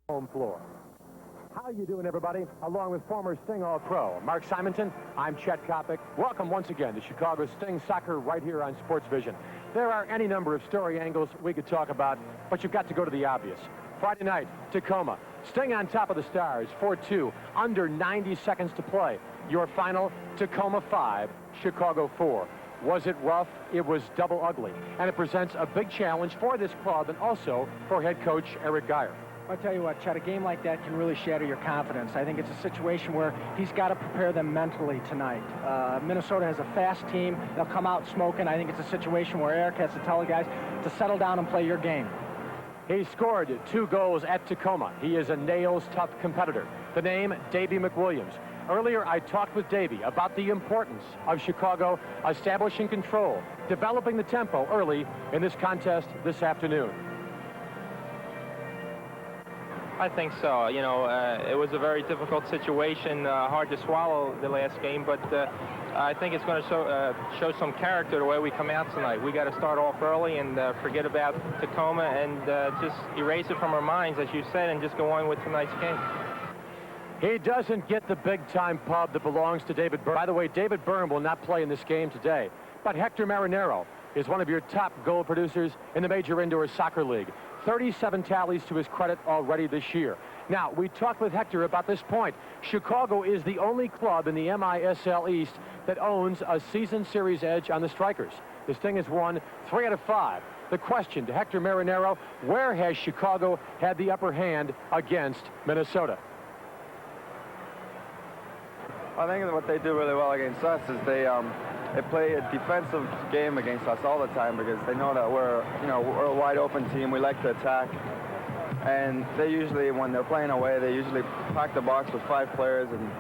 home floor. How you doing, everybody? Along with former Sting All-Pro Mark Simonton, I'm Chet Kopic. Welcome once again to Chicago Sting Soccer right here on Sports Vision. There are any number of story angles we could talk about, but you've got to go to the obvious. Friday night, Tacoma. Sting on top of the Stars, 4-2, under 90 seconds to play. Your final, Tacoma 5, Chicago 4. Was it rough? It was double ugly. And it presents a big challenge for this club and also for head coach Erich Geyer. I'll tell you what, Chet, a game like that can really shatter your confidence. I think it's a situation where he's got to prepare them mentally tonight. Minnesota has a fast team. They'll come out smoking. I think it's a situation where Erich has to tell the guys to settle down and play your game. He scored 2 goals at Tacoma. He is a nails-tough competitor. The name, Davey McWilliams. Earlier, I talked with Davey about the importance of Chicago establishing control, developing the tempo early in this contest this afternoon. I think so. You know, it was a very difficult situation, hard to swallow the last game, but I think it's going to show some character the way we come out tonight. We got to start off early and forget about Tacoma and just erase it from our minds, as you said, and just go on with tonight's game. He doesn't get the big-time pub that belongs to David Byrne. By the way, David Byrne will not play in this game today, but Hector Marinero is one of your top goal producers in the Major Indoor Soccer League. 37 tallies to his credit already this year. Now, we talked with Hector about this point. Chicago is the only club in the MISL East that owns a season series edge on the strikers. This thing has won 3 out of 5. The question to Hector Marinero, where has Chicago had the upper hand against Minnesota? I think that what they do really well against us is they play a defensive game against us all the time because they know that we're a wide open team. We like to attack, and they usually, when they're playing away, they usually pack the box with 5 players and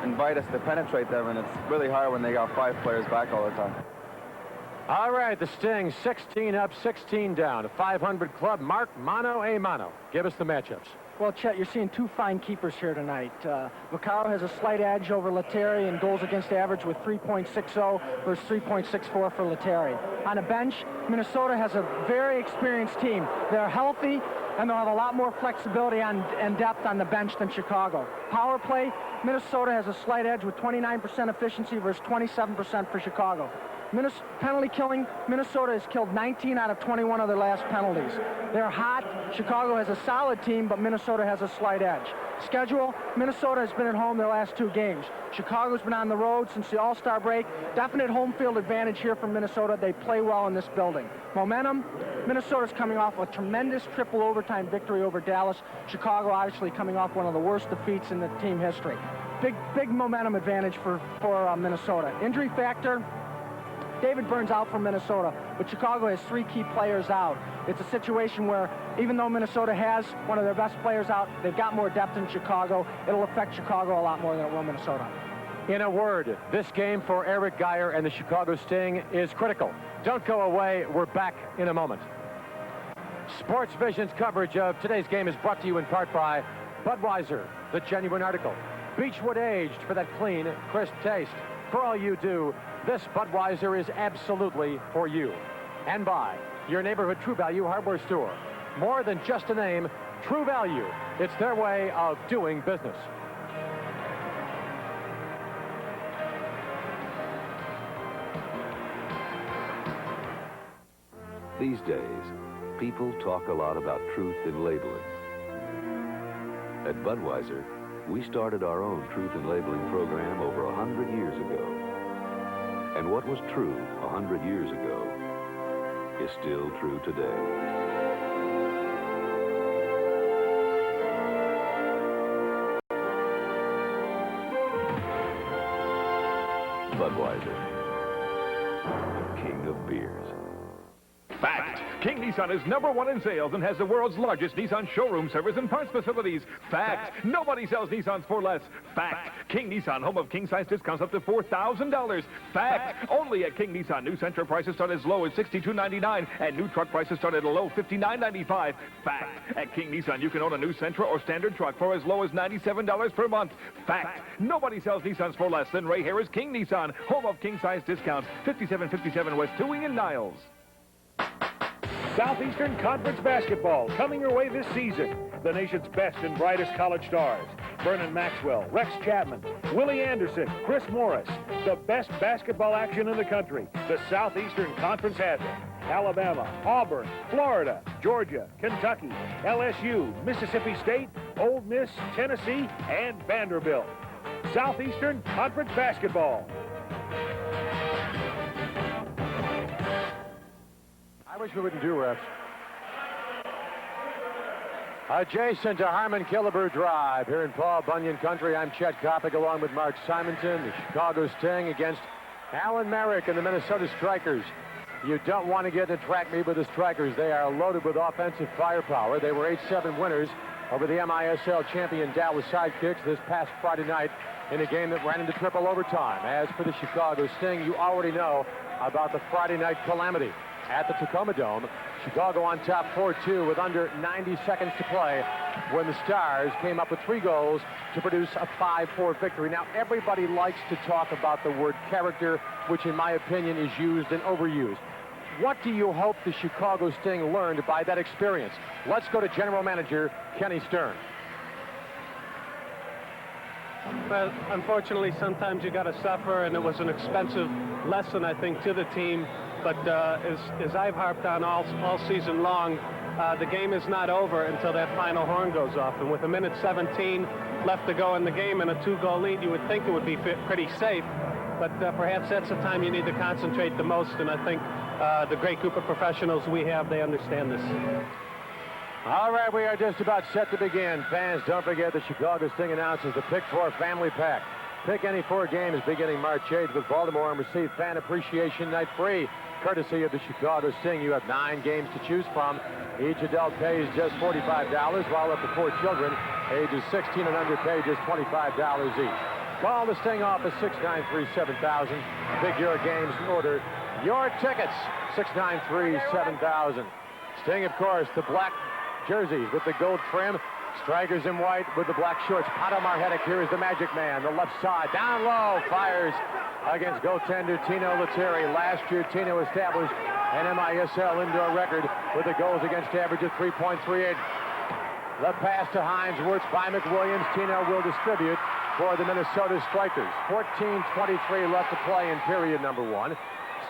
invite us to penetrate them, and it's really hard when they got 5 players back all the time. All right, the Sting, 16 up, 16 down, a 500 club. Mark, mano a mano. Give us the matchups. Well, Chet, you're seeing 2 fine keepers here tonight. Vaccaro has a slight edge over Lettieri in goals against average with 3.60 versus 3.64 for Lettieri. On the bench, Minnesota has a very experienced team. They're healthy, and they'll have a lot more flexibility and depth on the bench than Chicago. Power play, Minnesota has a slight edge with 29% efficiency versus 27% for Chicago. Penalty killing, Minnesota has killed 19 out of 21 of their last penalties. They're hot. Chicago has a solid team, but Minnesota has a slight edge. Schedule, Minnesota has been at home their last 2 games. Chicago's been on the road since the All-Star break. Definite home field advantage here from Minnesota. They play well in this building. Momentum, Minnesota's coming off a tremendous triple overtime victory over Dallas. Chicago obviously coming off one of the worst defeats in the team history. Big momentum advantage for Minnesota. Injury factor, David Byrne's out from Minnesota, but Chicago has 3 key players out. It's a situation where even though Minnesota has one of their best players out, they've got more depth in Chicago. It'll affect Chicago a lot more than it will Minnesota. In a word, this game for Erich Geyer and the Chicago Sting is critical. Don't go away. We're back in a moment. Sports Vision's coverage of today's game is brought to you in part by Budweiser, the genuine article. Beechwood aged for that clean, crisp taste. For all you do, this Budweiser is absolutely for you. And by your neighborhood True Value hardware store. More than just a name, True Value. It's their way of doing business. These days, people talk a lot about truth in labeling. At Budweiser, we started our own truth in labeling program over 100 years ago. And what was true 100 years ago is still true today. Budweiser, the king of beers. Fact. King Nissan is #1 in sales and has the world's largest Nissan showroom service and parts facilities. Fact. Nobody sells Nissans for less. Fact. King Nissan, home of king-size discounts up to $4,000. Fact. Only at King Nissan, new Sentra prices start as low as $62.99 and new truck prices start at a low $59.95. Fact. At King Nissan, you can own a new Sentra or standard truck for as low as $97 per month. Fact. Nobody sells Nissans for less than Ray Harris King Nissan, home of king-size discounts. 5757 West Toohey in Niles. Southeastern Conference basketball coming your way this season. The nation's best and brightest college stars. Vernon Maxwell, Rex Chapman, Willie Anderson, Chris Morris. The best basketball action in the country. The Southeastern Conference has it. Alabama, Auburn, Florida, Georgia, Kentucky, LSU, Mississippi State, Ole Miss, Tennessee, and Vanderbilt. Southeastern Conference basketball. I wish we wouldn't do refs. Adjacent to Harmon Killebrew Drive here in Paul Bunyan Country, I'm Chet Kopic along with Mark Simonton. The Chicago Sting against Alan Merrick and the Minnesota Strikers. You don't want to get in a track meet with the Strikers. They are loaded with offensive firepower. They were 8-7 winners over the MISL champion Dallas Sidekicks this past Friday night in a game that ran into triple overtime. As for the Chicago Sting, you already know about the Friday night calamity at the Tacoma Dome. Chicago on top 4-2 with under 90 seconds to play when the Stars came up with 3 goals to produce a 5-4 victory. Now, everybody likes to talk about the word character, which in my opinion is used and overused. What do you hope the Chicago Sting learned by that experience? Let's go to General Manager Kenny Stern. Well, unfortunately, sometimes you got to suffer, and it was an expensive lesson, I think, to the team. But as I've harped on all season long, the game is not over until that final horn goes off. And with 1:17 left to go in the game and a 2-goal lead, you would think it would be pretty safe. But perhaps that's the time you need to concentrate the most. And I think the great group of professionals we have, they understand this. All right, we are just about set to begin. Fans, don't forget the Chicago Sting announces the Pick 4 Family Pack. Pick any 4 games beginning March 8th with Baltimore and receive Fan Appreciation Night free, courtesy of the Chicago Sting. You have 9 games to choose from. Each adult pays just $45, while up to 4 children, ages 16 and under, pay just $25 each. Call the Sting office, 693-7000. Pick your games and order your tickets, 693-7000. Sting, of course, the black jerseys with the gold trim. Strikers in white with the black shorts. Pato Marhetic here is the Magic Man. The left side, down low, fires against goaltender Tino Lettieri. Last year, Tino established an MISL indoor record with a goals against average of 3.38. The pass to Hines Wirtz by McWilliams. Tino will distribute for the Minnesota Strikers. 14:23 left to play in period number 1.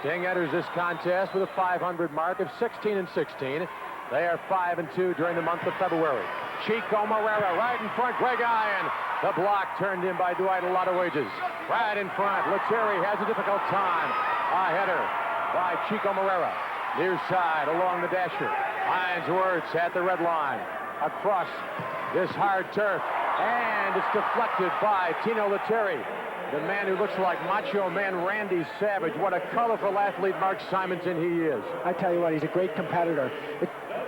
Sting enters this contest with a .500 mark of 16-16. They are 5-2 during the month of February. Chico Morera right in front. Greg Iron. The block turned in by Dwight a lot of wages. Right in front. Lettieri has a difficult time. A header by Chico Morera. Near side along the dasher. Hines Wirtz at the red line. Across this hard turf. And it's deflected by Tino Lettieri. The man who looks like Macho Man Randy Savage. What a colorful athlete Mark Simonton he is. I tell you what, he's a great competitor.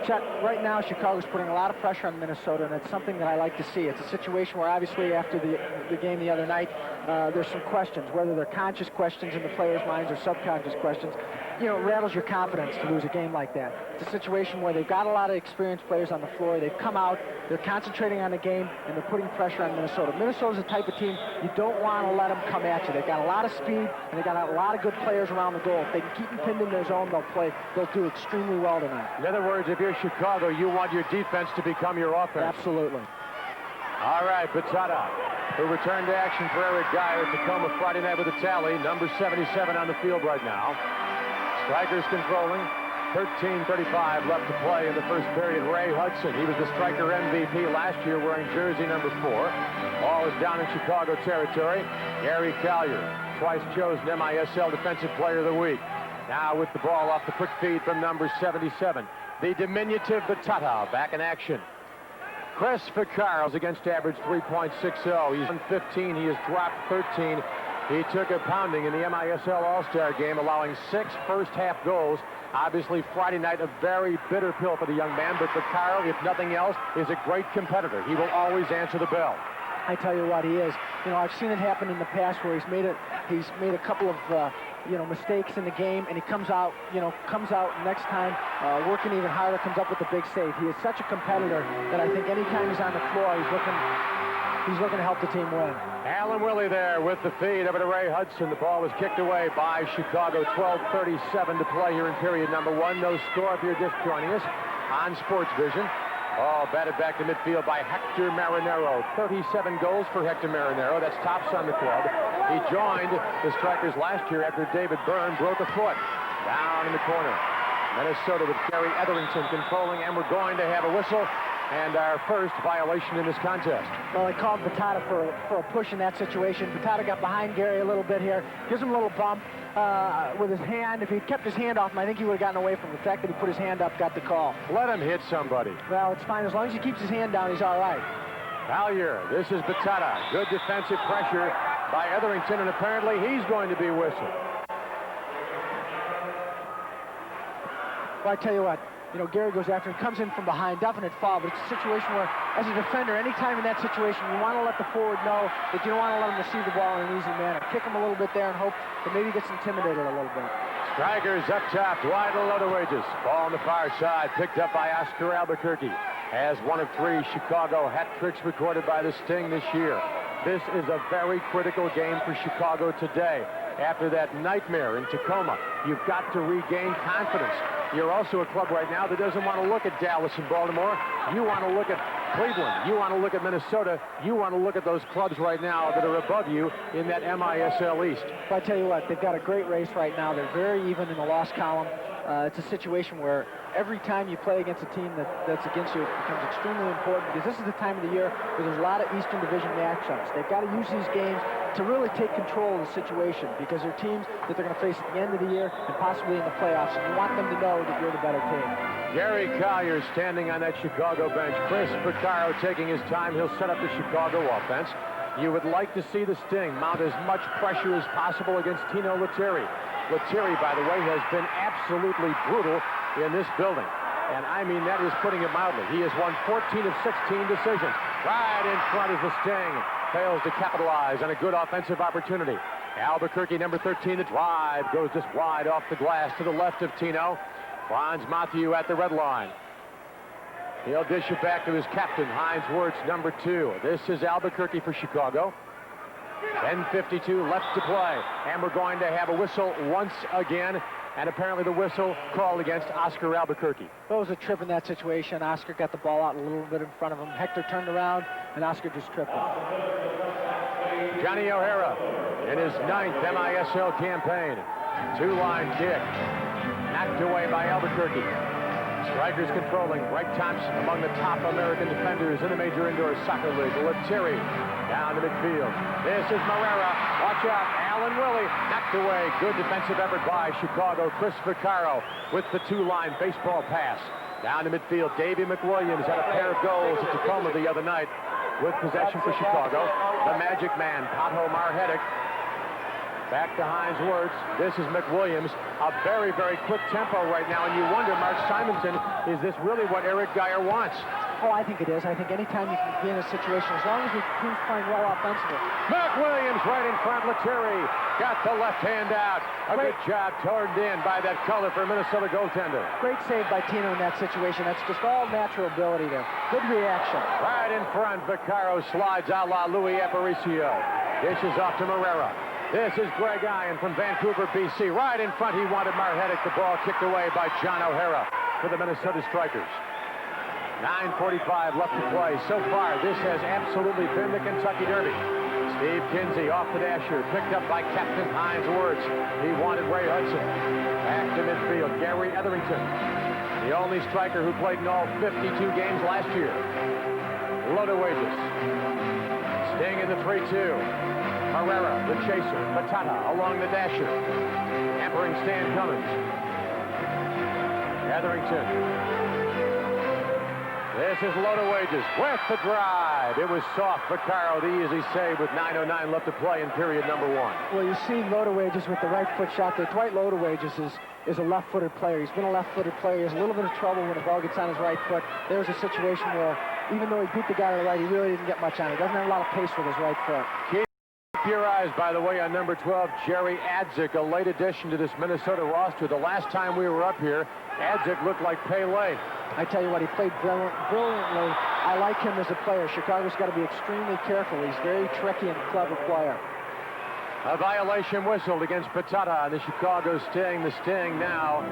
Chet, right now, Chicago's putting a lot of pressure on Minnesota, and it's something that I like to see. It's a situation where, obviously, after the game the other night, there's some questions, whether they're conscious questions in the players' minds or subconscious questions. You know, it rattles your confidence to lose a game like that. It's a situation where they've got a lot of experienced players on the floor. They've come out, they're concentrating on the game, and they're putting pressure on Minnesota. Minnesota's the type of team you don't want to let them come at you. They've got a lot of speed, and they've got a lot of good players around the goal. If they can keep them pinned in their zone, they'll do extremely well tonight. In other words, if you're Chicago, you want your defense to become your offense. Absolutely. All right, Batata, who returned to action for Erich Geyer at Tacoma Friday night with a tally. Number 77 on the field right now. Strikers controlling. 13:35 left to play in the first period. Ray Hudson, he was the Striker MVP last year wearing jersey number 4. Ball is down in Chicago territory. Gary Collier, twice chosen MISL Defensive Player of the Week. Now with the ball off the quick feed from number 77. The diminutive Batata back in action. Chris Ficarro's against average 3.60. He's on 15. He has dropped 13. He took a pounding in the MISL All-Star game, allowing 6 first-half goals. Obviously, Friday night, a very bitter pill for the young man, but Ficarro, if nothing else, is a great competitor. He will always answer the bell. I tell you what, he is. You know, I've seen it happen in the past where he's made a couple of mistakes in the game, and he comes out next time working even harder, comes up with a big save. He is such a competitor that I think anytime he's on the floor, he's looking he's looking to help the team win. Alan Willie there with the feed over to Ray Hudson. The ball was kicked away by Chicago. 12:37 to play here in period number 1. No score if you're just joining us on Sports Vision. Oh, batted back to midfield by Hector Marinero. 37 goals for Hector Marinero. That's tops on the club. He joined the Strikers last year after David Byrne broke a foot. Down in the corner. Minnesota with Gary Etherington controlling, and we're going to have a whistle and our first violation in this contest. Well, they called Batata for a push in that situation. Batata got behind Gary a little bit here, gives him a little bump with his hand. If he'd kept his hand off him, I think he would have gotten away from the fact that he put his hand up, got the call. Let him hit somebody. Well, it's fine. As long as he keeps his hand down, he's all right. Collier, this is Batata. Good defensive pressure by Etherington, and apparently he's going to be whistled. Well, I tell you what, you know, Gary goes after him, comes in from behind, definite foul, but it's a situation where, as a defender, anytime in that situation, you want to let the forward know that you don't want to let him receive the ball in an easy manner. Kick him a little bit there and hope that maybe he gets intimidated a little bit. Strikers up top, wide to Lodowages. Ball on the far side, picked up by Oscar Albuquerque. Has one of 3 Chicago hat tricks recorded by the Sting this year. This is a very critical game for Chicago today. After that nightmare in Tacoma, you've got to regain confidence. You're also a club right now that doesn't want to look at Dallas and Baltimore. You want to look at Cleveland. You want to look at Minnesota. You want to look at those clubs right now that are above you in that MISL East. But I tell you what, they've got a great race right now. They're very even in the loss column. It's a situation where every time you play against a team that's against you, it becomes extremely important because this is the time of the year where there's a lot of Eastern Division matchups. They've got to use these games to really take control of the situation because they're teams that they're going to face at the end of the year and possibly in the playoffs, and you want them to know that you're the better team. Gary Collier standing on that Chicago bench. Chris Vaccaro taking his time. He'll set up the Chicago offense. You would like to see the Sting mount as much pressure as possible against Tino Lettieri. Lettieri, by the way, has been absolutely brutal in this building. And I mean, that is putting it mildly. He has won 14 of 16 decisions. Right in front is the Sting. Fails to capitalize on a good offensive opportunity. Albuquerque, number 13, the drive goes just wide off the glass to the left of Tino. Franz Mathieu at the red line. He'll dish it back to his captain, Heinz Wirtz, number 2. This is Albuquerque for Chicago. 10:52 left to play, and we're going to have a whistle once again, and apparently the whistle called against Oscar Albuquerque. That was a trip in that situation. Oscar got the ball out a little bit in front of him. Hector turned around, and Oscar just tripped him. Johnny O'Hara in his 9th MISL campaign. 2-line kick, knocked away by Albuquerque. Strikers controlling. Greg Thompson among the top American defenders in the Major Indoor Soccer League. Lettieri down to midfield. This is Marrera. Watch out. Alan Willie knocked away. Good defensive effort by Chicago. Chris Vaccaro with the 2-line baseball pass. Down to midfield. Davey McWilliams had a pair of goals at Tacoma the other night with possession for Chicago. The Magic Man, Pato Marhetic. Back to Heinz Wirtz. This is McWilliams. A very, very quick tempo right now, and you wonder, Mark Simonson, is this really what Erich Geyer wants? Oh, I think it is. I think anytime you can be in a situation, as long as the team's playing well offensively. McWilliams right in front. Lettieri got the left hand out. A good job turned in by that colorful Minnesota goaltender. Great save by Tino in that situation. That's just all natural ability there. Good reaction. Right in front. Vaccaro slides a la Louis Aparicio. Dishes off to Marrera. This is Greg Ian from Vancouver, BC. Right in front, he wanted Marhetic. The ball kicked away by John O'Hara for the Minnesota Strikers. 9:45 left to play. So far, this has absolutely been the Kentucky Derby. Steve Kinsey off the dasher, picked up by Captain Heinz Wirtz. He wanted Ray Hudson. Back to midfield, Gary Etherington, the only striker who played in all 52 games last year. Lodowages. Sting in the 3-2. Herrera, the chaser. Batata along the dasher. Hampering Stan Cummins. Etherington. This is Lodowages with the drive. It was soft. Vaccaro, the easy save with 9:09 left to play in period number 1. Well, you see Lodowages with the right foot shot there. Dwight Lodowages is a left-footed player. He's been a left-footed player. He has a little bit of trouble when the ball gets on his right foot. There's a situation where, even though he beat the guy to the right, he really didn't get much on it. He doesn't have a lot of pace with his right foot. Keep your eyes, by the way, on number 12, Jerry Adzik, a late addition to this Minnesota roster. The last time we were up here, Adzik looked like Pele. I tell you what, he played brilliantly I like him as a player. Chicago's got to be extremely careful. He's a very tricky and clever player. A violation whistled against Patata and the Chicago Sting. The Sting now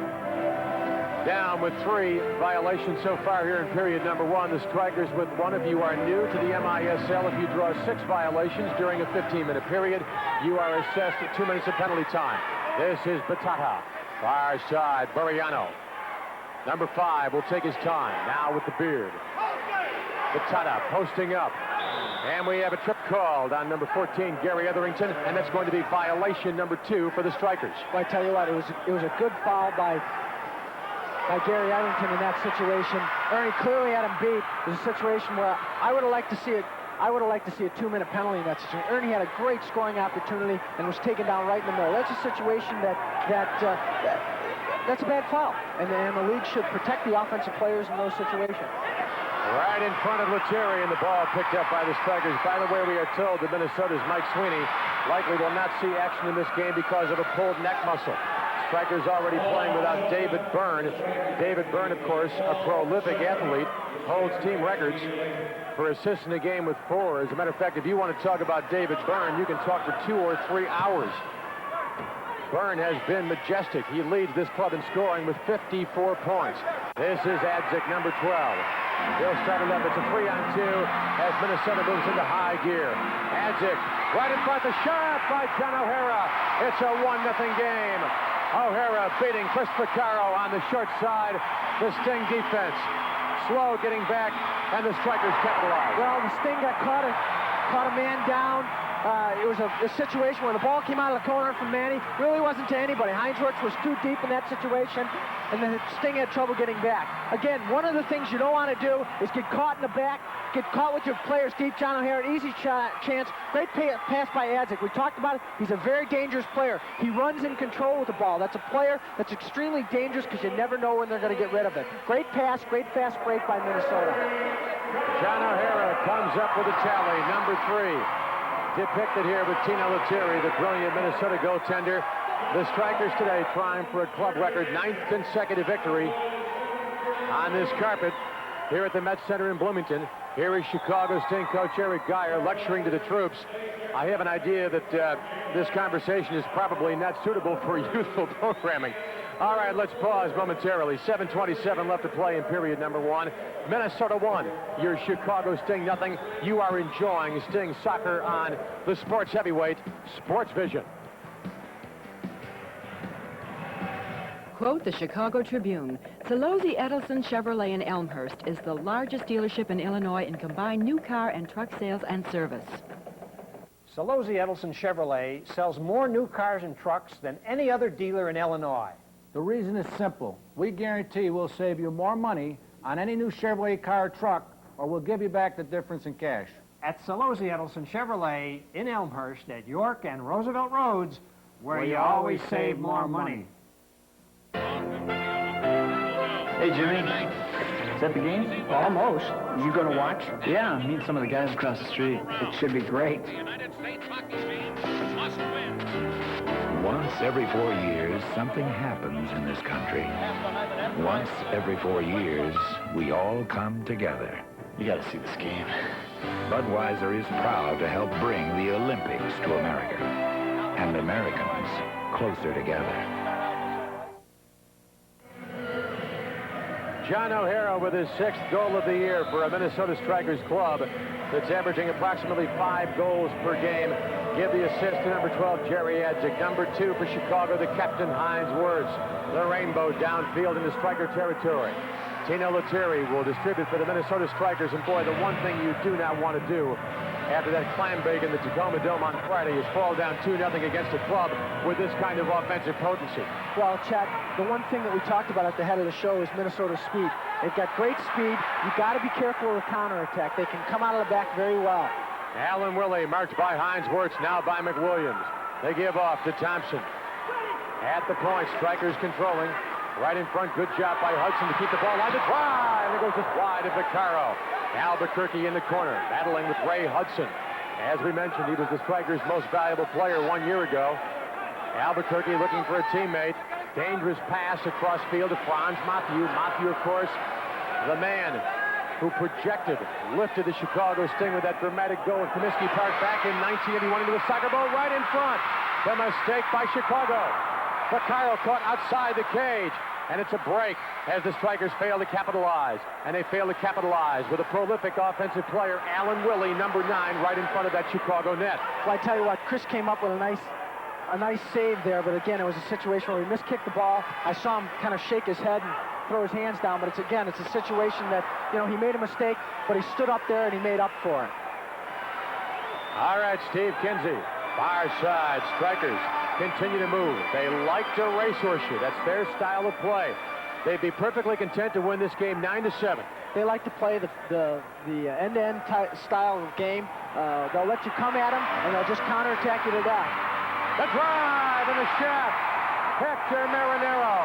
down with 3 violations so far here in period number 1. The Strikers with 1. If you are new to the MISL, if you draw 6 violations during a 15-minute period, you are assessed 2 minutes of penalty time. This is Patata. Far side, Buriano. Number 5 will take his time. Now with the beard. Patata posting up. And we have a trip called on number 14, Gary Etherington, and that's going to be violation number 2 for the Strikers. Well, I tell you what, it was a good foul by Gary Etherington in that situation. Ernie clearly had him beat. It was a situation where I would have liked to see it. I would have liked to see a 2-minute penalty in that situation. Ernie had a great scoring opportunity and was taken down right in the middle. That's a situation that's a bad foul, and the league should protect the offensive players in those situations. Right in front of Lettieri, and the ball picked up by the Strikers. By the way, we are told that Minnesota's Mike Sweeney likely will not see action in this game because of a pulled neck muscle. Strikers already playing without David Byrne. David Byrne, of course, a prolific athlete, holds team records for assists in a game with 4. As a matter of fact, if you want to talk about David Byrne, you can talk for 2 or 3 hours. Byrne has been majestic. He leads this club in scoring with 54 points. This is Adzik, number 12. He'll start it up. It's a 3-on-2 as Minnesota moves into high gear. Adzik right in front. The shot by John O'Hara. It's a 1-0 game. O'Hara beating Chris Vaccaro on the short side. The Sting defense slow getting back, and the Strikers capitalize. Well, the Sting got caught a man down. It was a situation where the ball came out of the corner from Manny. Really wasn't to anybody. Heinzwirth was too deep in that situation, and the Sting had trouble getting back. Again, one of the things you don't want to do is get caught in the back, get caught with your players deep. John O'Hara, easy chance. Great pass by Adzik. We talked about it. He's a very dangerous player. He runs in control with the ball. That's a player that's extremely dangerous because you never know when they're going to get rid of it. Great pass, great fast break by Minnesota. John O'Hara comes up with a tally, number 3. Depicted here with Tino Lettieri, the brilliant Minnesota goaltender. The Strikers today trying for a club record 9th consecutive victory on this carpet here at the Met Center in Bloomington. Here is Chicago Sting coach Erich Geyer lecturing to the troops. I have an idea that this conversation is probably not suitable for youthful programming. All right, let's pause momentarily. 7:27 left to play in period number 1. Minnesota 1, your Chicago Sting nothing. You are enjoying Sting soccer on the Sports Heavyweight Sports Vision. Quote the Chicago Tribune, Solozzi Edelson Chevrolet in Elmhurst is the largest dealership in Illinois in combined new car and truck sales and service. Solozzi Edelson Chevrolet sells more new cars and trucks than any other dealer in Illinois. The reason is simple. We guarantee we'll save you more money on any new Chevrolet car or truck, or we'll give you back the difference in cash. At Solozzi Edelson Chevrolet in Elmhurst at York and Roosevelt Roads, where you always save more money. Hey, Jimmy. Is that the game? Almost. You going to watch? Yeah, meet some of the guys across the street. It should be great. Once every 4 years, something happens in this country. Once every 4 years, we all come together. You got to see this game. Budweiser is proud to help bring the Olympics to America and Americans closer together. John O'Hara with his 6th goal of the year for a Minnesota Strikers club that's averaging approximately 5 goals per game. Give the assist to number 12, Jerry Adzik. Number 2 for Chicago, the captain, Heinzwirth. The rainbow downfield into Striker territory. Tino Lettieri will distribute for the Minnesota Strikers. And boy, the one thing you do not want to do after that clam bake in the Tacoma Dome on Friday is fall down 2-0 against a club with this kind of offensive potency. Well, Chad, the one thing that we talked about at the head of the show is Minnesota's speed. They've got great speed. You've got to be careful with the counterattack. They can come out of the back very well. Alan Willie marked by Heinzwirth, now by McWilliams. They give off to Thompson. At the point, Strikers controlling. Right in front, good job by Hudson to keep the ball line to try. And it goes just wide of Vaccaro. Albuquerque in the corner, battling with Ray Hudson. As we mentioned, he was the Strikers' most valuable player 1 year ago. Albuquerque looking for a teammate. Dangerous pass across field to Franz Mathieu. Mathieu, of course, the man who lifted the Chicago Sting with that dramatic goal at Comiskey Park back in 1981 into a soccer ball right in front. The mistake by Chicago. Vaccaro caught outside the cage, and it's a break as the Strikers fail to capitalize. And they fail to capitalize with a prolific offensive player, Alan Willie, number 9, right in front of that Chicago net. Well, I tell you what, Chris came up with a nice save there, but again, it was a situation where he miskicked the ball. I saw him kind of shake his head and throw his hands down, but it's a situation that, you know, he made a mistake, but he stood up there and he made up for it. All right, Steve Kinsey, far side. Strikers continue to move. They like to racehorse you. That's their style of play. They'd be perfectly content to win this game 9-7. They like to play the end-to-end style of game. They'll let you come at them, and they'll just counterattack you to death. The drive and the shot. Hector Marinero,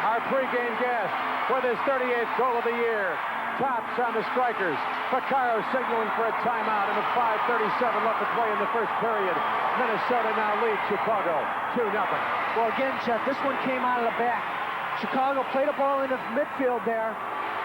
our pregame guest, with his 38th goal of the year. Tops on the Strikers. Vaccaro signaling for a timeout, and with 5:37 left to play in the first period. Minnesota now leads Chicago 2-0. Well, again, Jeff, this one came out of the back. Chicago played a ball into midfield there.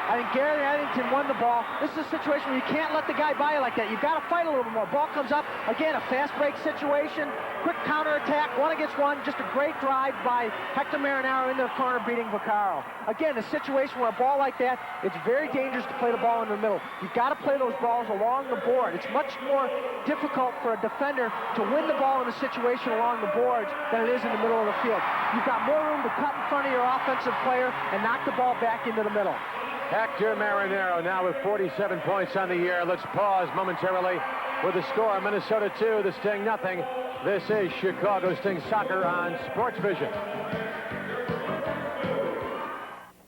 I think Gary Eddington won the ball. This is a situation where you can't let the guy by you like that. You've got to fight a little bit more. Ball comes up. Again, a fast break situation. Quick counterattack. 1-against-1. Just a great drive by Hector Marinero into the corner, beating Vaccaro. Again, a situation where a ball like that, it's very dangerous to play the ball in the middle. You've got to play those balls along the board. It's much more difficult for a defender to win the ball in a situation along the boards than it is in the middle of the field. You've got more room to cut in front of your offensive player and knock the ball back into the middle. Hector Marinero now with 47 points on the year. Let's pause momentarily with the score. Minnesota 2, the Sting nothing. This is Chicago Sting Soccer on Sports Vision.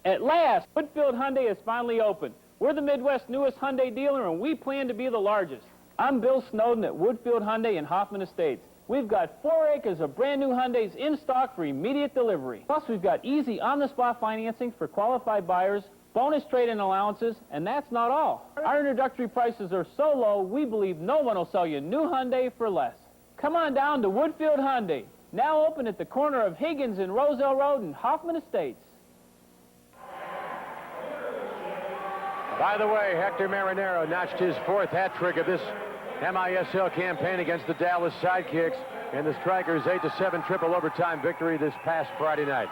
At last, Woodfield Hyundai is finally open. We're the Midwest's newest Hyundai dealer, and we plan to be the largest. I'm Bill Snowden at Woodfield Hyundai in Hoffman Estates. We've got 4 acres of brand new Hyundais in stock for immediate delivery. Plus, we've got easy on-the-spot financing for qualified buyers, bonus trade-in allowances, and that's not all. Our introductory prices are so low, we believe no one will sell you new Hyundai for less. Come on down to Woodfield Hyundai, now open at the corner of Higgins and Roselle Road in Hoffman Estates. By the way, Hector Marinero notched his 4th hat trick of this MISL campaign against the Dallas Sidekicks in the Strikers' 8-7 triple overtime victory this past Friday night.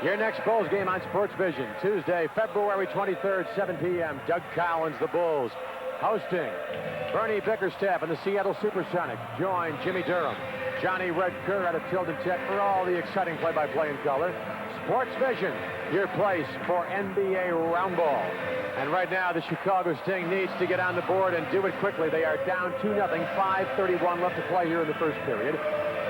Your next Bulls game on Sports Vision, Tuesday, February 23rd, 7 p.m. Doug Collins, the Bulls, hosting Bernie Bickerstaff and the Seattle Supersonics. Join Jimmy Durham, Johnny Red Kerr out of Tilden Tech for all the exciting play-by-play in color. Sports Vision, your place for NBA round ball. And right now, the Chicago Sting needs to get on the board and do it quickly. They are down 2-0, 5:31 left to play here in the first period.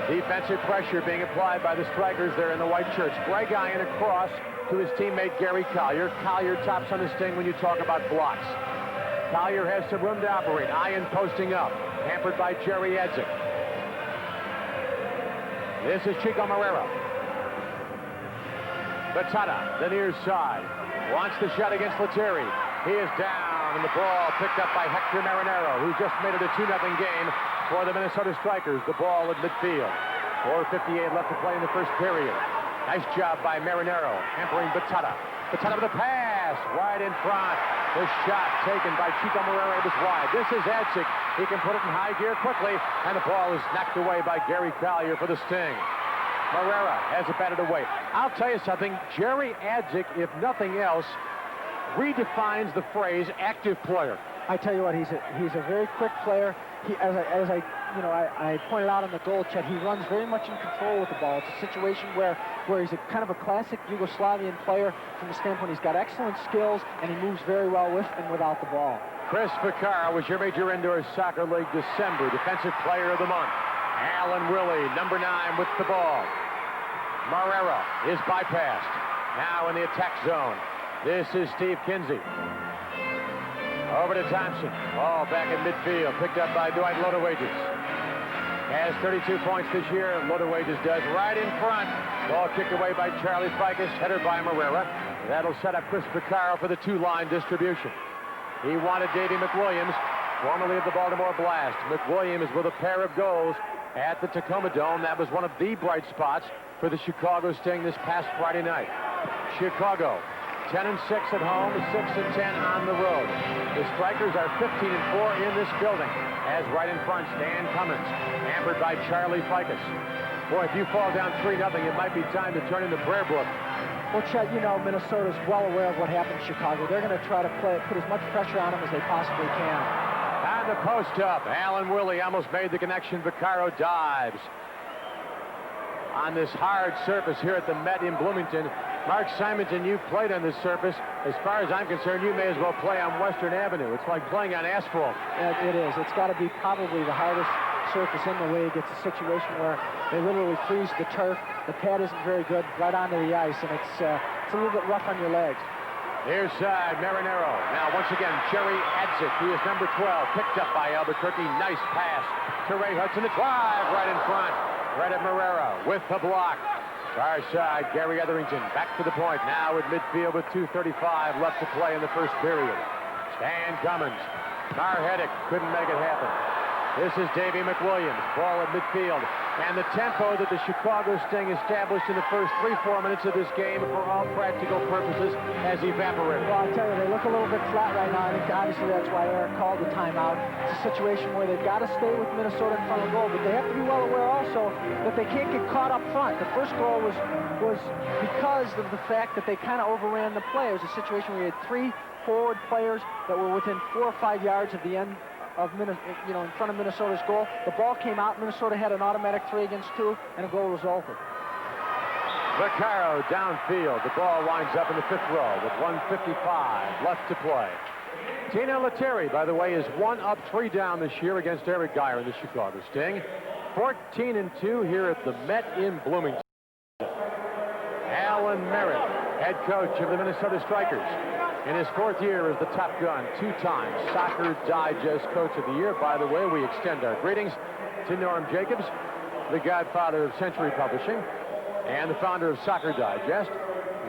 Defensive pressure being applied by the Strikers there in the white shirts. Greg Ian across to his teammate Gary Collier. Collier tops on the Sting when you talk about blocks. Collier has some room to operate. Ian posting up, hampered by Jerry Edzik. This is Chico Marrero. Batata, the near side, wants the shot against Lettieri. He is down, and the ball picked up by Hector Marinero, who just made it a 2-0 game for the Minnesota Strikers. The ball at midfield. 4:58 left to play in the first period. Nice job by Marinero, hampering Batata. Batata with a pass, right in front. The shot taken by Chico Marrero was wide. This is Edzik. He can put it in high gear quickly, and the ball is knocked away by Gary Collier for the Sting. Marrero has it batted away. I'll tell you something. Jerry Edzik, if nothing else, redefines the phrase active player. I tell you what, he's a very quick player. He, as I pointed out on the goal, Chet, he runs very much in control with the ball. It's a situation where he's a kind of a classic Yugoslavian player from the standpoint he's got excellent skills and he moves very well with and without the ball. Chris Vaccaro was your Major Indoor Soccer League December Defensive Player of the Month. Alan Willie, number 9, with the ball. Marrero is bypassed. Now in the attack zone. This is Steve Kinsey. Over to Thompson. Ball back in midfield. Picked up by Dwight Lodowages. Has 32 points this year. Lodowages does right in front. Ball kicked away by Charlie Ficus. Header by Marrero. That'll set up Chris Vaccaro for the 2-line distribution. He wanted Davey McWilliams, formerly of the Baltimore Blast. McWilliams with a pair of goals at the Tacoma Dome. That was one of the bright spots for the Chicago Sting this past Friday night. Chicago 10-6 at home, 6-10 on the road. The Strikers are 15-4 in this building. As right in front, Stan Cummins, hampered by Charlie Ficus. Boy, if you fall down 3-0, it might be time to turn in the prayer book. Well, Chet, you know, Minnesota's well aware of what happened in Chicago. They're going to try to put as much pressure on them as they possibly can. On the post up, Alan Willie almost made the connection. Vaccaro dives. On this hard surface here at the Met in Bloomington. Mark Simonton, you played on this surface. As far as I'm concerned, you may as well play on Western Avenue. It's like playing on asphalt. It is. It's got to be probably the hardest surface in the league. It's a situation where they literally freeze the turf. The pad isn't very good right onto the ice, and it's a little bit rough on your legs. Near side, Marinero. Now, once again, Jerry Adzik. He is number 12, picked up by Albuquerque. Nice pass to Ray Hudson. The drive right in front. Right at Marrero with the block. Far side, Gary Etherington back to the point. Now at midfield with 2:35 left to play in the first period. Stan Cummins. Marhetic couldn't make it happen. This is Davey McWilliams. Ball at midfield. And the tempo that the Chicago Sting established in the first 3-4 minutes of this game, for all practical purposes, has evaporated. Well, I'll tell you, they look a little bit flat right now. I think obviously that's why Erich called the timeout. It's a situation where they've got to stay with Minnesota in front of goal, but they have to be well aware also that they can't get caught up front. The first goal was because of the fact that they kind of overran the play. It was a situation where you had 3 forward players that were within 4 or 5 yards of the end of in front of Minnesota's goal. The ball came out. Minnesota had an automatic 3-against-2, and a goal resulted. Vaccaro downfield. The ball winds up in the 5th row with 1:55 left to play. Tino Lettieri, by the way, is 1 up, 3 down this year against Erich Geyer in the Chicago Sting. 14-2 here at the Met in Bloomington. Alan Merritt, head coach of the Minnesota Strikers. In his 4th year as the Top Gun, 2 times Soccer Digest Coach of the Year. By the way, we extend our greetings to Norm Jacobs, the godfather of Century Publishing and the founder of Soccer Digest.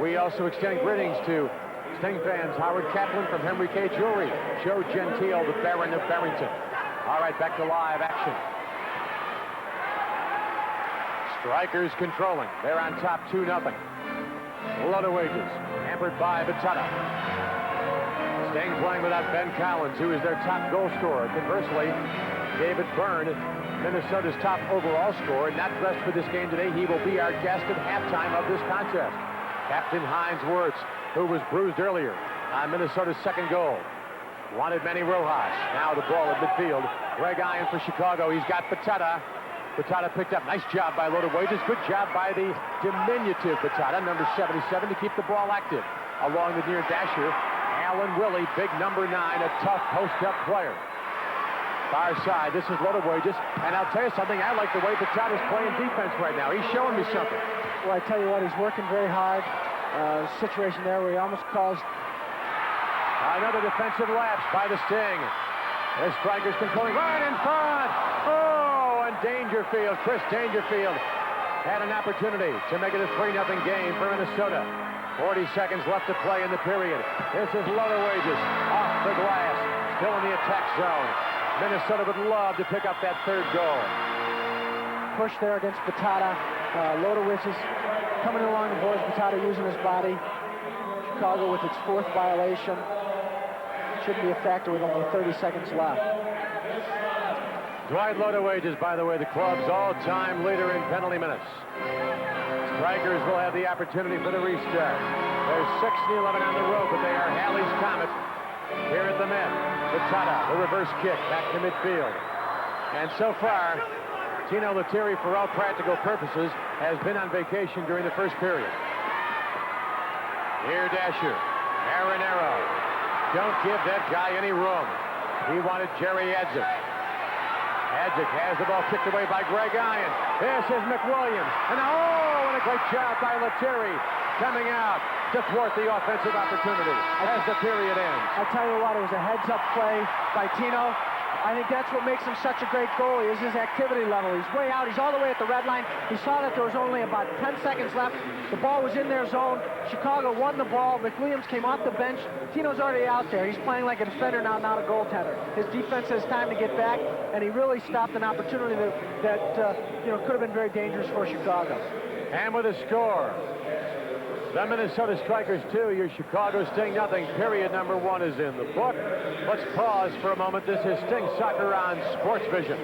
We also extend greetings to Sting fans Howard Kaplan from Henry K. Jewelry, Joe Gentile, the Baron of Barrington. All right, back to live action. Strikers controlling. They're on top 2-0. Low wages, hampered by Batata. Sting playing without Ben Collins, who is their top goal scorer. Conversely, David Byrne, Minnesota's top overall scorer, not dressed for this game today. He will be our guest at halftime of this contest. Captain Heinz Wirtz, who was bruised earlier on Minnesota's 2nd goal, wanted Manny Rojas. Now the ball at midfield. Greg Iron for Chicago. He's got Batata. Batata picked up. Nice job by Loaded Wages. Good job by the diminutive Batata, number 77, to keep the ball active. Along the near dasher, Alan Willie, big number 9, a tough post-up player. Far side, this is Loaded Wages. And I'll tell you something, I like the way Batata's playing defense right now. He's showing me something. Well, I tell you what, he's working very hard. Situation there where he almost caused another defensive lapse by the Sting. The Strikers controlling right in front. Oh, and Dangerfield, Chris Dangerfield, had an opportunity to make it a 3-0 game for Minnesota. 40 seconds left to play in the period. This is Loaded Wages off the glass, still in the attack zone. Minnesota would love to pick up that 3rd goal. Push there against Batata. Loaded Wages coming along the boards. Batata using his body. Chicago with its 4th violation. Shouldn't be a factor with only 30 seconds left. Dwight Loaded Wages, by the way, the club's all-time leader in penalty minutes. Strikers will have the opportunity for the restart. There's 6-11 on the road, but they are Halley's Comet here at the Met. Batata, the reverse kick, back to midfield. And so far, Tino Lettieri, for all practical purposes, has been on vacation during the first period. Here, dasher, Marinero. Don't give that guy any room. He wanted Jerry Adzik. Adzik has the ball kicked away by Greg Iron. This is McWilliams. And a great job by Lettieri coming out to thwart the offensive opportunity as the period ends. I tell you what, it was a heads-up play by Tino. I think that's what makes him such a great goalie, is his activity level. He's way out. He's all the way at the red line. He saw that there was only about 10 seconds left. The ball was in their zone. Chicago won the ball. McWilliams came off the bench. Tino's already out there. He's playing like a defender now, not a goaltender. His defense has time to get back, and he really stopped an opportunity that could have been very dangerous for Chicago. And with a score, The Minnesota Strikers 2, your Chicago Sting nothing. Period number 1 is in the book. Let's pause for a moment. This is Sting Soccer on Sports Vision.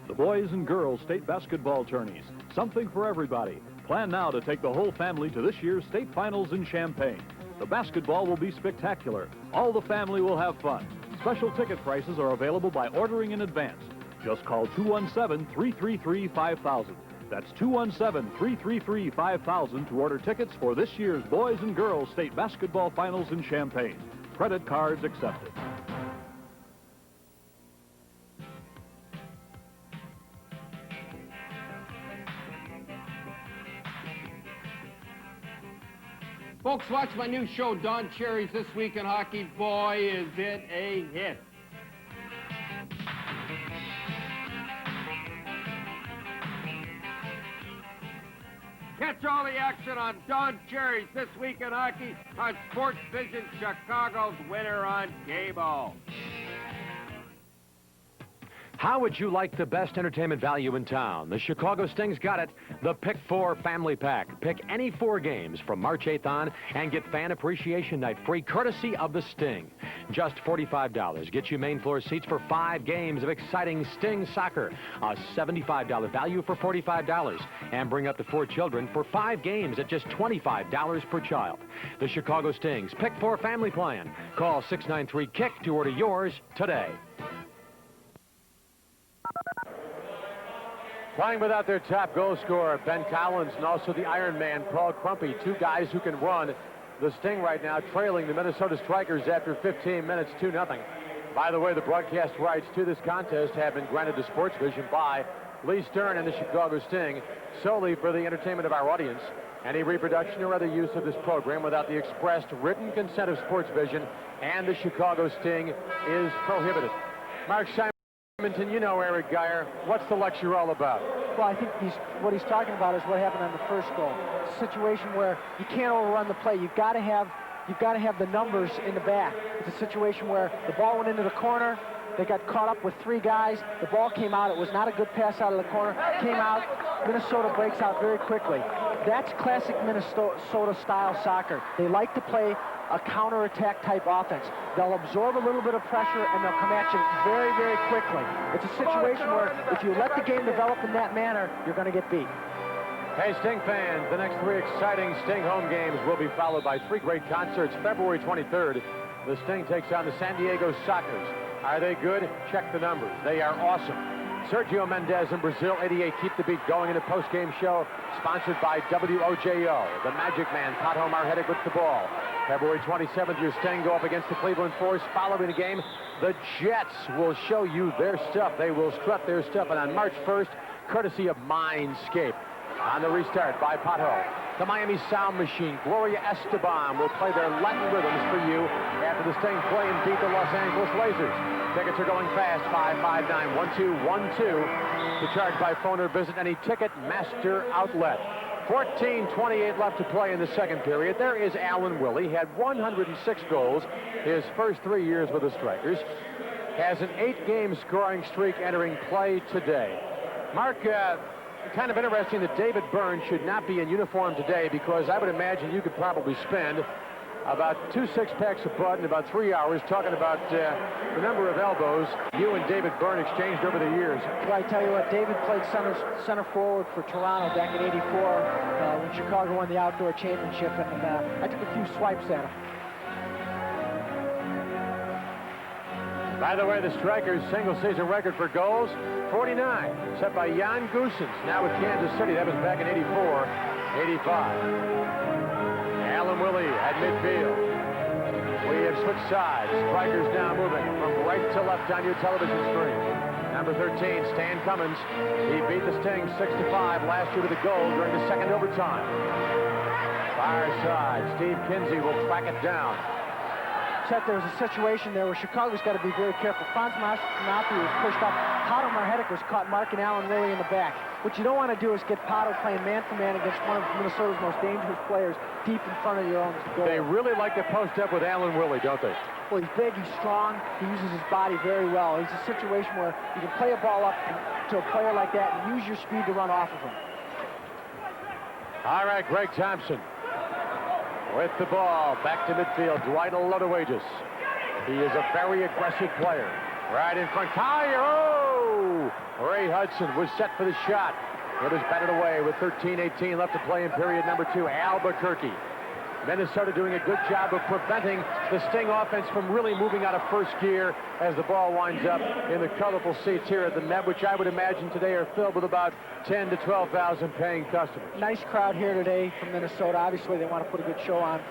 The boys and girls state basketball tourneys. Something for everybody. Plan now to take the whole family to this year's state finals in Champaign. The basketball will be spectacular. All the family will have fun. Special ticket prices are available by ordering in advance. Just call 217-333-5000. That's 217-333-5000 to order tickets for this year's boys and girls state basketball finals in Champaign. Credit cards accepted. Folks, watch my new show, Don Cherry's This Week in Hockey. Boy, is it a hit. Catch all the action on Don Cherry's This Week in Hockey on Sports Vision, Chicago's winner on cable. How would you like the best entertainment value in town? The Chicago Sting's got it. The Pick 4 Family Pack. Pick any 4 games from March 8th on and get Fan Appreciation Night free courtesy of the Sting. Just $45. Get you main floor seats for 5 games of exciting Sting soccer. A $75 value for $45. And bring up to 4 children for 5 games at just $25 per child. The Chicago Sting's Pick 4 Family Plan. Call 693-KICK to order yours today. Playing without their top goal scorer, Ben Collins, and also the Iron Man, Paul Crumpy, 2 guys who can run. The Sting right now trailing the Minnesota Strikers after 15 minutes, 2-0. By the way, the broadcast rights to this contest have been granted to Sports Vision by Lee Stern and the Chicago Sting solely for the entertainment of our audience. Any reproduction or other use of this program without the expressed written consent of Sports Vision and the Chicago Sting is prohibited. Mark Simon. You know Erich Geyer. What's the lecture all about? Well, I think what he's talking about is what happened on the first goal. It's a situation where you can't overrun the play. You've got to have the numbers in the back. It's a situation where the ball went into the corner. They got caught up with 3 guys. The ball came out. It was not a good pass out of the corner. Came out. Minnesota breaks out very quickly. That's classic Minnesota-style soccer. They like to play a counterattack type offense. They'll absorb a little bit of pressure and they'll come at you very, very quickly. It's a situation where if you let the game develop in that manner, you're going to get beat. Hey, Sting fans, the next 3 exciting Sting home games will be followed by 3 great concerts. February 23rd, the Sting takes on the San Diego Sockers. Are they good? Check the numbers. They are awesome. Sergio Mendes in Brazil, 88, keep the beat going in a post-game show sponsored by WOJO. The Magic Man, Pat Homar, headed with the ball. February 27th, your Sting go up against the Cleveland Force. Following the game, the Jets will show you their stuff. They will strut their stuff. And on March 1st, courtesy of Mindscape, on the restart by Pato, the Miami Sound Machine, Gloria Esteban, will play their Latin rhythms for you after the Sting play and beat the Los Angeles Blazers. Tickets are going fast, 559-1212. To charge by phone or visit any Ticketmaster outlet. 14:28 left to play in the second period. There is Alan Willie. Had 106 goals his first 3 years with the Strikers. Has an 8-game scoring streak entering play today. Mark, kind of interesting that David Byrne should not be in uniform today because I would imagine you could probably spend about 2 six-packs of bud in about 3 hours talking about the number of elbows you and David Byrne exchanged over the years. Well, I tell you what, David played center forward for Toronto back in '84 when Chicago won the outdoor championship, and I took a few swipes at him. By the way, the Strikers' single-season record for goals, 49, set by Jan Goossens, now with Kansas City. That was back in '84, '85. Alan Willie at midfield. We have switched sides. Strikers now moving from right to left on your television screen. Number 13, Stan Cummins. He beat the Sting 6-5 last year with a goal during the second overtime. Far side, Steve Kinsey will track it down. Chet, there was a situation there where Chicago's got to be very careful. Franz Matthew was pushed up. Pato Marhetic was caught marking Alan Willie in the back. What you don't want to do is get Pato playing man-for-man against one of Minnesota's most dangerous players deep in front of your own goal. They really like to post up with Alan Willie, don't they? Well, he's big, he's strong, he uses his body very well. It's a situation where you can play a ball up to a player like that and use your speed to run off of him. All right, Greg Thompson with the ball. Back to midfield. Dwight Alodowages. He is a very aggressive player. Right in front. Geyer. Oh! Ray Hudson was set for the shot. It was batted away with 13-18 left to play in period number 2. Albuquerque. Minnesota doing a good job of preventing the Sting offense from really moving out of first gear as the ball winds up in the colorful seats here at the Met, which I would imagine today are filled with about 10 to 12,000 paying customers. Nice crowd here today from Minnesota. Obviously, they want to put a good show on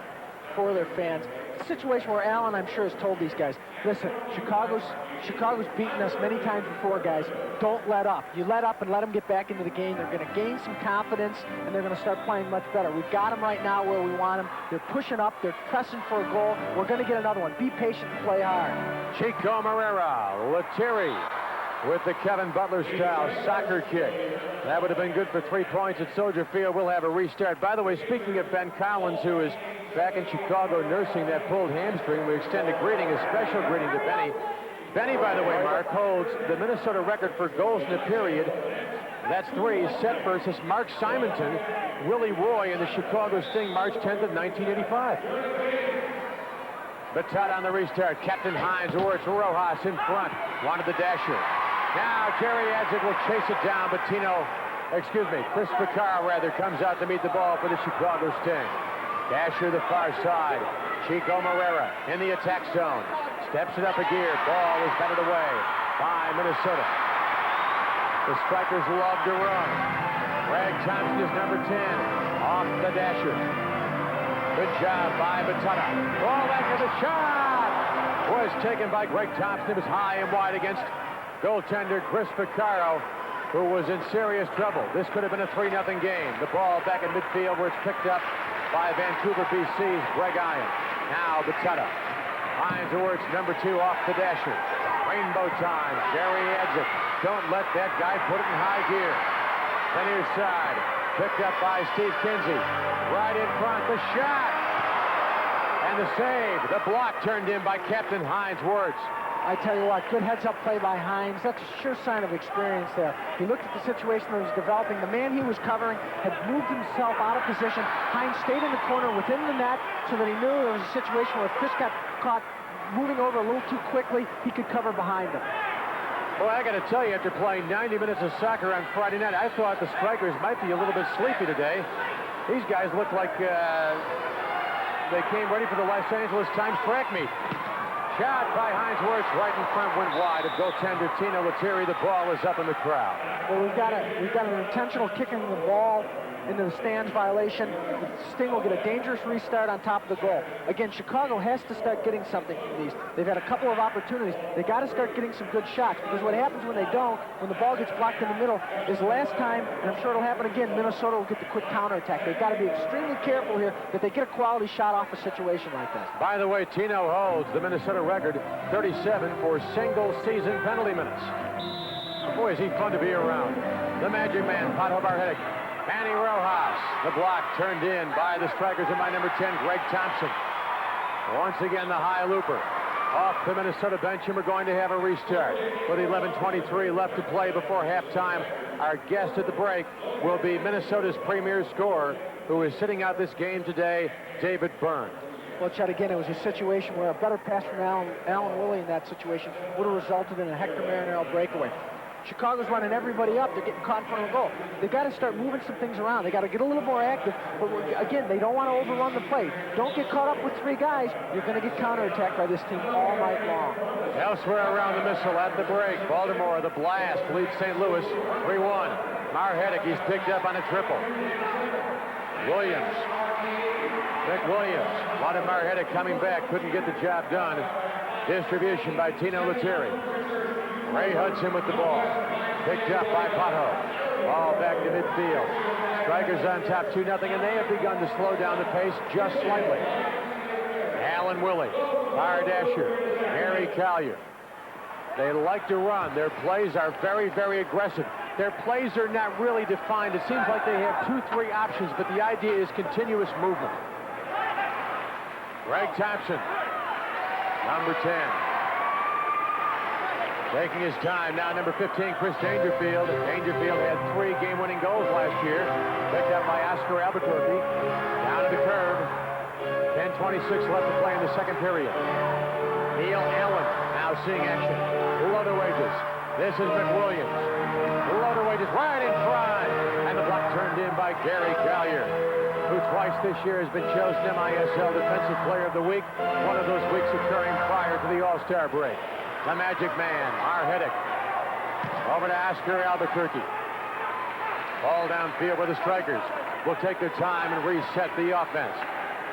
for their fans. It's a situation where Allen, I'm sure, has told these guys, listen, Chicago's beaten us many times before, guys. Don't let up. You let up and let them get back into the game. They're going to gain some confidence, and they're going to start playing much better. We've got them right now where we want them. They're pushing up. They're pressing for a goal. We're going to get another one. Be patient and play hard. Chico Moreira, Lettieri with the Kevin Butler-style soccer kick. That would have been good for 3 points at Soldier Field. We'll have a restart. By the way, speaking of Ben Collins, who is back in Chicago nursing that pulled hamstring, we extend a greeting, a special greeting to Benny. Benny, by the way, Mark, holds the Minnesota record for goals in a period. That's 3, set versus Mark Simonton, Willie Roy in the Chicago Sting, March 10th of 1985. Batata on the restart. Captain Hines, or it's Rojas in front. Wanted the dasher. Now Jerry Adzik will chase it down, but Chris Picard comes out to meet the ball for the Chicago Sting. Dasher the far side. Chico Moreira in the attack zone. Steps it up a gear. Ball is batted away by Minnesota. The Strikers love to run. Greg Thompson is number 10. Off the dasher. Good job by Batata. Ball back to the shot. Was taken by Greg Thompson. It was high and wide against goaltender Chris Picaro, who was in serious trouble. This could have been a 3-0 game. The ball back in midfield where it's picked up by Vancouver, BC's Greg Iron. Now Batata. Hines Orts, number 2, off the dasher. Rainbow time. Jerry Adzik. Don't let that guy put it in high gear. The near side. Picked up by Steve Kinsey. Right in front. The shot. And the save. The block turned in by Captain Hines Wirtz. I tell you what, good heads-up play by Hines. That's a sure sign of experience there. He looked at the situation that was developing. The man he was covering had moved himself out of position. Hines stayed in the corner within the net so that he knew there was a situation where if Chris got caught moving over a little too quickly, he could cover behind him. Well, I got to tell you, after playing 90 minutes of soccer on Friday night, I thought the Strikers might be a little bit sleepy today. These guys look like they came ready for the Los Angeles Times track meet. Shot by Hines Wirtz right in front, went wide of goaltender Tino Lettieri. The ball is up in the crowd. Well, we've got an intentional kicking the ball into the stands violation. The Sting will get a dangerous restart on top of the goal. Again, Chicago has to start getting something from these. They've had a couple of opportunities. They got to start getting some good shots, because what happens when they don't, when the ball gets blocked in the middle, is last time, and I'm sure it'll happen again, Minnesota will get the quick counterattack. They've got to be extremely careful here that they get a quality shot off a situation like this. By the way, Tino holds the Minnesota record, 37 for single-season penalty minutes. Boy, is he fun to be around. The Magic Man, Pato Marhetic. Manny Rojas. The block turned in by the Strikers and by number 10, Greg Thompson. Once again, the high looper. Off the Minnesota bench, and we're going to have a restart. With 11:23 left to play before halftime, our guest at the break will be Minnesota's premier scorer, who is sitting out this game today, David Byrne. Well, Chet, again, it was a situation where a better pass from Alan Willie in that situation would have resulted in a Hector Marinero breakaway. Chicago's running everybody up. They're getting caught in front of the goal. They've got to start moving some things around. They got to get a little more active. But again, they don't want to overrun the play. Don't get caught up with 3 guys. You're going to get counterattacked by this team all night long. Elsewhere around the MISL at the break, Baltimore, the Blast leads St. Louis 3-1. Marhetic, he's picked up on a triple. Williams. Nick Williams. Wanted Marhetic coming back. Couldn't get the job done. Distribution by Tino Lettieri. Ray Hudson with the ball. Picked up by Pato. Ball back to midfield. Strikers on top 2-0, and they have begun to slow down the pace just slightly. Alan Willie Fire dasher, Gary Callier. They like to run. Their plays are very, very aggressive. Their plays are not really defined. It seems like they have 2-3 options, but the idea is continuous movement. Greg Thompson, number 10. Taking his time, now number 15, Chris Dangerfield. Dangerfield had 3 game-winning goals last year. Picked up by Oscar Albuquerque. Down to the curve. 10:26 left to play in the second period. Neil Allen now seeing action. Low to wages. This is McWilliams. Low to wages right in front. And the block turned in by Gary Callier, who twice this year has been chosen MISL Defensive Player of the Week. One of those weeks occurring prior to the All-Star break. The Magic Man, Erich. Over to Oscar Albuquerque. Ball downfield where the strikers will take their time and reset the offense.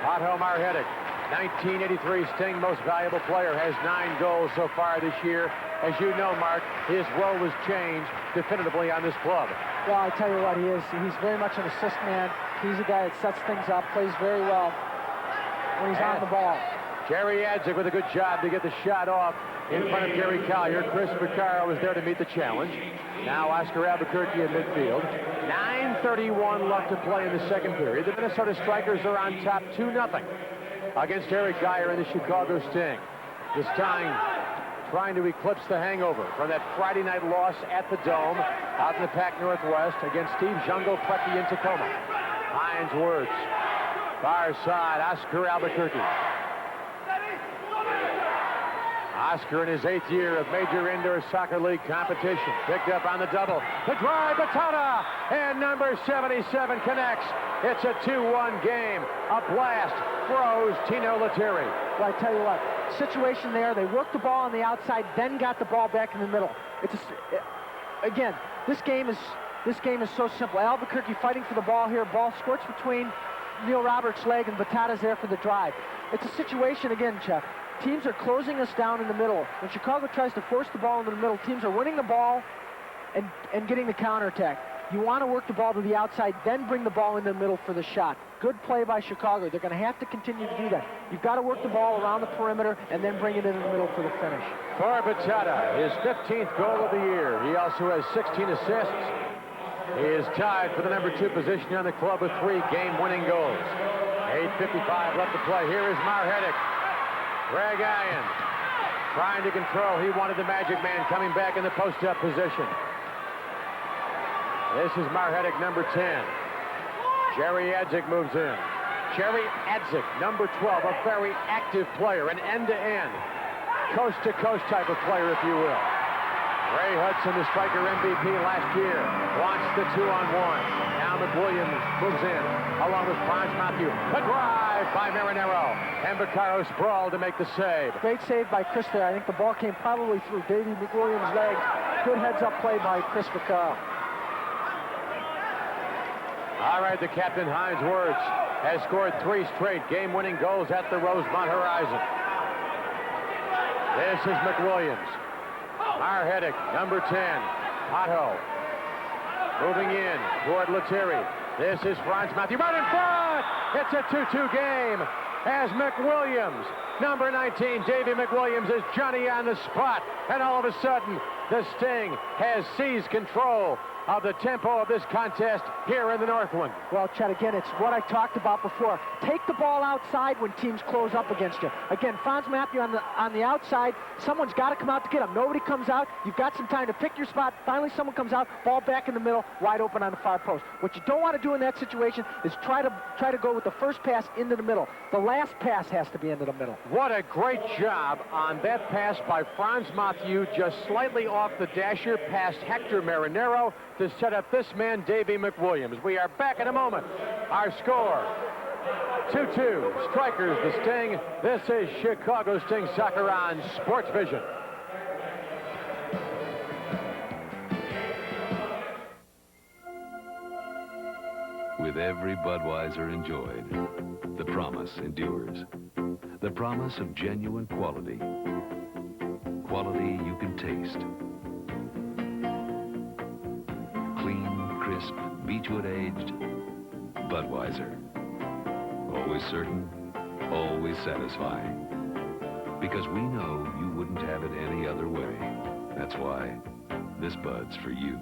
Otto Erich, 1983 Sting Most Valuable Player, has 9 goals so far this year. As you know, Mark, his role was changed definitively on this club. Well, I tell you what, he is. He's very much an assist man. He's a guy that sets things up, plays very well when he's on the ball. Jerry Adzik with a good job to get the shot off in front of Gary Callier. Chris Vaccaro was there to meet the challenge. Now Oscar Albuquerque in midfield. 9:31 left to play in the second period. The Minnesota Strikers are on top 2-0 against Erich Geyer and the Chicago Sting. This time trying to eclipse the hangover from that Friday night loss at the Dome out in the Pac Northwest against Steve Jungle Preki in Tacoma. Hines Wirtz, far side, Oscar Albuquerque. Oscar in his 8th year of Major Indoor Soccer League competition. Picked up on the double. The drive, Batata, and number 77 connects. It's a 2-1 game. A blast froze Tino Lettieri. Well, I tell you what, situation there, they worked the ball on the outside, then got the ball back in the middle. Again, this game is so simple. Albuquerque fighting for the ball here. Ball squirts between Neil Roberts' leg, and Batata's there for the drive. It's a situation, again, Chuck. Teams are closing us down in the middle. When Chicago tries to force the ball into the middle, teams are winning the ball and getting the counterattack. You want to work the ball to the outside, then bring the ball into the middle for the shot. Good play by Chicago. They're going to have to continue to do that. You've got to work the ball around the perimeter and then bring it into the middle for the finish. For Batata, his 15th goal of the year. He also has 16 assists. He is tied for the number 2 position on the club with 3 game-winning goals. 8:55 left to play. Here is Erich. Greg Ian trying to control. He wanted the Magic Man coming back in the post-up position. This is Erich, number 10. Jerry Adzik moves in. Jerry Adzik, number 12, a very active player, an end-to-end, coast-to-coast type of player, if you will. Ray Hudson, the striker MVP last year, wants the 2-on-1. Now McWilliams moves in, along with Franz Matthew. The drive by Marinero. And Vaccaro sprawled to make the save. Great save by Chris there. I think the ball came probably through Davey McWilliams' legs. Good heads-up play by Chris Vaccaro. All right, the captain, Hines Wirtz, has scored 3 straight game-winning goals at the Rosemont Horizon. This is McWilliams. Erich, number 10. Otto moving in toward Lettieri. This is Franz Matthew right in front. It's a 2-2 game as McWilliams, number 19, Davey McWilliams, is Johnny on the spot. And all of a sudden, the Sting has seized control of the tempo of this contest here in the Northland. Well, Chet, again, it's what I talked about before. Take the ball outside when teams close up against you. Again, Franz Matthew on the outside. Someone's got to come out to get him. Nobody comes out. You've got some time to pick your spot. Finally, someone comes out. Ball back in the middle, wide open on the far post. What you don't want to do in that situation is try to go with the first pass into the middle. The last pass has to be into the middle. What a great job on that pass by Franz Matthew, just slightly off the dasher past Hector Marinero to set up this man, Davey McWilliams. We are back in a moment. Our score, 2-2. Strikers, the Sting. This is Chicago Sting Soccer on Sports Vision. With every Budweiser enjoyed, the promise endures. The promise of genuine quality. Quality you can taste. Clean, crisp, Beechwood aged Budweiser. Always certain, always satisfying. Because we know you wouldn't have it any other way. That's why this Bud's for you.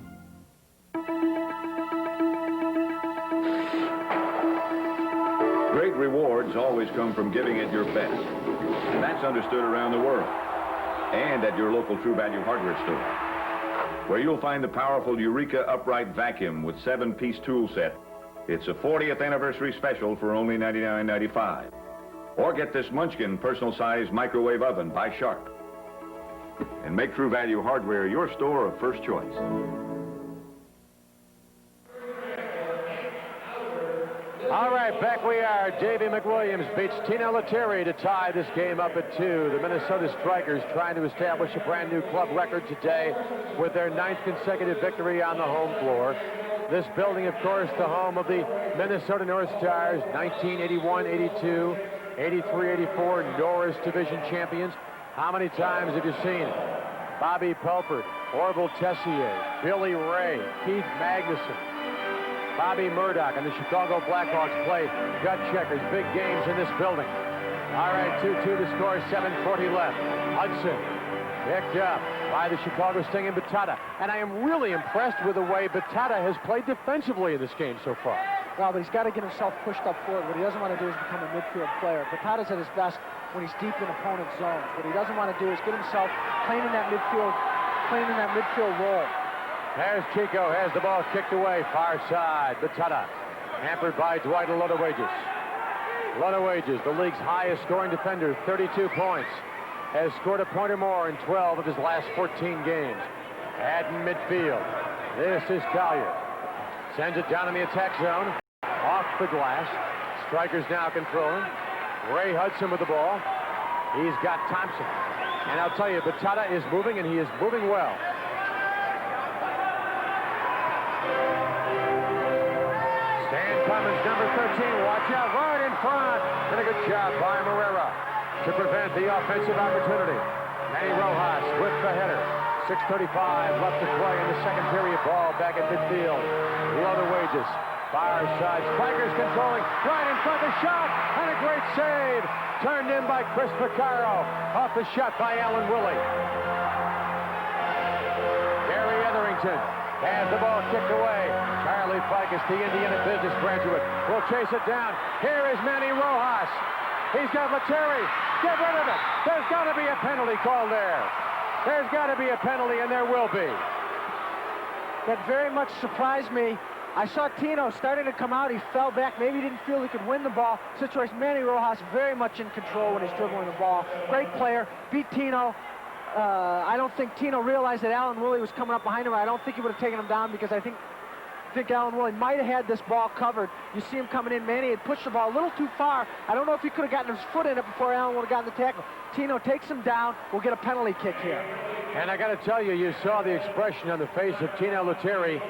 Great rewards always come from giving it your best. And that's understood around the world. And at your local True Value hardware store, where you'll find the powerful Eureka upright vacuum with 7-piece tool set. It's a 40th anniversary special for only $99.95. Or get this Munchkin personal-sized microwave oven by Sharp. And make True Value hardware your store of first choice. All right, back we are. Davey McWilliams beats Tino Lettieri to tie this game up at 2. The Minnesota Strikers trying to establish a brand new club record today with their 9th consecutive victory on the home floor. This building, of course, the home of the Minnesota North Stars, 1981-82, 83-84 Norris Division champions. How many times have you seen Bobby Pelford, Orville Tessier, Billy Ray, Keith Magnuson, Bobby Murdoch, and the Chicago Blackhawks play gut checkers, big games in this building. All right, 2-2 to score, 7:40 left. Hudson picked up by the Chicago Sting and Batata. And I am really impressed with the way Batata has played defensively in this game so far. Well, but he's got to get himself pushed up forward. What he doesn't want to do is become a midfield player. Batata's at his best when he's deep in opponent zones. What he doesn't want to do is get himself playing in that midfield role. There's Chico, has the ball kicked away, far side. Batata, hampered by Dwight Lodowages. Lodowages, the league's highest scoring defender, 32 points. Has scored a point or more in 12 of his last 14 games. At midfield, this is Geyer. Sends it down in the attack zone. Off the glass. Strikers now controlling. Ray Hudson with the ball. He's got Thompson. And I'll tell you, Batata is moving, and he is moving well. Stan Cummins, number 13. Watch out, right in front. And a good job by Morera to prevent the offensive opportunity. Manny Rojas with the header. 6:35 left to play in the second period. Ball back at midfield. Lodowages. Far side. Strikers controlling. Right in front of the shot. And a great save. Turned in by Chris Vaccaro. Off the shot by Alan Willie. Gary Etherington has the ball kicked away. Charlie Ficus, the Indiana business graduate, will chase it down. Here is Manny Rojas. He's got Lettieri. Get rid of it. There's got to be a penalty called there. There's got to be a penalty, and there will be. That very much surprised me. I saw Tino starting to come out. He fell back. Maybe he didn't feel he could win the ball. Situation. Manny Rojas very much in control when he's dribbling the ball. Great player. Beat Tino. I don't think Tino realized that Alan Willie was coming up behind him. I don't think he would have taken him down because I think Alan Willie might have had this ball covered. You see him coming in. Manny had pushed the ball a little too far. I don't know if he could have gotten his foot in it before Alan would have gotten the tackle. Tino takes him down. We'll get a penalty kick here. And I got to tell you, you saw the expression on the face of Tino Lettieri.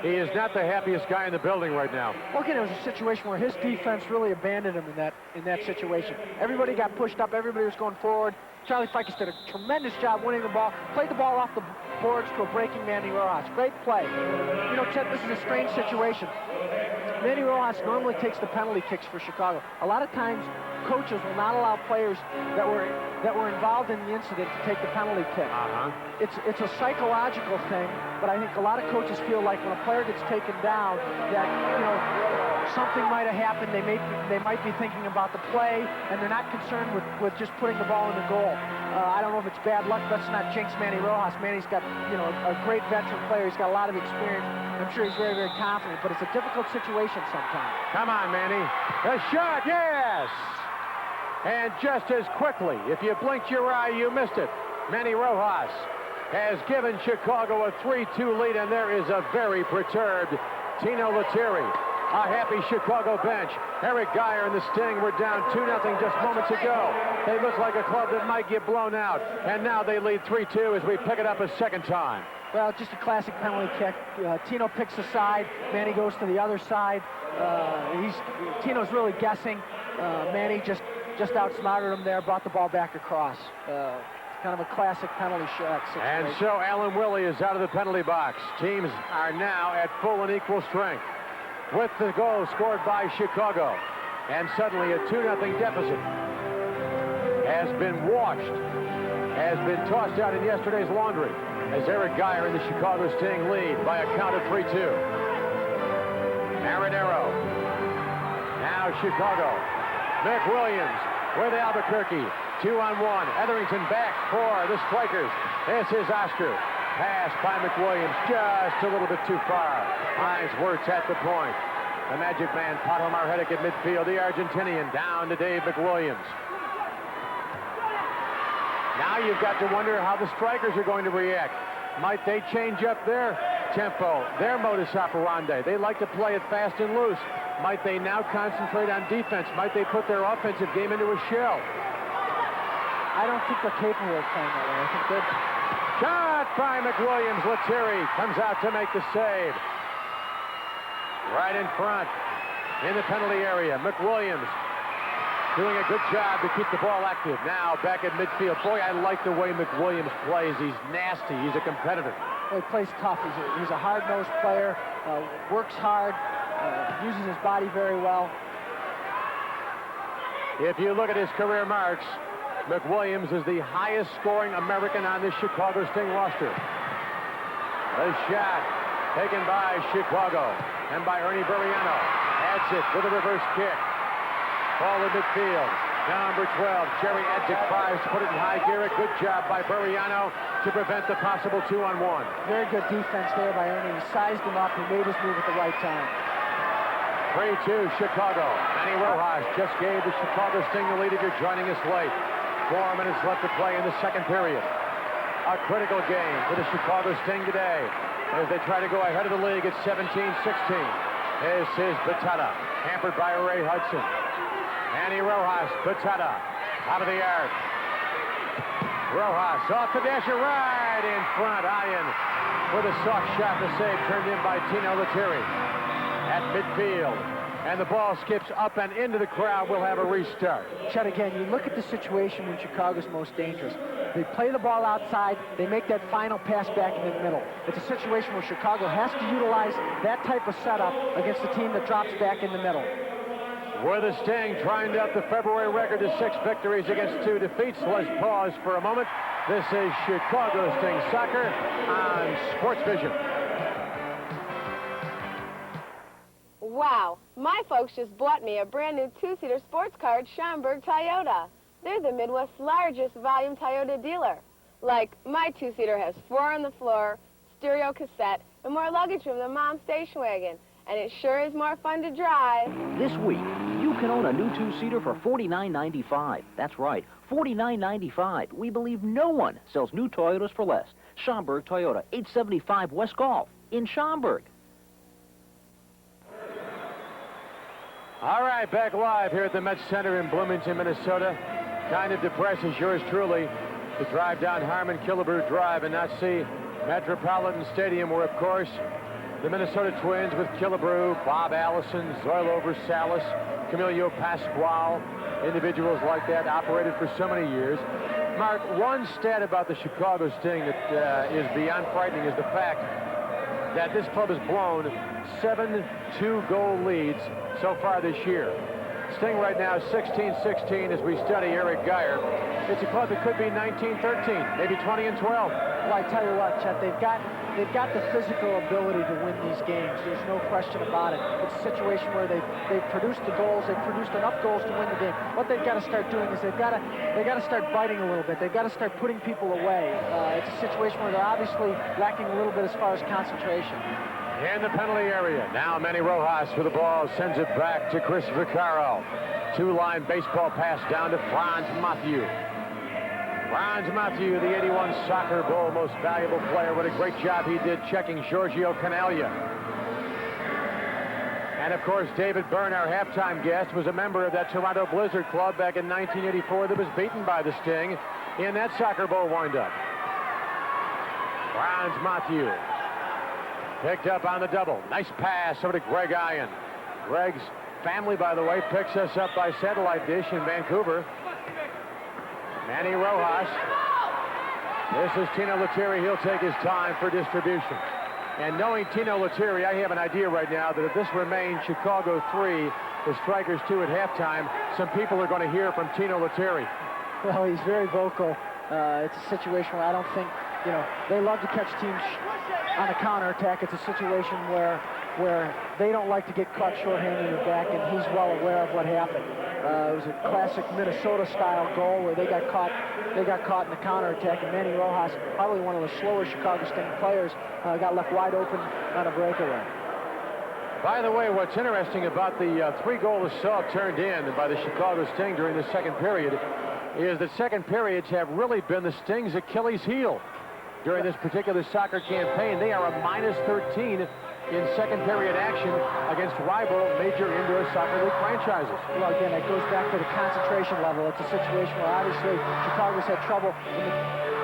He is not the happiest guy in the building right now. Well, again, it was a situation where his defense really abandoned him in that situation. Everybody got pushed up. Everybody was going forward. Charlie Ficus did a tremendous job winning the ball. Played the ball off the boards to a breaking Manny Rojas. Great play. You know, Chet, this is a strange situation. Manny Rojas normally takes the penalty kicks for Chicago. A lot of times, coaches will not allow players that were involved in the incident to take the penalty kick. It's a psychological thing, but I think a lot of coaches feel like when a player gets taken down, that something might have happened. They might be thinking about the play, and they're not concerned with just putting the ball in the goal. I don't know if it's bad luck. Let's not jinx Manny Rojas. Manny's got a great veteran player. He's got a lot of experience. I'm sure he's very, very confident, but it's a difficult situation sometimes. Come on, Manny. The shot, yes! And just as quickly, if you blinked your eye, you missed it. Manny Rojas has given Chicago a 3-2 lead, and there is a very perturbed Tino Lettieri. A happy Chicago bench. Erich Geyer and the Sting were down 2-0 just moments ago. They look like a club that might get blown out, and now they lead 3-2 as we pick it up a second time. Well, just a classic penalty kick. Tino picks the side. Manny goes to the other side. Tino's really guessing. Manny just outsmarted him there, brought the ball back across. Kind of a classic penalty shot situation. And so Alan Willie is out of the penalty box. Teams are now at full and equal strength with the goal scored by Chicago. And suddenly a 2-0 deficit. has been washed, has been tossed out in yesterday's laundry as Erich Geyer and the Chicago Sting lead by a count of 3-2. Marinero. Now Chicago. McWilliams with Albuquerque. 2-on-1. Etherington back for the Strikers. This is Oscar. Pass by McWilliams just a little bit too far. Hines works at the point. The Magic Man, Pato Marhetic at midfield. The Argentinian down to Dave McWilliams. Now you've got to wonder how the Strikers are going to react. Might they change up their tempo, their modus operandi? They like to play it fast and loose. Might they now concentrate on defense? Might they put their offensive game into a shell? I don't think they're capable of playing that way. I think they're... Shot by McWilliams. Lettieri comes out to make the save. Right in front in the penalty area. McWilliams doing a good job to keep the ball active. Now back at midfield. Boy, I like the way McWilliams plays. He's nasty. He's a competitor. Well, he plays tough. He's a hard-nosed player, works hard, uses his body very well. If you look at his career marks, McWilliams is the highest scoring American on this Chicago Sting roster. The shot taken by Chicago and by Ernie Buriano. Adds it with a reverse kick. Ball in midfield. Number 12, Jerry Edzik tries to put it in high gear. A good job by Buriano to prevent the possible 2-on-1. Very good defense there by Ernie. He sized him up. He made his move at the right time. 3-2 Chicago. Manny Rojas just gave the Chicago Sting the lead if you're joining us late. 4 minutes left to play in the second period. A critical game for the Chicago Sting today as they try to go ahead of the league at 17-16. This is Batata, hampered by Ray Hudson. Manny Rojas, Batata, out of the arc. Rojas off the dasher, right in front. Ian with a soft shot. The save turned in by Tino Lettieri at midfield. And the ball skips up and into the crowd. We'll have a restart. Chet, again, you look at the situation when Chicago's most dangerous. They play the ball outside. They make that final pass back in the middle. It's a situation where Chicago has to utilize that type of setup against a team that drops back in the middle. Where the Sting trying to up the February record to 6 victories against 2 defeats. Let's pause for a moment. This is Chicago Sting Soccer on Sports Vision. Wow, my folks just bought me a brand new 2-seater sports car at Schaumburg Toyota. They're the Midwest's largest volume Toyota dealer. Like, my 2-seater has 4 on the floor, stereo cassette, and more luggage room than Mom's station wagon. And it sure is more fun to drive. This week, you can own a new 2-seater for $49.95. That's right, $49.95. We believe no one sells new Toyotas for less. Schaumburg Toyota, 875 West Golf in Schaumburg. All right, back live here at the Met Center in Bloomington, Minnesota. Kind of depresses yours truly to drive down Harmon Killebrew Drive and not see Metropolitan Stadium, where, of course, the Minnesota Twins with Killebrew, Bob Allison, Zoilo Versalis, Camilio Pasquale, individuals like that operated for so many years. Mark, one stat about the Chicago Sting that is beyond frightening is the fact that this club has blown 7 2-goal leads so far this year. Sting right now 16-16 as we study Erich Geyer. It's a club that could be 19-13, maybe 20-12. Well, I tell you what, Chet, they've got the physical ability to win these games. There's no question about it. It's a situation where they've produced the goals. They've produced enough goals to win the game. What they've got to start doing is they've got to start biting a little bit. They've got to start putting people away. It's a situation where they're obviously lacking a little bit as far as concentration. In the penalty area. Now Manny Rojas with the ball sends it back to Chris Vaccaro. 2-line baseball pass down to Franz Mathieu. Franz Mathieu, the 81 Soccer Bowl most valuable player. What a great job he did checking Giorgio Canaglia. And of course, David Byrne, our halftime guest, was a member of that Toronto Blizzard club back in 1984 that was beaten by the Sting in that Soccer Bowl windup. Franz Mathieu. Picked up on the double. Nice pass over to Greg Ian. Greg's family, by the way, picks us up by satellite dish in Vancouver. Manny Rojas. This is Tino Lettieri. He'll take his time for distribution. And knowing Tino Lettieri, I have an idea right now that if this remains Chicago 3, the Strikers 2 at halftime, some people are going to hear from Tino Lettieri. Well, he's very vocal. It's a situation where I don't think, they love to catch teams on a counterattack. It's a situation where they don't like to get caught shorthanded in the back, and he's well aware of what happened. It was a classic Minnesota-style goal where they got caught in the counterattack, and Manny Rojas, probably one of the slower Chicago Sting players, got left wide open on a breakaway. By the way, what's interesting about the 3-goal assault turned in by the Chicago Sting during the second period is that second periods have really been the Sting's Achilles heel during this particular soccer campaign. They are a -13 in second period action against rival major indoor soccer league franchises. Well, again, it goes back to the concentration level. It's a situation where obviously Chicago's had trouble in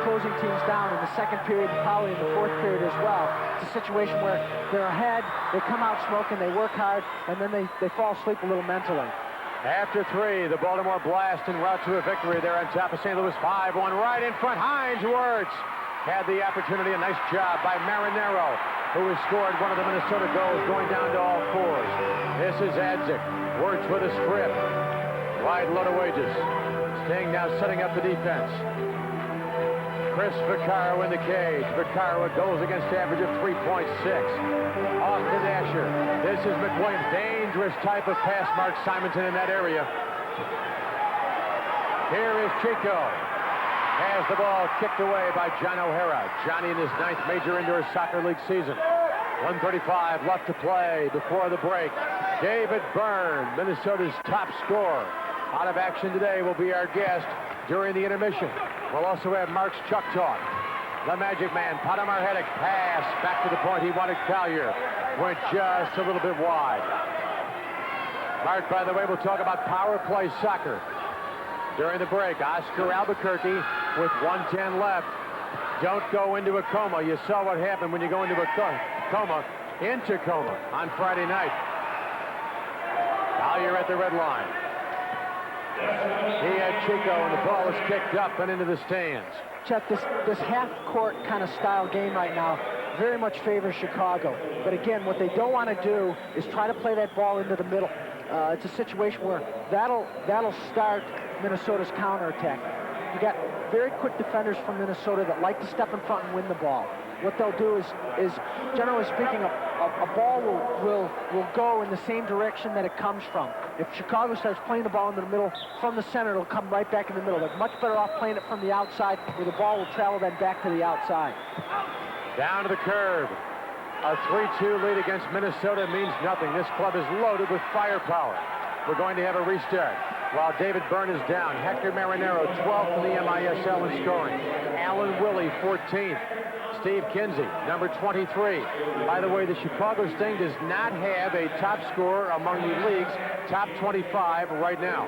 closing teams down in the second period and probably in the fourth period as well. It's a situation where they're ahead, they come out smoking, they work hard, and then they fall asleep a little mentally. After 3, the Baltimore Blast en route to a victory. They're on top of St. Louis 5-1 right in front. Hines Wirtz had the opportunity. A nice job by Marinero, who has scored one of the Minnesota goals going down to all fours. This is Adzik. Wirtz with a strip. Wide Lodowages. Sting now setting up the defense. Chris Vaccaro in the cage. Vaccaro with goals against average of 3.6. Off to Dasher. This is McWilliams. Dangerous type of pass, Mark Simonton in that area. Here is Chico. Has the ball kicked away by John O'Hara. Johnny in his 9th major indoor soccer league season. 1:35 left to play before the break. David Byrne, Minnesota's top scorer, out of action today, will be our guest during the intermission. We'll also have Mark's Chuck Talk. The Magic Man, Podomarhetic, pass back to the point he wanted. Collier went just a little bit wide. Mark, by the way, we'll talk about power play soccer during the break. Oscar Albuquerque with 1:10 left. Don't go into a coma. You saw what happened when you go into a coma on Friday night. Collier at the red line. He had Chico, and the ball is kicked up and into the stands. Chet, this half-court kind of style game right now very much favors Chicago. But again, what they don't want to do is try to play that ball into the middle. It's a situation where that'll start Minnesota's counterattack. You got very quick defenders from Minnesota that like to step in front and win the ball. What they'll do is generally speaking, a ball will go in the same direction that it comes from. If Chicago starts playing the ball into the middle from the center, it'll come right back in the middle. They're much better off playing it from the outside, where the ball will travel then back to the outside. Down to the curve. A 3-2 lead against Minnesota means nothing. This club is loaded with firepower. We're going to have a restart. While David Byrne is down, Hector Marinero, 12th in the MISL in scoring. Alan Willie, 14th. Steve Kinsey, number 23. By the way, the Chicago Sting does not have a top scorer among the league's top 25 right now.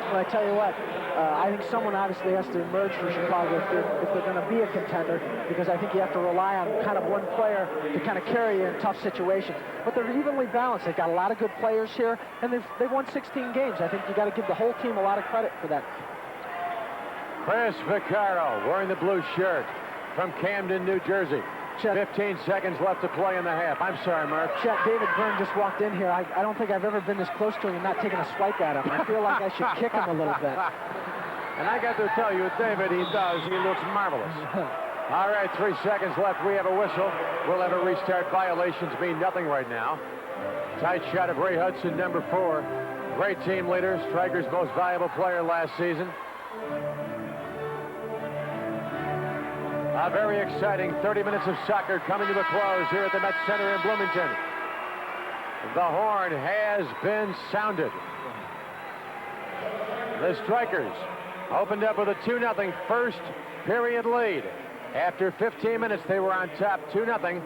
Well, I tell you what, I think someone obviously has to emerge for Chicago if they're going to be a contender, because I think you have to rely on kind of one player to kind of carry you in tough situations. But they're evenly balanced. They've got a lot of good players here, and they've won 16 games. I think you got to give the whole team a lot of credit for that. Chris Vaccaro wearing the blue shirt from Camden, New Jersey. 15 seconds left to play in the half. I'm sorry, Mark. Chet, David Byrne just walked in here. I don't think I've ever been this close to him and not taking a swipe at him. I feel like I should kick him a little bit. And I got to tell you, David, he does. He looks marvelous. All right, 3 seconds left. We have a whistle. We'll have a restart. Violations mean nothing right now. Tight shot of Ray Hudson, number 4. Great team leader, Striker's most valuable player last season. A very exciting 30 minutes of soccer coming to a close here at the Met Center in Bloomington. The horn has been sounded. The Strikers opened up with a 2-0 first period lead. After 15 minutes, they were on top 2-0.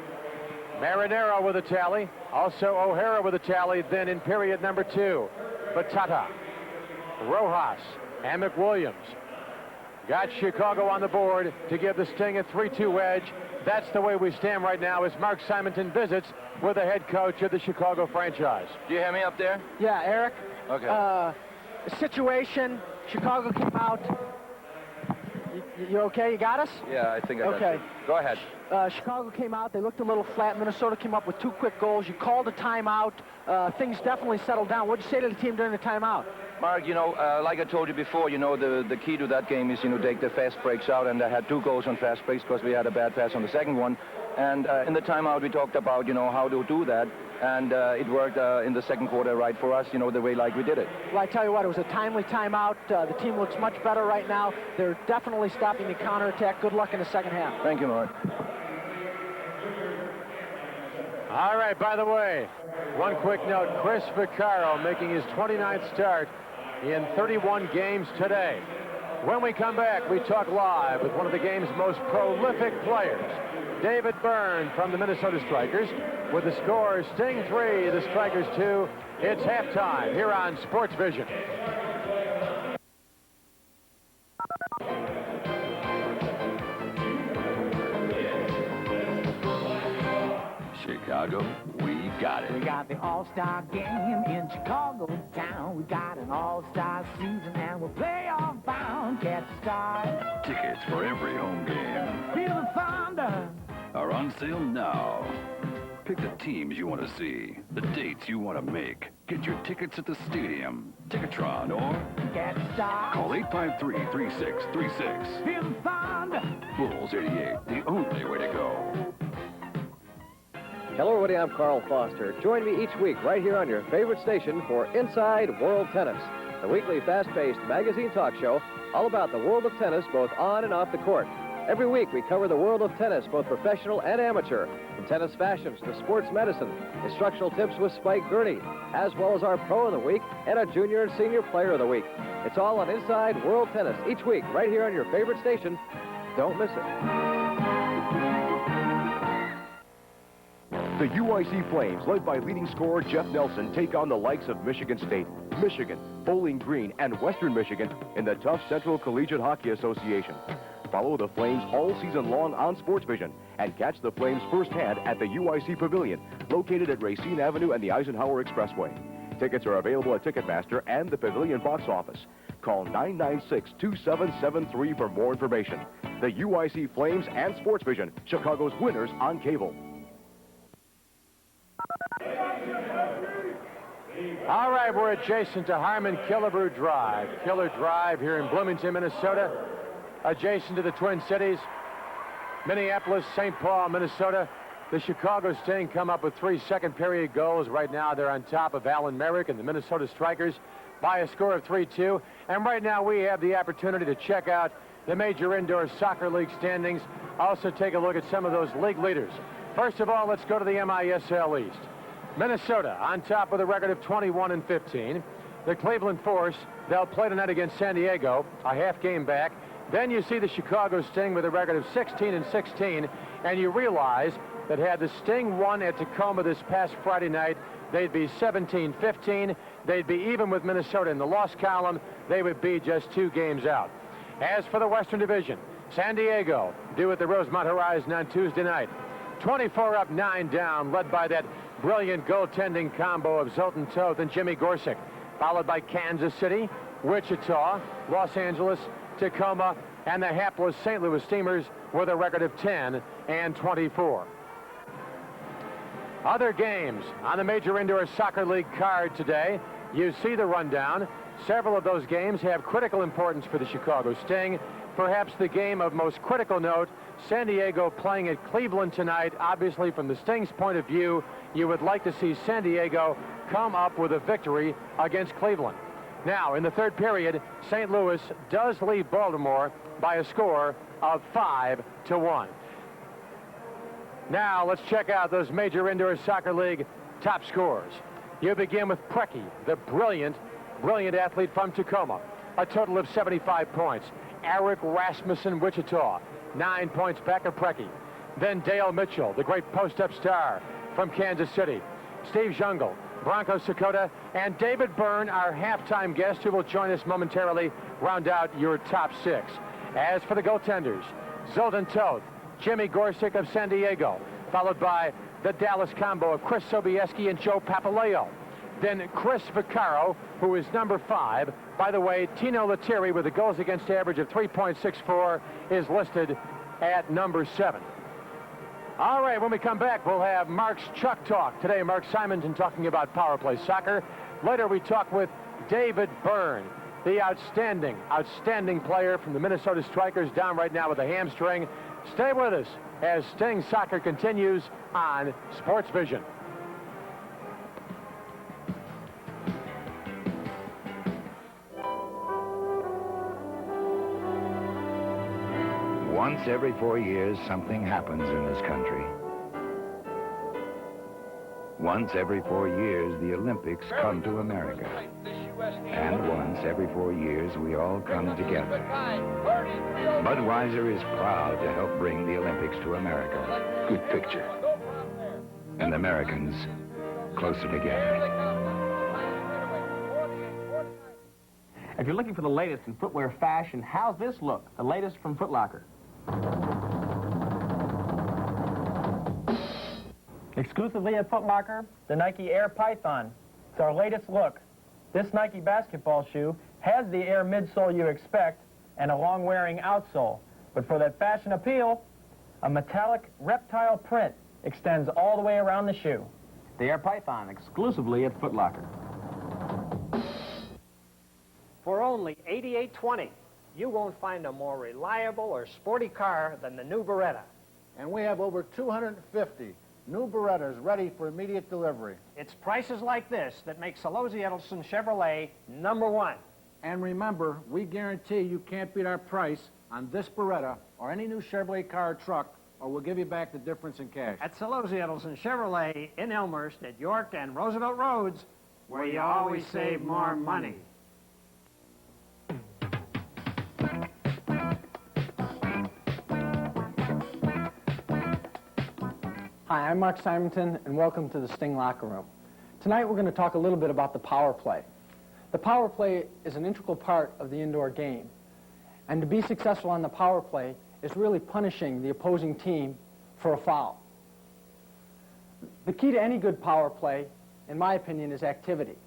Marinero with a tally. Also O'Hara with a tally. Then in period number 2, Batata, Rojas, and McWilliams got Chicago on the board to give the Sting a 3-2 edge. That's the way we stand right now as Mark Simonton visits with the head coach of the Chicago franchise. Do you have me up there? Yeah, Eric. Okay. Situation, Chicago came out. You okay? You got us? Yeah, I think I got Okay. you. Go ahead. Chicago came out. They looked a little flat. Minnesota came up with 2 quick goals. You called a timeout. Things definitely settled down. What did you say to the team during the timeout? Mark, like I told you before, the key to that game is, take the fast breaks out, and I had 2 goals on fast breaks because we had a bad pass on the second one. And in the timeout, we talked about, how to do that, and it worked in the second quarter right for us, the way like we did it. Well, I tell you what, it was a timely timeout. The team looks much better right now. They're definitely stopping the counterattack. Good luck in the second half. Thank you, Mark. All right, by the way, one quick note, Chris Vaccaro making his 29th start in 31 games today. When we come back, we talk live with one of the game's most prolific players, David Byrne from the Minnesota Strikers, with the score Sting 3, the Strikers 2. It's halftime here on Sports Vision. Chicago, we got it. We got the All-Star game in Chicago town. We got an All-Star season and we're playoff bound. Catch the stars. Tickets for every home game Feel the thunder. are on sale now. Pick the teams you want to see, the dates you want to make. Get your tickets at the stadium, Ticketron, or Catch the stars. call 853-3636. Feel the thunder. Bulls 88, the only way to go. Hello, everybody. I'm Carl Foster. Join me each week right here on your favorite station for Inside World Tennis, the weekly fast-paced magazine talk show all about the world of tennis, both on and off the court. Every week, we cover the world of tennis, both professional and amateur, from tennis fashions to sports medicine, instructional tips with Spike Gurney, as well as our Pro of the Week and a Junior and Senior Player of the Week. It's all on Inside World Tennis each week right here on your favorite station. Don't miss it. The UIC Flames, led by leading scorer Jeff Nelson, take on the likes of Michigan State, Michigan, Bowling Green, and Western Michigan in the tough Central Collegiate Hockey Association. Follow the Flames all season long on Sports Vision and catch the Flames firsthand at the UIC Pavilion, located at Racine Avenue and the Eisenhower Expressway. Tickets are available at Ticketmaster and the Pavilion box office. Call 996-2773 for more information. The UIC Flames and Sports Vision, Chicago's winners on cable. All right, we're adjacent to Harmon Killebrew Drive. Killer Drive here in Bloomington, Minnesota, adjacent to the Twin Cities. Minneapolis, St. Paul, Minnesota. The Chicago Sting come up with 3 second-period goals. Right now, they're on top of Alan Merrick and the Minnesota Strikers by a score of 3-2. And right now, we have the opportunity to check out the Major Indoor Soccer League standings. Also take a look at some of those league leaders. First of all, let's go to the MISL East. Minnesota on top with a record of 21-15. The Cleveland Force, they'll play tonight against San Diego, a half game back. Then you see the Chicago Sting with a record of 16-16, and you realize that had the Sting won at Tacoma this past Friday night, they'd be 17-15. They'd be even with Minnesota in the loss column. They would be just 2 games out. As for the Western Division, San Diego due at the Rosemont Horizon on Tuesday night. 24 up, 9 down, led by that brilliant goaltending combo of Zoltan Toth and Jimmy Gorsuch, followed by Kansas City, Wichita, Los Angeles, Tacoma, and the hapless St. Louis Steamers with a record of 10-24. Other games on the Major Indoor Soccer League card today. You see the rundown. Several of those games have critical importance for the Chicago Sting. Perhaps the game of most critical note, San Diego playing at Cleveland tonight. Obviously, from the Sting's point of view, you would like to see San Diego come up with a victory against Cleveland. Now, in the third period, St. Louis does lead Baltimore by a score of 5-1. Now, let's check out those Major Indoor Soccer League top scorers. You begin with Preki, the brilliant athlete from Tacoma. A total of 75 points. Erich Rasmussen, Wichita, 9 points back of Preki. Then Dale Mitchell, the great post-up star from Kansas City. Steve Jungle, Bronco Sakota, and David Byrne, our halftime guest, who will join us momentarily, round out your top 6. As for the goaltenders, Zoltan Toth, Jimmy Gorsuch of San Diego, followed by the Dallas combo of Chris Sobieski and Joe Papaleo. then Chris Vaccaro, who is number 5. By the way, Tino Lettieri, with a goals against average of 3.64, is listed at number 7. All right, when we come back, we'll have Mark's Chuck Talk. Today, Mark Simonton talking about power play soccer. Later, we talk with David Byrne, the outstanding player from the Minnesota Strikers, down right now with a hamstring. Stay with us as Sting Soccer continues on Sports Vision. Once every 4 years, something happens in this country. Once every 4 years, the Olympics come to America. And once every 4 years, we all come together. Budweiser is proud to help bring the Olympics to America. Good picture. And Americans closer together. If you're looking for the latest in footwear fashion, how's this look? The latest from Foot Locker. Exclusively at Foot Locker, the Nike Air Python. It's our latest look. This Nike basketball shoe has the Air midsole you expect and a long-wearing outsole. But for that fashion appeal, a metallic reptile print extends all the way around the shoe. The Air Python, exclusively at Foot Locker. For only $88.20, you won't find a more reliable or sporty car than the new Beretta. And we have over 250 new Berettas ready for immediate delivery. It's prices like this that make Solozzi Edelson Chevrolet #1. And remember, we guarantee you can't beat our price on this Beretta or any new Chevrolet car or truck, or we'll give you back the difference in cash. At Solozzi Edelson Chevrolet in Elmhurst at York and Roosevelt Roads, where you always save more money. Hi, I'm Mark Simonton, and welcome to the Sting Locker Room. Tonight we're going to talk a little bit about the power play. The power play is an integral part of the indoor game. And to be successful on the power play is really punishing the opposing team for a foul. The key to any good power play, in my opinion, is activity.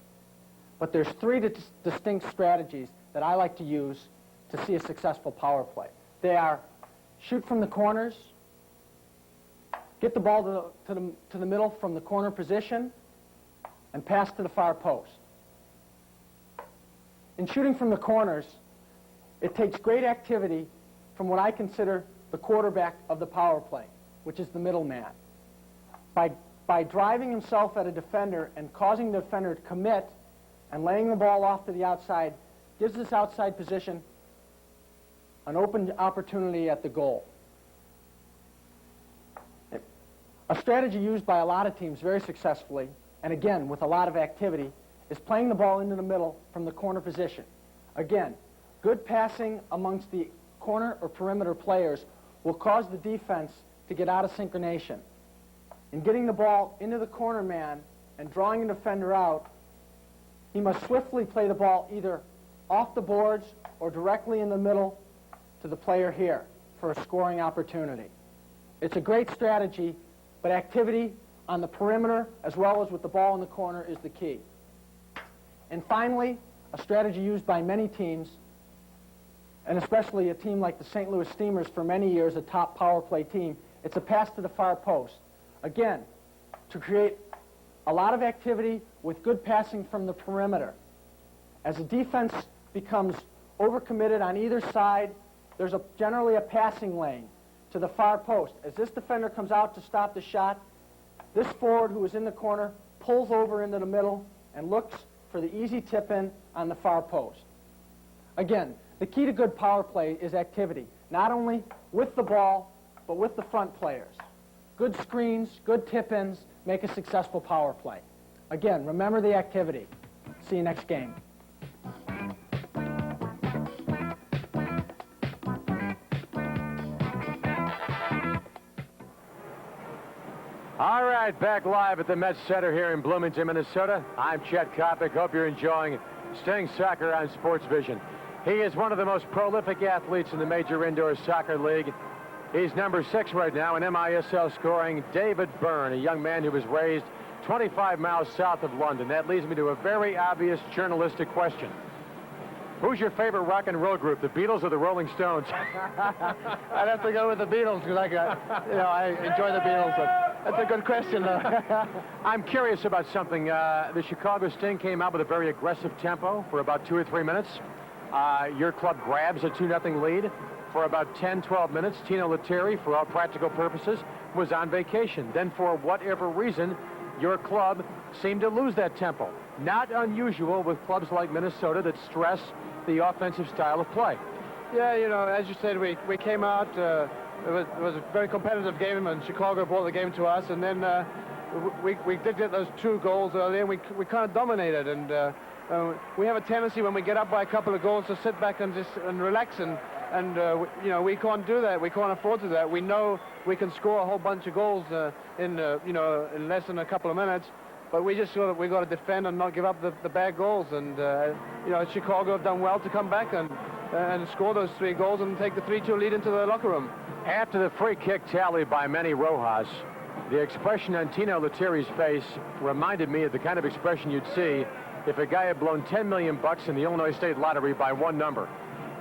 But there's 3 distinct strategies that I like to use to see a successful power play. They are shoot from the corners, get the ball to the middle from the corner position, and pass to the far post. In shooting from the corners, it takes great activity from what I consider the quarterback of the power play, which is the middleman. By driving himself at a defender and causing the defender to commit and laying the ball off to the outside, gives this outside position an open opportunity at the goal. A strategy used by a lot of teams very successfully, and again with a lot of activity, is playing the ball into the middle from the corner position. Again, good passing amongst the corner or perimeter players will cause the defense to get out of synchronization. In getting the ball into the corner man and drawing a defender out, he must swiftly play the ball either off the boards or directly in the middle to the player here for a scoring opportunity. It's a great strategy, but activity on the perimeter as well as with the ball in the corner is the key. And finally, a strategy used by many teams, and especially a team like the St. Louis Steamers for many years, a top power play team, it's a pass to the far post. Again, to create a lot of activity with good passing from the perimeter. As the defense becomes overcommitted on either side, there's generally a passing lane to the far post. As this defender comes out to stop the shot, this forward who is in the corner pulls over into the middle and looks for the easy tip-in on the far post. Again, the key to good power play is activity, not only with the ball, but with the front players. Good screens, good tip-ins make a successful power play. Again, remember the activity. See you next game. All right, back live at the Met Center here in Bloomington, Minnesota. I'm Chet Kopic. Hope you're enjoying Sting Soccer on Sports Vision. He is one of the most prolific athletes in the Major Indoor Soccer League. He's number 6 right now in MISL scoring. David Byrne, a young man who was raised 25 miles south of London. That leads me to a very obvious journalistic question. Who's your favorite rock and roll group, the Beatles or the Rolling Stones? I'd have to go with the Beatles because I enjoy the Beatles. But that's a good question, though. I'm curious about something. The Chicago Sting came out with a very aggressive tempo for about 2 or 3 minutes. Your club grabs a 2-0 lead for about 10, 12 minutes. Tino Lettieri, for all practical purposes, was on vacation. Then, for whatever reason, your club seemed to lose that tempo. Not unusual with clubs like Minnesota that stress the offensive style of play. Yeah, as you said, we came out. It was a very competitive game, and Chicago brought the game to us. And then we did get those 2 goals early, and we kind of dominated. And we have a tendency when we get up by a couple of goals to sit back and relax. And we can't do that. We can't afford to do that. We know we can score a whole bunch of goals in less than a couple of minutes. But we just we got to defend and not give up the bad goals. And Chicago have done well to come back and score those 3 goals and take the 3-2 lead into the locker room. After the free kick tally by Manny Rojas, the expression on Tino Lettieri's face reminded me of the kind of expression you'd see if a guy had blown $10 million in the Illinois State Lottery by 1 number.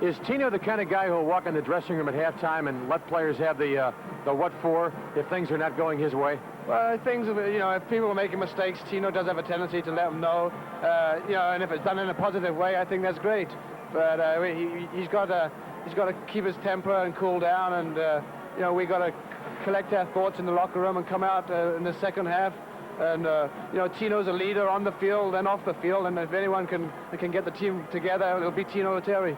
Is Tino the kind of guy who'll walk in the dressing room at halftime and let players have the what for if things are not going his way? Well, if people are making mistakes, Tino does have a tendency to let them know. And if it's done in a positive way, I think that's great. But he's got to keep his temper and cool down, and we got to collect our thoughts in the locker room and come out in the second half. And Tino's a leader on the field and off the field, and if anyone can get the team together, it'll be Tino Lettieri.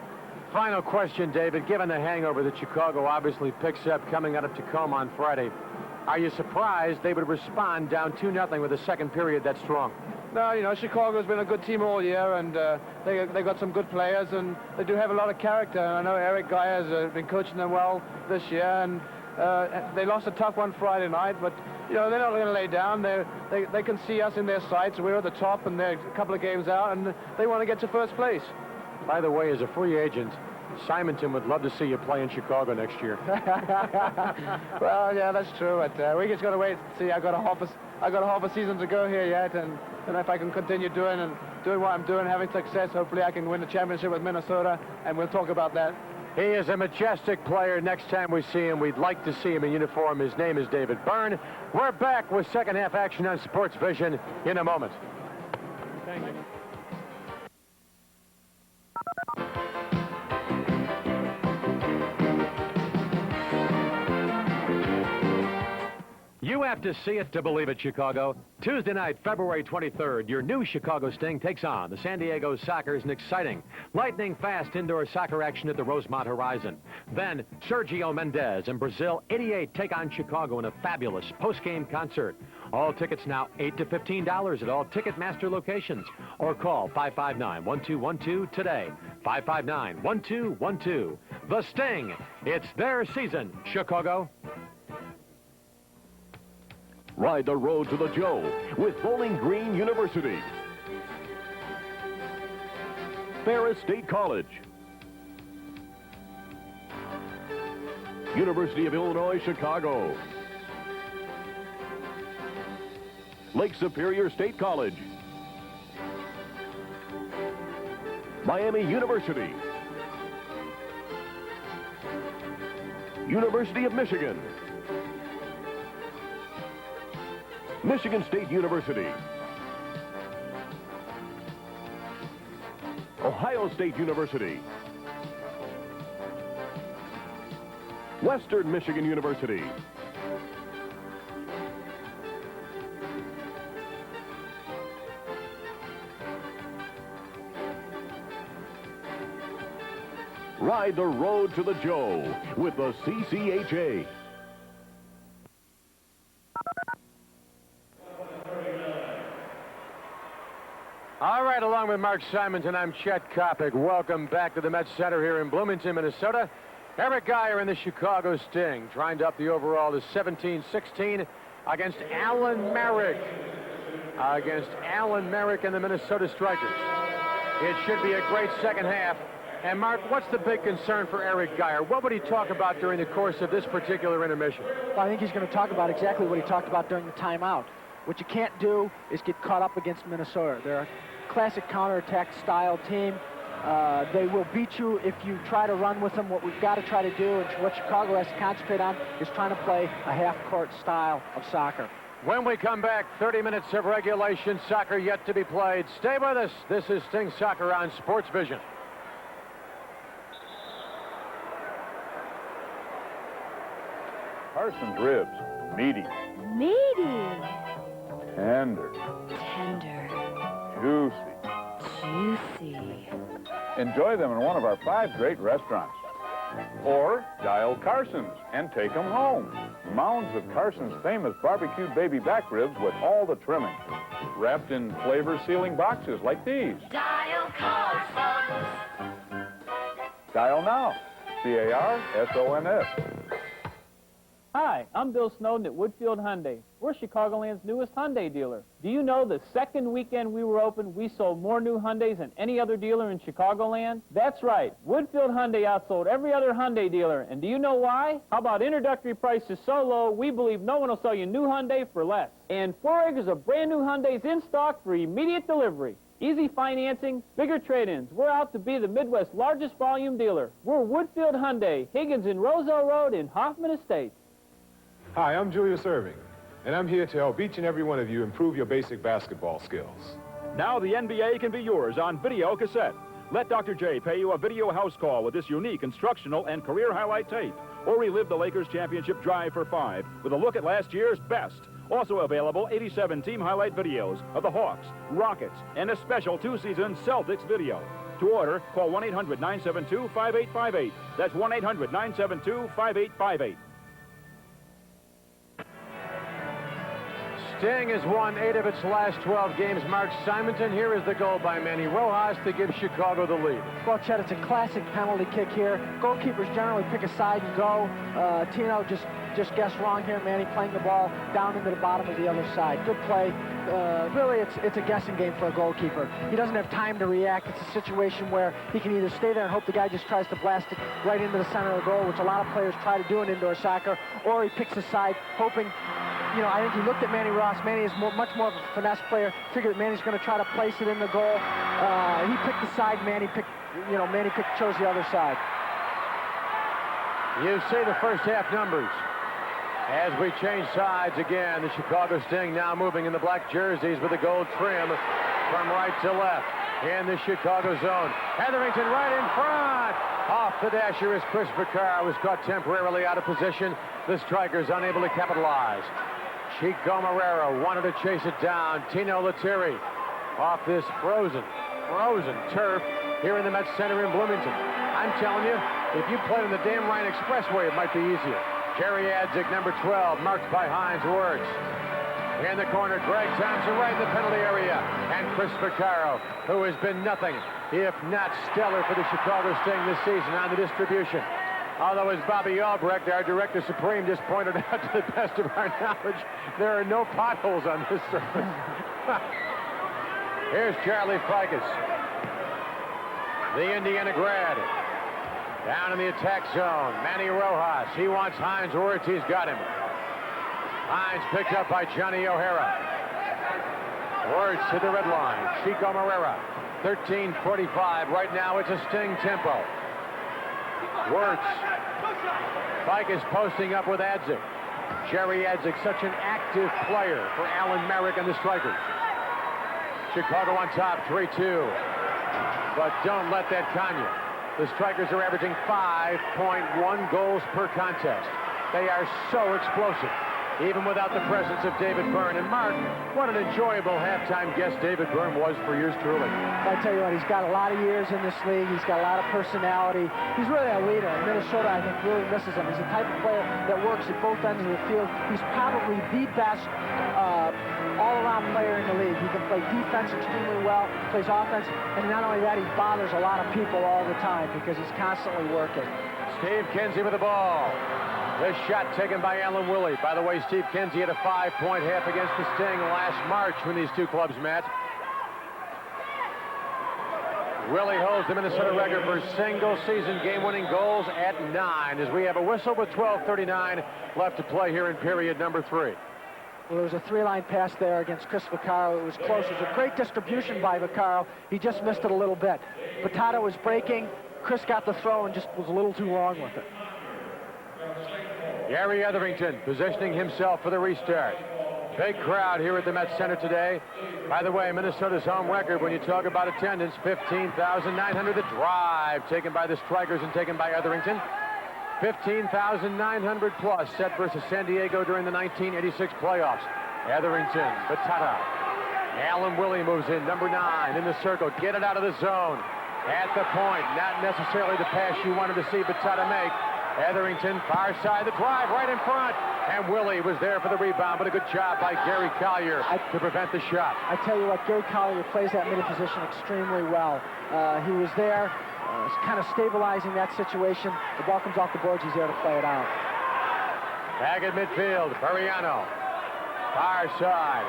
Final question, David. Given the hangover that Chicago obviously picks up coming out of Tacoma on Friday, are you surprised they would respond down 2-0 with a second period that strong? No, Chicago's been a good team all year, and they got some good players, and they do have a lot of character. And I know Erich Geyer has been coaching them well this year, and they lost a tough one Friday night, but they're not going to lay down. They can see us in their sights. We're at the top, and they're a couple of games out, and they want to get to first place. By the way, as a free agent, Simonton would love to see you play in Chicago next year. Well, yeah, that's true. But we just got to wait and see. I got a half a season to go here yet, and if I can continue doing what I'm doing, having success, hopefully I can win the championship with Minnesota, and we'll talk about that. He is a majestic player. Next time we see him, we'd like to see him in uniform. His name is David Byrne. We're back with second half action on Sports Vision in a moment. Thank you. You have to see it to believe it, Chicago. Tuesday night, February 23rd, your new Chicago Sting takes on the San Diego Sockers in exciting, lightning-fast indoor soccer action at the Rosemont Horizon. Then, Sergio Mendes and Brazil 88 take on Chicago in a fabulous post-game concert. All tickets now $8 to $15 at all Ticketmaster locations. Or call 559-1212 today. 559-1212. The Sting. It's their season, Chicago. Ride the road to the Joe with Bowling Green University, Ferris State College, University of Illinois, Chicago, Lake Superior State College, Miami University, University of Michigan, Michigan State University, Ohio State University, Western Michigan University, Ride the road to the Joe with the CCHA. All right, along with Mark Simons and I'm Chet Kopic. Welcome back to the Met Center here in Bloomington, Minnesota. Erich Geyer and the Chicago Sting trying to up the overall to 17-16 against Alan Merrick. Against Alan Merrick and the Minnesota Strikers. It should be a great second half. And Mark, what's the big concern for Erich Geyer? What would he talk about during the course of this particular intermission? Well, I think he's going to talk about exactly what he talked about during the timeout. What you can't do is get caught up against Minnesota. They're a classic counterattack style team. They will beat you if you try to run with them. What we've got to try to do, and what Chicago has to concentrate on, is trying to play a half-court style of soccer. When we come back, 30 minutes of regulation, soccer yet to be played. Stay with us. This is Sting Soccer on Sports Vision. Carson's ribs, meaty, Meaty. tender, Tender. juicy. Juicy. Enjoy them in one of our 5 great restaurants. Or dial Carson's and take them home. Mounds of Carson's famous barbecued baby back ribs with all the trimming, wrapped in flavor-sealing boxes like these. Dial Carson's. Dial now. Carsons. Hi, I'm Bill Snowden at Woodfield Hyundai. We're Chicagoland's newest Hyundai dealer. Do you know the second weekend we were open, we sold more new Hyundais than any other dealer in Chicagoland? That's right. Woodfield Hyundai outsold every other Hyundai dealer. And do you know why? How about introductory prices so low, we believe no one will sell you new Hyundai for less. And 4 acres of brand new Hyundais in stock for immediate delivery. Easy financing, bigger trade-ins. We're out to be the Midwest's largest volume dealer. We're Woodfield Hyundai, Higgins and Roselle Road in Hoffman Estates. Hi, I'm Julius Irving, and I'm here to help each and every one of you improve your basic basketball skills. Now the NBA can be yours on video cassette. Let Dr. J pay you a video house call with this unique instructional and career highlight tape. Or relive the Lakers championship drive for 5 with a look at last year's best. Also available 87 team highlight videos of the Hawks, Rockets, and a special 2-season Celtics video. To order, call 1-800-972-5858. That's 1-800-972-5858. Sting has won 8 of its last 12 games. Mark Simonton, here is the goal by Manny Rojas to give Chicago the lead. Well, Chet, it's a classic penalty kick here. Goalkeepers generally pick a side and go. Tino just guessed wrong here. Manny playing the ball down into the bottom of the other side. Good play. Really, it's a guessing game for a goalkeeper. He doesn't have time to react. It's a situation where he can either stay there and hope the guy just tries to blast it right into the center of the goal, which a lot of players try to do in indoor soccer, or he picks a side hoping. You know, I think he looked at Manny Ross. Manny is much more of a finesse player. Figured that Manny's going to try to place it in the goal. He picked the side. Manny chose the other side. You see the first half numbers. As we change sides again, the Chicago Sting now moving in the black jerseys with the gold trim from right to left in the Chicago zone. Hetherington right in front. Off the dasher is Christopher Carr, was caught temporarily out of position. The strikers unable to capitalize. Chico Marrero wanted to chase it down. Tino Lettieri off this frozen turf here in the Met Center in Bloomington. I'm telling you, if you played on the Dan Ryan Expressway, it might be easier. Jerry Adzik, number 12, marked by Heinz Wirtz. In the corner, Greg Thompson right in the penalty area. And Chris Vaccaro, who has been nothing if not stellar for the Chicago Sting this season on the distribution. Although, as Bobby Albrecht, our Director Supreme, just pointed out to the best of our knowledge, there are no potholes on this surface. Here's Charlie Ficus, the Indiana grad. Down in the attack zone, Manny Rojas. He wants Heinz Wirtz. He's got him. Heinz picked up by Johnny O'Hara. Wirtz to the red line. Chico Marrero. 13:45. Right now, it's a Sting tempo. Wirtz. Ficus posting up with Adzik. Jerry Adzik, such an active player for Alan Merrick and the strikers. Chicago on top, 3-2. But don't let that con you. The strikers are averaging 5.1 goals per contest. They are so explosive, even without the presence of David Byrne. And Mark, what an enjoyable halftime guest David Byrne was for yours truly. I tell you what, he's got a lot of years in this league. He's got a lot of personality. He's really a leader. And Minnesota, I think, really misses him. He's the type of player that works at both ends of the field. He's probably the best all-around player in the league. He can play defense extremely well, plays offense, and not only that, he bothers a lot of people all the time because he's constantly working. Steve Kinsey with the ball. The shot taken by Alan Willie. By the way, Steve Kinsey had a 5-point half against the Sting last March when these two clubs met. Willie holds the Minnesota record for single-season game-winning goals at 9 as we have a whistle with 12:39 left to play here in period number 3. Well, there was a three-line pass there against Chris Vaccaro. It was close. It was a great distribution by Vaccaro. He just missed it a little bit. Batata was breaking. Chris got the throw and just was a little too long with it. Gary Etherington positioning himself for the restart. Big crowd here at the Met Center today. By the way, Minnesota's home record when you talk about attendance, 15,900. The drive taken by the Strikers and taken by Etherington. 15,900 plus set versus San Diego during the 1986 playoffs. Etherington, Batata. Alan Willie moves in, number 9 in the circle. Get it out of the zone. At the point, not necessarily the pass you wanted to see Batata make. Etherington, far side, the drive right in front. And Willie was there for the rebound, but a good job by Gary Collier to prevent the shot. I tell you what, Gary Collier plays that middle position extremely well. He was there, kind of stabilizing that situation. The ball comes off the boards, he's there to play it out. Back at midfield, Buriano. Far side.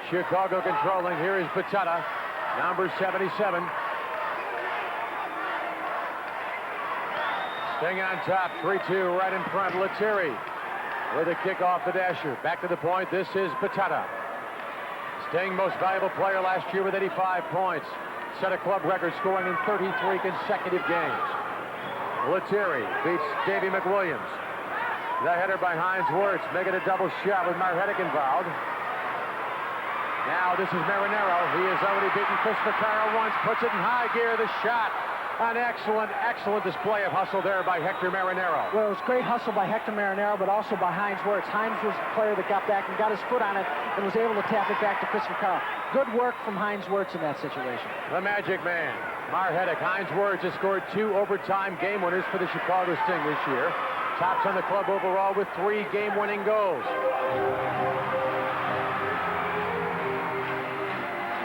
Chicago controlling. Here is Batata, number 77. Sting on top, 3-2 right in front. Lettieri with a kick off the dasher. Back to the point, this is Batata. Sting, most valuable player last year with 85 points. Set a club record scoring in 33 consecutive games. Lettieri beats Davey McWilliams. The header by Heinz Wirtz, making a double shot with Marhetic involved. Now this is Marinero. He has already beaten Chris Vaccaro once, puts it in high gear, the shot. An excellent, excellent display of hustle there by Hector Marinero. Well, it was great hustle by Hector Marinero, but also by Heinz Wirtz. Heinz was the player that got back and got his foot on it and was able to tap it back to Chris Vaccaro. Good work from Heinz Wirtz in that situation. The Magic Man, Marhetic. Heinz Wirtz has scored 2 overtime game winners for the Chicago Sting this year. Tops on the club overall with 3 game-winning goals.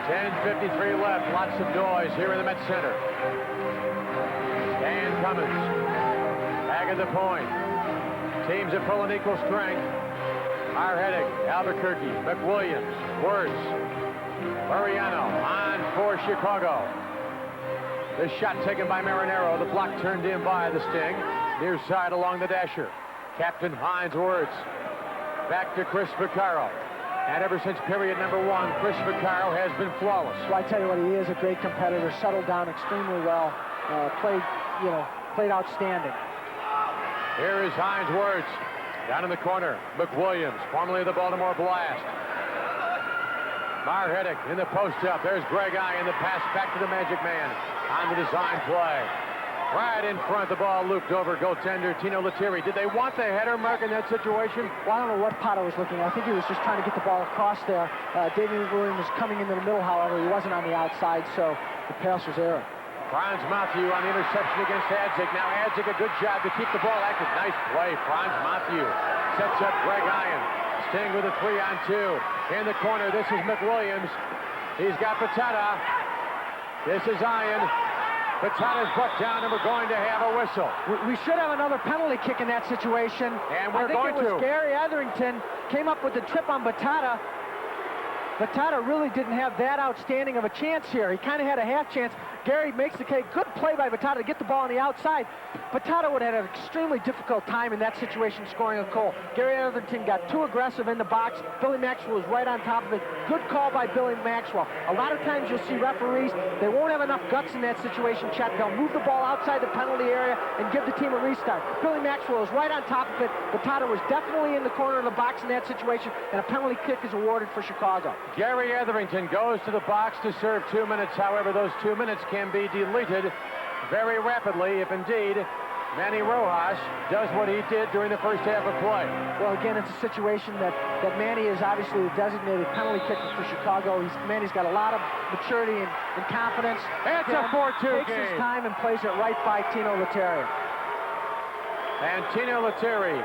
10:53 left. Lots of noise here in the Met Center. Dan Cummins back at the point. Teams at full and equal strength. Marhetic, Albuquerque, McWilliams, Wirtz, Buriano on for Chicago. The shot taken by Marinero. The block turned in by the Sting. Near side along the dasher. Captain Heinz Wirtz. Back to Chris Vaccaro. And ever since period number 1, Chris Vaccaro has been flawless. Well, I tell you what, he is a great competitor. Settled down extremely well. Played outstanding. Here is Heinz Wirtz. Down in the corner, McWilliams, formerly of the Baltimore Blast. Marhetic in the post-up. There's Greg I in the pass back to the Magic Man on the design play. Right in front, the ball looped over goaltender Tino Lettieri. Did they want the header mark in that situation? Well, I don't know what Potter was looking at. I think he was just trying to get the ball across there. David Williams was coming into the middle, however. He wasn't on the outside, so the pass was error. Franz Matthew on the interception against Adzik. Now Adzik, a good job to keep the ball active. Nice play. Franz Matthew sets up Greg Iron. Sting with a 3-on-2. In the corner, this is McWilliams. He's got Batata. This is Iron. Batata's brought down, and we're going to have a whistle. We should have another penalty kick in that situation. And we're going to. I think it was Gary Etherington came up with the trip on Batata. Batata really didn't have that outstanding of a chance here. He kind of had a half chance. Gary makes the kick. Good play by Batata to get the ball on the outside. Batata would have had an extremely difficult time in that situation scoring a goal. Gary Etherington got too aggressive in the box. Billy Maxwell was right on top of it. Good call by Billy Maxwell. A lot of times you'll see referees, they won't have enough guts in that situation, Chet. They'll move the ball outside the penalty area and give the team a restart. Billy Maxwell was right on top of it. Batata was definitely in the corner of the box in that situation, and a penalty kick is awarded for Chicago. Gary Etherington goes to the box to serve 2 minutes. However, those 2 minutes can be deleted very rapidly if indeed Manny Rojas does what he did during the first half of play. Well, again, it's a situation that Manny is obviously the designated penalty kicker for Chicago. Manny's got a lot of maturity and confidence. It's a 4-2 game. Takes his time and plays it right by Tino Lettieri. And Tino Lettieri,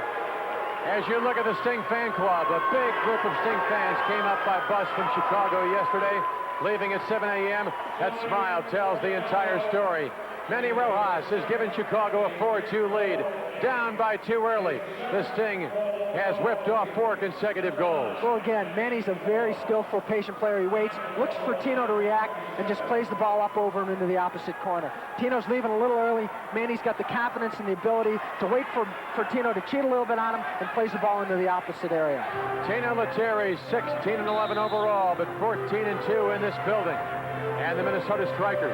as you look at the Sting fan club, a big group of Sting fans came up by bus from Chicago yesterday. leaving at 7 a.m. That smile tells the entire story. Manny Rojas has given Chicago a 4-2 lead, down by 2 early. The Sting has whipped off 4 consecutive goals. Well, again, Manny's a very skillful, patient player. He waits, looks for Tino to react, and just plays the ball up over him into the opposite corner. Tino's leaving a little early. Manny's got the confidence and the ability to wait for Tino to cheat a little bit on him and plays the ball into the opposite area. Tino Lettieri, 16-11 overall, but 14-2 in this building. And the Minnesota Strikers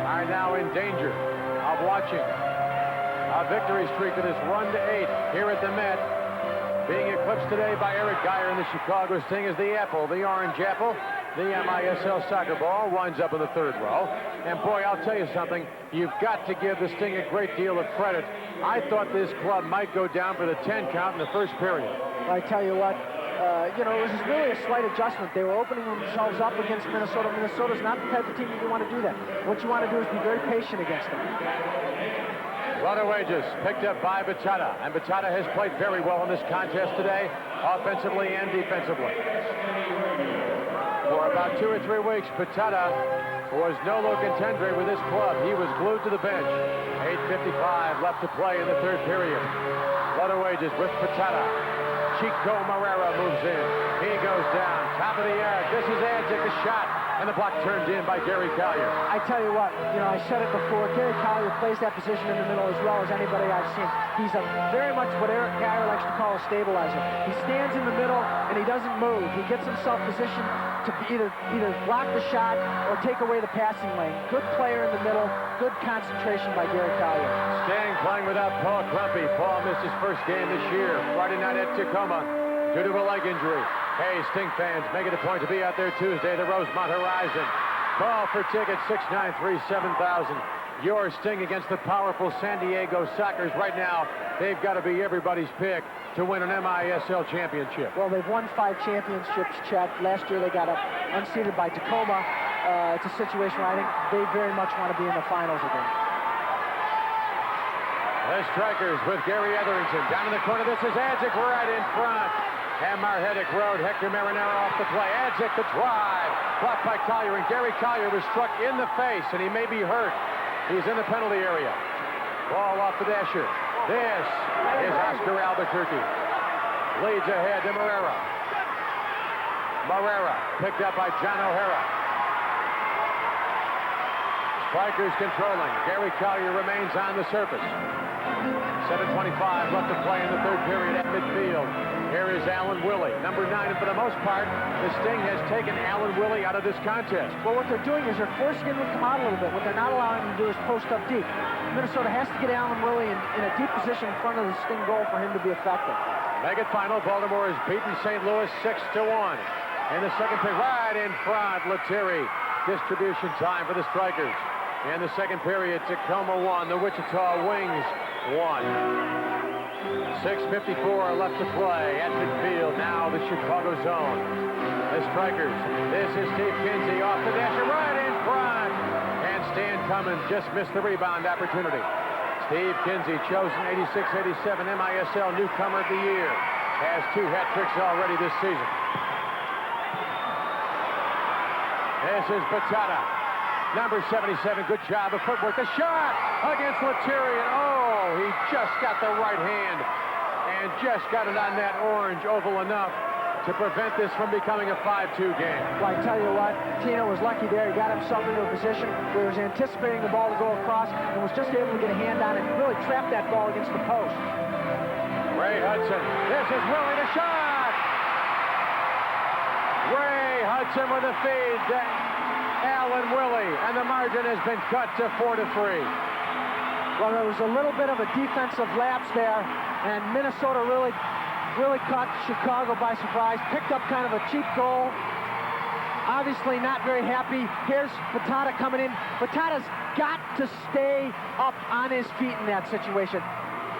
are now in danger of watching a victory streak that has run to 8 here at the Met, being eclipsed today by Erich Geyer, and the Chicago Sting is the apple, the orange apple. The MISL soccer ball winds up in the 3rd row. And boy, I'll tell you something, you've got to give the Sting a great deal of credit. I thought this club might go down for the 10 count in the 1st period. I tell you what, it was really a slight adjustment. They were opening themselves up against Minnesota. Minnesota's not the type of team you want to do that. What you want to do is be very patient against them. Lot of wages picked up by Batata, and Batata has played very well in this contest today, offensively and defensively. For about 2 or 3 weeks, Batata was no look contendere with this club. He was glued to the bench. 8:55 left to play in the 3rd period. Lot of wages with Batata. Chico Marrera moves in. He goes down, top of the arc. This is Adzik, the shot, and the block turned in by Gary Collier. I tell you what, I said it before, Gary Collier plays that position in the middle as well as anybody I've seen. He's very much what Erich Geyer likes to call a stabilizer. He stands in the middle and he doesn't move. He gets himself positioned to either block the shot or take away the passing lane. Good player in the middle, good concentration by Gary Collier. Sting playing without Paul Crumpy. Paul missed his 1st game this year, Friday night at Tacoma, due to a leg injury. Hey, Sting fans, make it a point to be out there Tuesday, the Rosemont Horizon. Call for tickets, 693-7000. Your Sting against the powerful San Diego Sockers. Right now, they've got to be everybody's pick to win an MISL championship. Well, they've won 5 championships, Chet. Last year they got unseated by Tacoma. It's a situation where I think they very much want to be in the finals again. The Strikers with Gary Etherington. Down in the corner, this is Adzik right in front. And Marhetic Road, Hector Marinero off the play. Adzik the drive. Blocked by Collier, and Gary Collier was struck in the face, and he may be hurt. He's in the penalty area. Ball off the dasher. This is Oscar Albuquerque. Leads ahead to Marrera. Marrera picked up by John O'Hara. Strikers controlling. Gary Collier remains on the surface. 7:25 left to play in the 3rd period at midfield. Here is Alan Willie, number 9, and for the most part, the Sting has taken Alan Willie out of this contest. Well, what they're doing is they're forcing him to come out a little bit. What they're not allowing him to do is post up deep. Minnesota has to get Alan Willie in a deep position in front of the Sting goal for him to be effective. Make it final. Baltimore has beaten St. Louis 6-1. In the 2nd period, right in front, Lettieri. Distribution time for the Strikers. In the 2nd period, Tacoma 1, the Wichita Wings 1. 6:54 left to play at midfield. Now the Chicago zone. The Strikers. This is Steve Kinsey off the dasher right in front. And Stan Cummins just missed the rebound opportunity. Steve Kinsey, chosen 86-87 MISL Newcomer of the Year. Has 2 hat tricks already this season. This is Batata. Number 77, good job of footwork. The shot against Lettieri. Oh, he just got the right hand and just got it on that orange oval enough to prevent this from becoming a 5-2 game. Well, I tell you what, Tino was lucky there. He got himself into a position where he was anticipating the ball to go across and was just able to get a hand on it and really trap that ball against the post. Ray Hudson. This is Willie, the shot! Ray Hudson with a feed to Alan Willie, and the margin has been cut to 4-3. Well, there was a little bit of a defensive lapse there, and Minnesota really caught Chicago by surprise, picked up kind of a cheap goal. Obviously not very happy. Here's Batata coming in. Batata's got to stay up on his feet in that situation.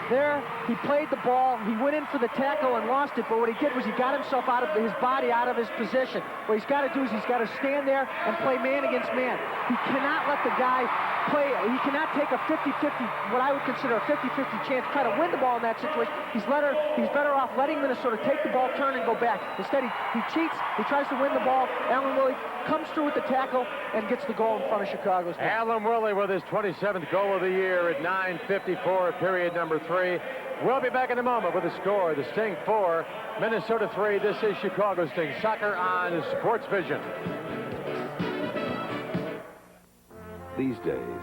There, he played the ball, he went in for the tackle and lost it, but what he did was he got himself out of his body, out of his position. What he's got to do is he's got to stand there and play man against man. He cannot let the guy play, he cannot take a 50-50, what I would consider a 50-50 chance, try to win the ball in that situation. He's better off letting Minnesota take the ball, turn, and go back. Instead, he cheats, he tries to win the ball. Alan Willie comes through with the tackle and gets the goal in front of Chicago's net. Alan Willie with his 27th goal of the year at 9:54, period number 3. We'll be back in a moment with the score. The Sting 4, Minnesota 3. This is Chicago Sting Soccer on Sports Vision. These days,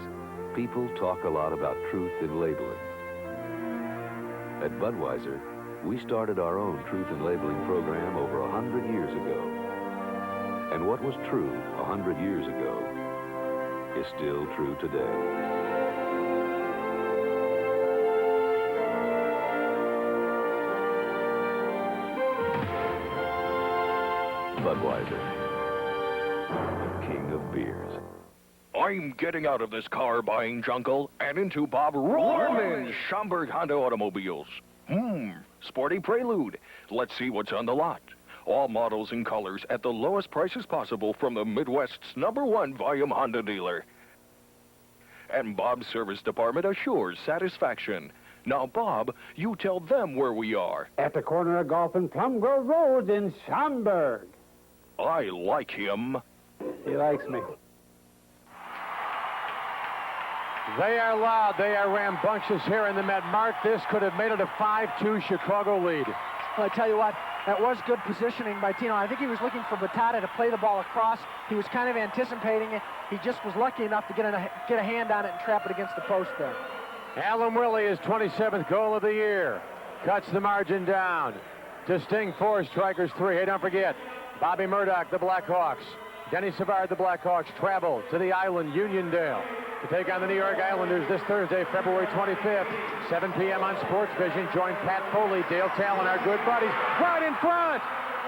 people talk a lot about truth in labeling. At Budweiser, we started our own truth in labeling program over 100 years ago. And what was true 100 years ago is still true today. Budweiser, king of beers. I'm getting out of this car buying jungle and into Bob Rohrman's Schaumburg Honda Automobiles. Sporty Prelude. Let's see what's on the lot. All models and colors at the lowest prices possible from the Midwest's #1 volume Honda dealer. And Bob's service department assures satisfaction. Now, Bob, you tell them where we are. At the corner of Golf and Plum Grove Road in Schaumburg. I like him. He likes me. They are loud. They are rambunctious here in the Met. Mark, this could have made it a 5-2 Chicago lead. Well, I tell you what, that was good positioning by Tino. I think he was looking for Batata to play the ball across. He was kind of anticipating it. He just was lucky enough to get a hand on it and trap it against the post there. Alan Willie, his 27th goal of the year. Cuts the margin down to Sting 4, Strikers 3. Hey, don't forget, Bobby Murdoch, the Blackhawks. Denny Savard, the Blackhawks, travel to the island, Uniondale, to take on the New York Islanders this Thursday, February 25th, 7 p.m. on Sports Vision. Join Pat Foley, Dale Talon, our good buddies, right in front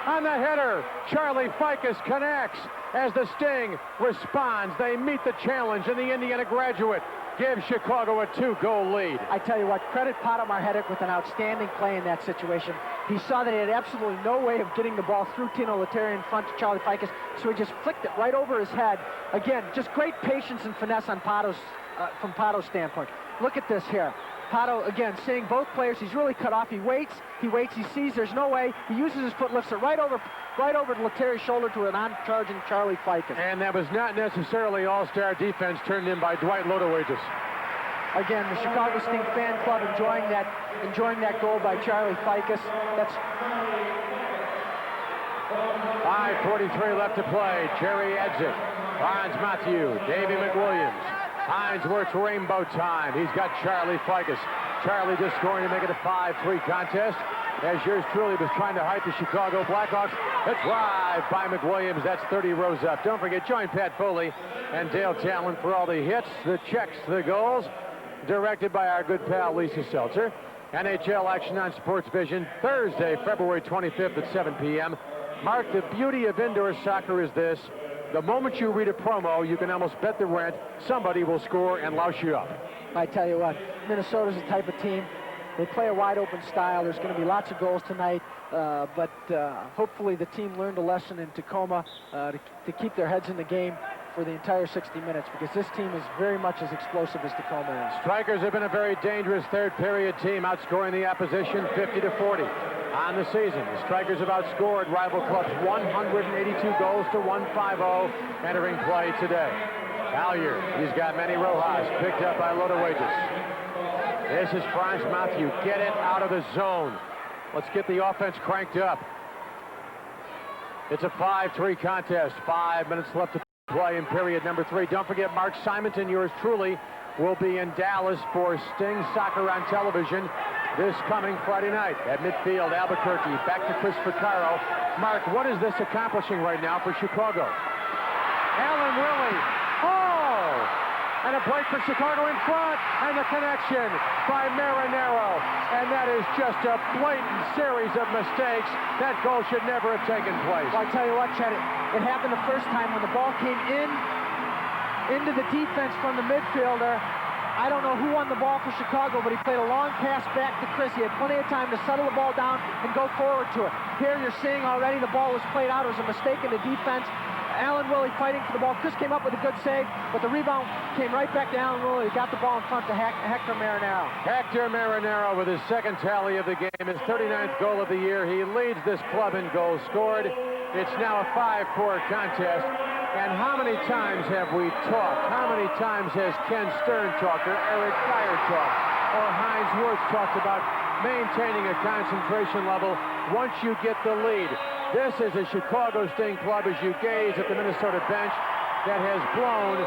on the header. Charlie Ficus connects as the Sting responds. They meet the challenge, and the Indiana graduate gives Chicago a 2-goal lead. I tell you what, credit Pato Marhetic with an outstanding play in that situation. He saw that he had absolutely no way of getting the ball through Tino Lettieri in front to Charlie Ficus, so he just flicked it right over his head. Again, just great patience and finesse on from Pato's standpoint. Look at this here. Pato, again, seeing both players, he's really cut off. He waits, he sees there's no way. He uses his foot, lifts it right over to Lettieri's shoulder to an on-charging Charlie Ficus. And that was not necessarily all-star defense turned in by Dwight Lodowages. Again, the Chicago Sting fan club enjoying that goal by Charlie Ficus. That's 5:43 left to play. Jerry Edzik, Barnes Matthew, Davey McWilliams. Hines works rainbow time. He's got Charlie Ficus. Charlie just scoring to make it a 5-3 contest. As yours truly was trying to hype the Chicago Blackhawks. A drive by McWilliams. That's 30 rows up. Don't forget, join Pat Foley and Dale Talon for all the hits, the checks, the goals. Directed by our good pal Lisa Seltzer. NHL action on Sports Vision Thursday, February 25th at 7 p.m. Mark, the beauty of indoor soccer is this. The moment you read a promo, you can almost bet the rent somebody will score and louse you up. I tell you what, Minnesota's the type of team. They play a wide-open style. There's going to be lots of goals tonight, but hopefully the team learned a lesson in Tacoma to keep their heads in the game for the entire 60 minutes, because this team is very much as explosive as Tacoma is. Strikers have been a very dangerous third-period team, outscoring the opposition 50-40 on the season. The Strikers have outscored rival clubs 182 goals to 150 entering play today. Halyard, he's got Manny Rojas, picked up by Lodowages. This is Franz Matthew. Get it out of the zone. Let's get the offense cranked up. It's a 5-3 contest. 5 minutes left to play in period number 3. Don't forget, Mark Simonton, yours truly, will be in Dallas for Sting Soccer on television this coming Friday night. At midfield, Albuquerque, back to Chris Vaccaro. Mark, what is this accomplishing right now for Chicago? Alan Willie. Oh! And a break for Chicago in front, and the connection by Marinero. And that is just a blatant series of mistakes. That goal should never have taken place. Well, I tell you what, Chet, it happened the first time when the ball came into the defense from the midfielder. I don't know who won the ball for Chicago, but he played a long pass back to Chris. He had plenty of time to settle the ball down and go forward to it. Here you're seeing already the ball was played out. It was a mistake in the defense. Alan Willie fighting for the ball. Chris came up with a good save, but the rebound came right back to Alan Willie. He got the ball in front to Hector Marinaro. Hector Marinaro with his second tally of the game, his 39th goal of the year. He leads this club in goals scored. It's now a 5-4 contest. And how many times have we talked? How many times has Ken Stern talked, or Erich Geyer talked, or Heinz Wirtz talked about maintaining a concentration level once you get the lead? This is a Chicago Sting club as you gaze at the Minnesota bench that has blown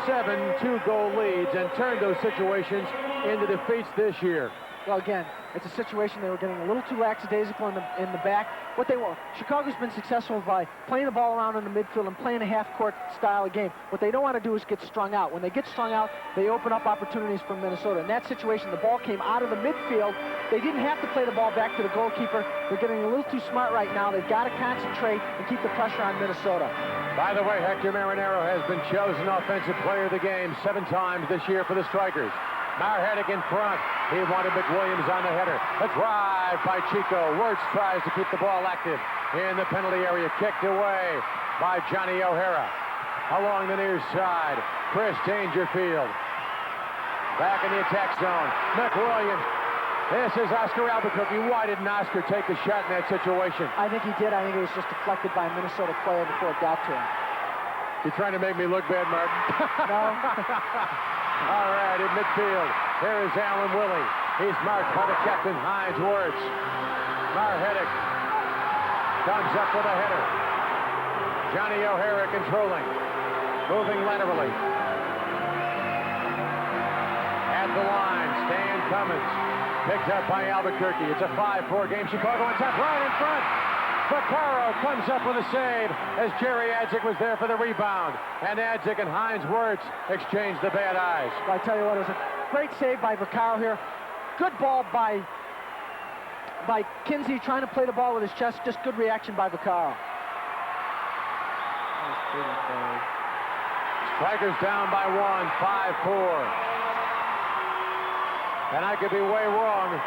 7 2-goal leads and turned those situations into defeats this year. Well, again, it's a situation they were getting a little too lackadaisical in the back. What they want, Chicago's been successful by playing the ball around in the midfield and playing a half-court style of game. What they don't want to do is get strung out. When they get strung out, they open up opportunities for Minnesota. In that situation, the ball came out of the midfield. They didn't have to play the ball back to the goalkeeper. They're getting a little too smart right now. They've got to concentrate and keep the pressure on Minnesota. By the way, Hector Marinaro has been chosen Offensive Player of the Game 7 times this year for the Strikers. Marhetic in front. He wanted McWilliams on the header. A drive by Chico. Wirtz tries to keep the ball active in the penalty area. Kicked away by Johnny O'Hara. Along the near side, Chris Dangerfield. Back in the attack zone. McWilliams. This is Oscar Albuquerque. Why didn't Oscar take a shot in that situation? I think he did. I think it was just deflected by a Minnesota player before it got to him. You trying to make me look bad, Martin? No. All right, in midfield, here is Alan Willie. He's marked by the captain, Heinz Wirtz. Marhetic comes up with a header. Johnny O'Hara controlling, moving laterally. At the line, Stan Cummins, picked up by Albuquerque. It's a 5-4 game. Chicago on top, right in front. Vaccaro comes up with a save as Jerry Adzik was there for the rebound. And Adzik and Heinz Wirtz exchange the bad eyes. I tell you what, it was a great save by Vaccaro here. Good ball by Kinsey trying to play the ball with his chest. Just good reaction by Vaccaro. Strikers down by 1, 5-4. And I could be way wrong.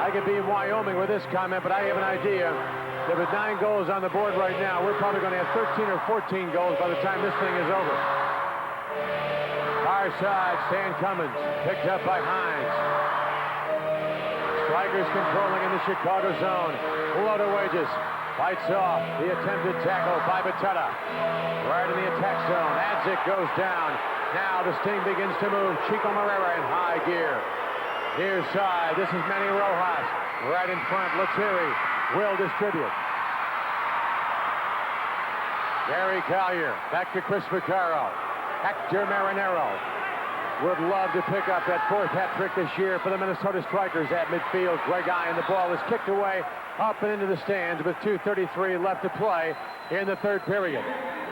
I could be in Wyoming with this comment, but I have an idea. There are 9 goals on the board right now. We're probably going to have 13 or 14 goals by the time this thing is over. Far side, Stan Cummins, picked up by Heinz. Strikers controlling in the Chicago zone. Low to Wages. Fights off the attempted tackle by Batetta. Right in the attack zone. Adzik goes down. Now the Sting begins to move. Chico Marrera in high gear. Near side, this is Manny Rojas. Right in front, Lettieri will distribute. Gary Collier, back to Chris Vaccaro. Hector Marinaro would love to pick up that 4th hat trick this year for the Minnesota Strikers at midfield. Greg and the ball is kicked away up and into the stands with 2:33 left to play in the 3rd period.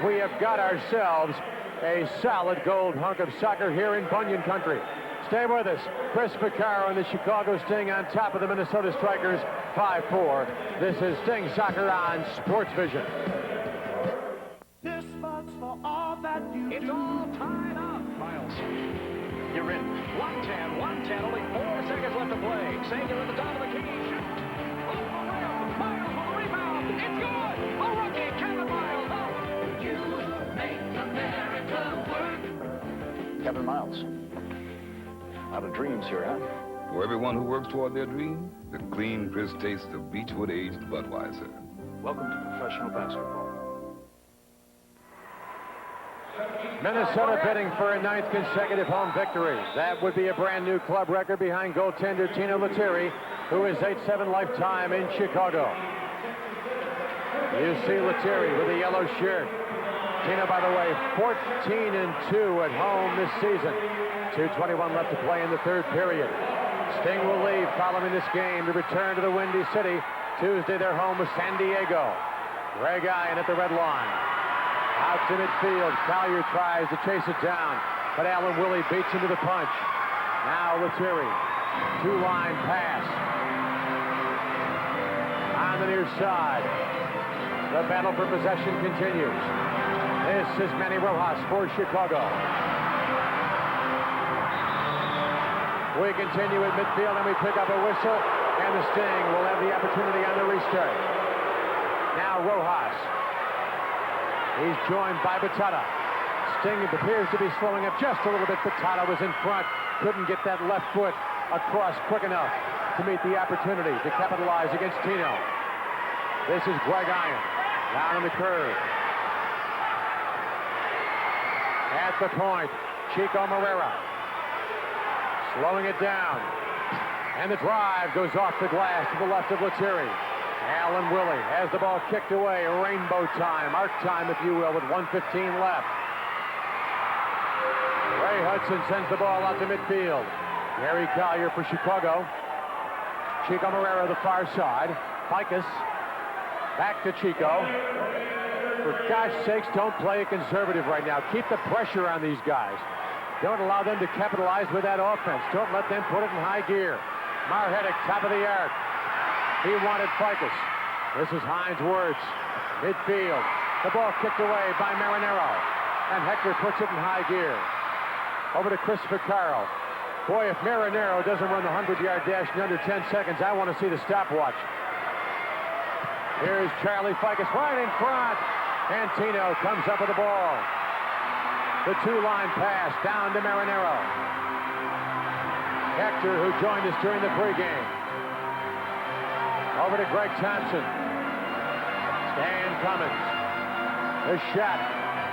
We have got ourselves a solid gold hunk of soccer here in Bunyan Country. Stay with us. Chris Vaccaro and the Chicago Sting on top of the Minnesota Strikers, 5-4. This is Sting Soccer on Sports Vision. This much for all that you It's do. all tied up, Miles. You're in 110, only 4 seconds left to play. Sanger at the top of the key. Off the rim, Miles for the rebound. It's good. A rookie, Kevin Miles. Oh. You make America work. Kevin Miles. Out of dreams here, huh? For everyone who works toward their dream, the clean, crisp taste of Beechwood aged Budweiser. Welcome to professional basketball. Minnesota bidding for a 9th consecutive home victory. That would be a brand new club record behind goaltender Tino Lettieri, who is 8-7 lifetime in Chicago. You see Lettieri with a yellow shirt. Tino, by the way, 14-2 at home this season. 2:21 left to play in the 3rd period. Sting will leave following this game to return to the Windy City. Tuesday, their home with San Diego. Greg Ian at the red line. Out to midfield. Collier tries to chase it down, but Alan Willie beats him to the punch. Now Lettieri. 2-line pass. On the near side. The battle for possession continues. This is Manny Rojas for Chicago. We continue at midfield, and we pick up a whistle, and the Sting will have the opportunity on the restart. Now Rojas. He's joined by Batata. Sting appears to be slowing up just a little bit. Batata was in front. Couldn't get that left foot across quick enough to meet the opportunity to capitalize against Tino. This is Greg Iron down in the curve. At the point, Chico Moreira slowing it down. And the drive goes off the glass to the left of Lettieri. Alan Willie has the ball kicked away. Rainbow time, arc time, if you will, with 1:15 left. Ray Hudson sends the ball out to midfield. Gary Geyer for Chicago. Chico Moreira the far side. Ficus back to Chico. For gosh sakes, don't play it conservative right now. Keep the pressure on these guys. Don't allow them to capitalize with that offense. Don't let them put it in high gear. Marhetic, top of the arc. He wanted Ficus. This is Heinz Wirtz. Midfield. The ball kicked away by Marinero. And Hector puts it in high gear. Over to Chris Vaccaro. Boy, if Marinero doesn't run the 100-yard dash in under 10 seconds, I want to see the stopwatch. Here's Charlie Ficus right in front. And Tino comes up with the ball. The two-line pass down to Marinero. Hector, who joined us during the pregame. Over to Greg Thompson. Stan Cummins. The shot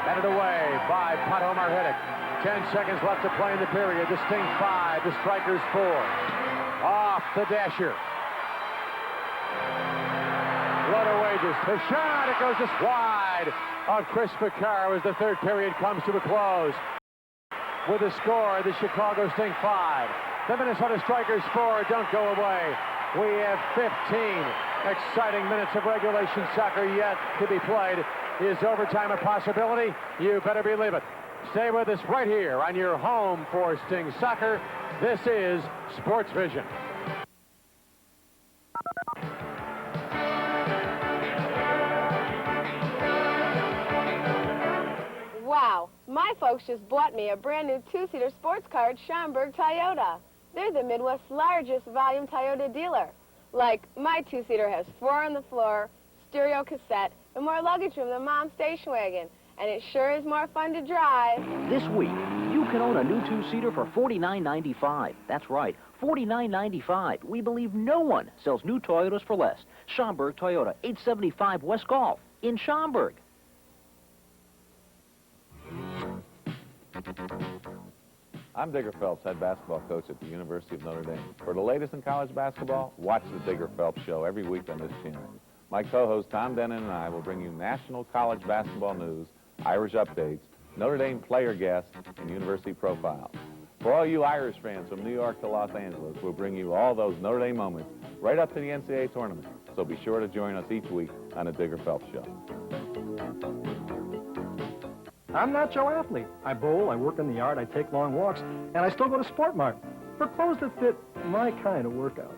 batted away by Pato Marhetic. 10 seconds left to play in the period. The Sting 5, the Strikers 4. Off the dasher. Low wages. The shot, it goes just wide of Chris Vaccaro as the third period comes to a close. With the score, the Chicago Sting 5. The Minnesota Strikers 4. Don't go away. We have 15 exciting minutes of regulation soccer yet to be played. Is overtime a possibility? You better believe it. Stay with us right here on your home for Sting Soccer. This is Sports Vision. Wow, my folks just bought me a brand new two-seater sports car at Schaumburg Toyota. They're the Midwest's largest volume Toyota dealer. Like, my two-seater has 4 on the floor, stereo cassette, and more luggage room than Mom's station wagon. And it sure is more fun to drive. This week, you can own a new two-seater for $49.95. That's right, $49.95. We believe no one sells new Toyotas for less. Schaumburg Toyota, 875 West Golf in Schaumburg. I'm Digger Phelps, head basketball coach at the University of Notre Dame. For the latest in college basketball, watch the Digger Phelps Show every week on this channel. My co-host Tom Denon and I will bring you national college basketball news, Irish updates, Notre Dame player guests, and university profiles. For all you Irish fans from New York to Los Angeles, we'll bring you all those Notre Dame moments right up to the NCAA tournament. So be sure to join us each week on the Digger Phelps Show. I'm not Joe Athlete. I bowl, I work in the yard, I take long walks, and I still go to Sport Mart for clothes that fit my kind of workout.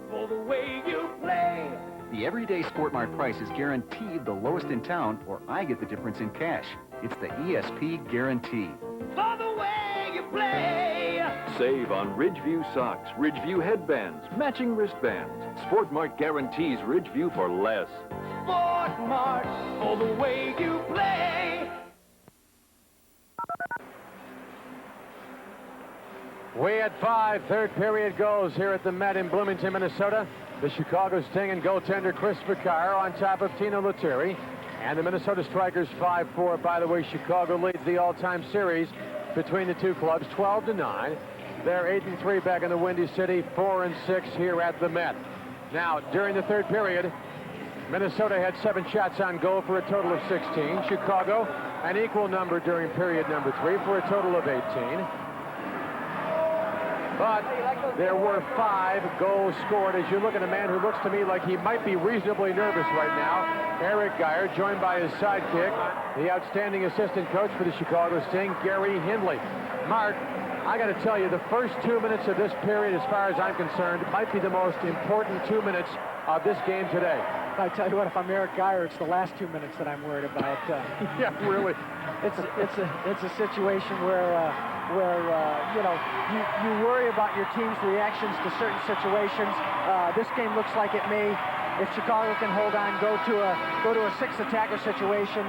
For the way you play. The everyday Sport Mart price is guaranteed the lowest in town, or I get the difference in cash. It's the ESP guarantee. For the way you play. Save on Ridgeview socks, Ridgeview headbands, matching wristbands. Sport Mart guarantees Ridgeview for less. Sport Mart. For the way you play. We had 5 third-period goals here at the Met in Bloomington, Minnesota. The Chicago Sting and goaltender Chris Vaccaro on top of Tino Lettieri. And the Minnesota Strikers 5-4. By the way, Chicago leads the all-time series between the two clubs, 12-9. They're 8-3 back in the Windy City, 4-6 here at the Met. Now, during the third period, Minnesota had 7 shots on goal for a total of 16. Chicago, an equal number during period number 3 for a total of 18. But there were 5 goals scored. As you look at a man who looks to me like he might be reasonably nervous right now, Erich Geyer, joined by his sidekick, the outstanding assistant coach for the Chicago Sting, Gary Hindley. Mark, I got to tell you, the first 2 minutes of this period, as far as I'm concerned, might be the most important 2 minutes of this game today. I tell you what, if I'm Eric Geyer, it's the last 2 minutes that I'm worried about. Yeah, really. It's a situation where you know, you worry about your team's reactions to certain situations. This game looks like it may, if Chicago can hold on, go to a six attacker situation.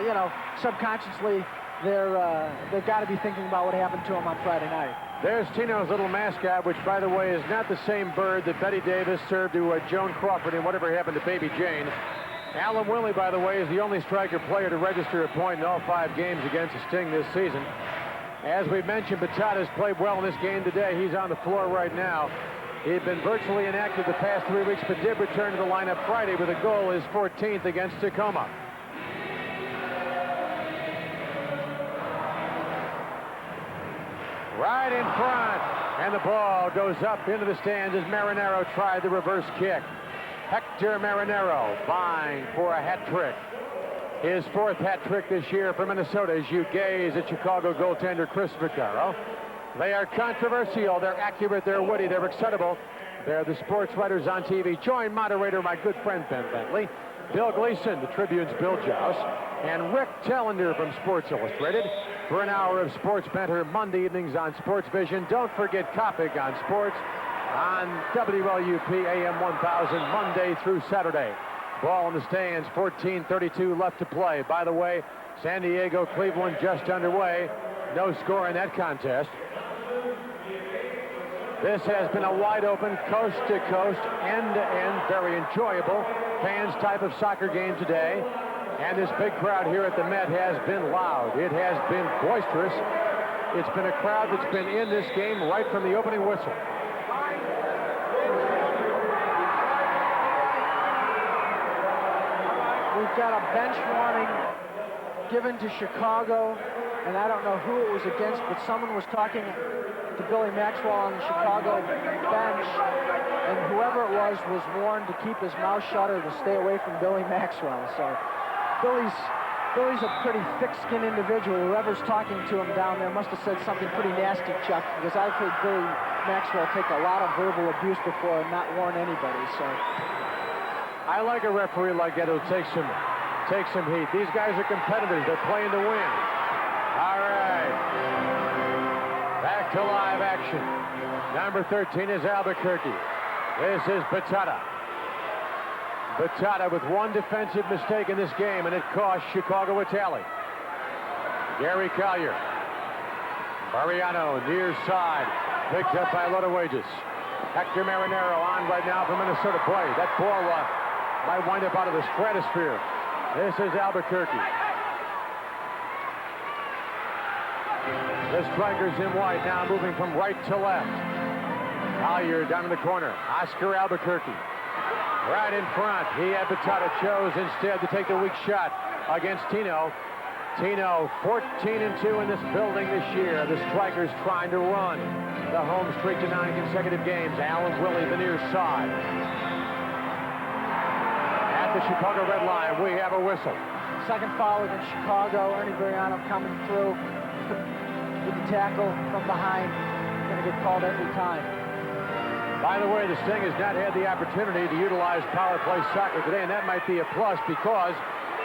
You know, subconsciously they've got to be thinking about what happened to them on Friday night. There's Tino's little mascot, which, by the way, is not the same bird that Betty Davis served to Joan Crawford in Whatever Happened to Baby Jane. Alan Willie, by the way, is the only striker player to register a point in all 5 games against the Sting this season. As we mentioned, Batata's played well in this game today. He's on the floor right now. He'd been virtually inactive the past 3 weeks, but did return to the lineup Friday with a goal, his 14th against Tacoma. Right in front, and the ball goes up into the stands as Marinero tried the reverse kick. Hector Marinero vying for a hat trick. His 4th hat trick this year for Minnesota as you gaze at Chicago goaltender Chris Vaccaro. They are controversial, they're accurate, they're witty, they're excitable. They're the sports writers on TV. Join moderator, my good friend Ben Bentley, Bill Gleason, the Tribune's Bill Joust, and Rick Tellender from Sports Illustrated for an hour of sports banter Monday evenings on Sports Vision. Don't forget Kopic on sports on WLUP AM 1000 Monday through Saturday. Ball in the stands, 14:32 left to play. By the way, San Diego, Cleveland just underway. No score in that contest. This has been a wide open, coast to coast, end to end, very enjoyable fans type of soccer game today. And this big crowd here at the Met has been loud. It has been boisterous. It's been a crowd that's been in this game right from the opening whistle. We've got a bench warning given to Chicago, and I don't know who it was against, but someone was talking to Billy Maxwell on the Chicago bench, and whoever it was warned to keep his mouth shut or to stay away from Billy Maxwell. So Billy's a pretty thick-skinned individual. Whoever's talking to him down there must have said something pretty nasty, Chuck, because I've heard Billy Maxwell take a lot of verbal abuse before and not warn anybody. So I like a referee like that who takes some heat. These guys are competitors. They're playing to win. All right. Back to live action. Number 13 is Albuquerque. This is Batata. Batata with one defensive mistake in this game, and it cost Chicago a tally. Gary Collier. Mariano near side. Picked up by Lodowages. Hector Marinero on right now for Minnesota. Boy, that ball might wind up out of the stratosphere. This is Albuquerque. The strikers in white now moving from right to left. Collier down in the corner. Oscar Albuquerque. Right in front. He had Batata, chose instead to take the weak shot against Tino. Tino 14-2 in this building this year. The strikers trying to run the home streak to 9 consecutive games. Alan Willie, the near side. At the Chicago red line, we have a whistle. Second foul against Chicago. Ernie Buriano coming through with the tackle from behind. Going to get called every time. By the way, the Sting has not had the opportunity to utilize power play soccer today, and that might be a plus because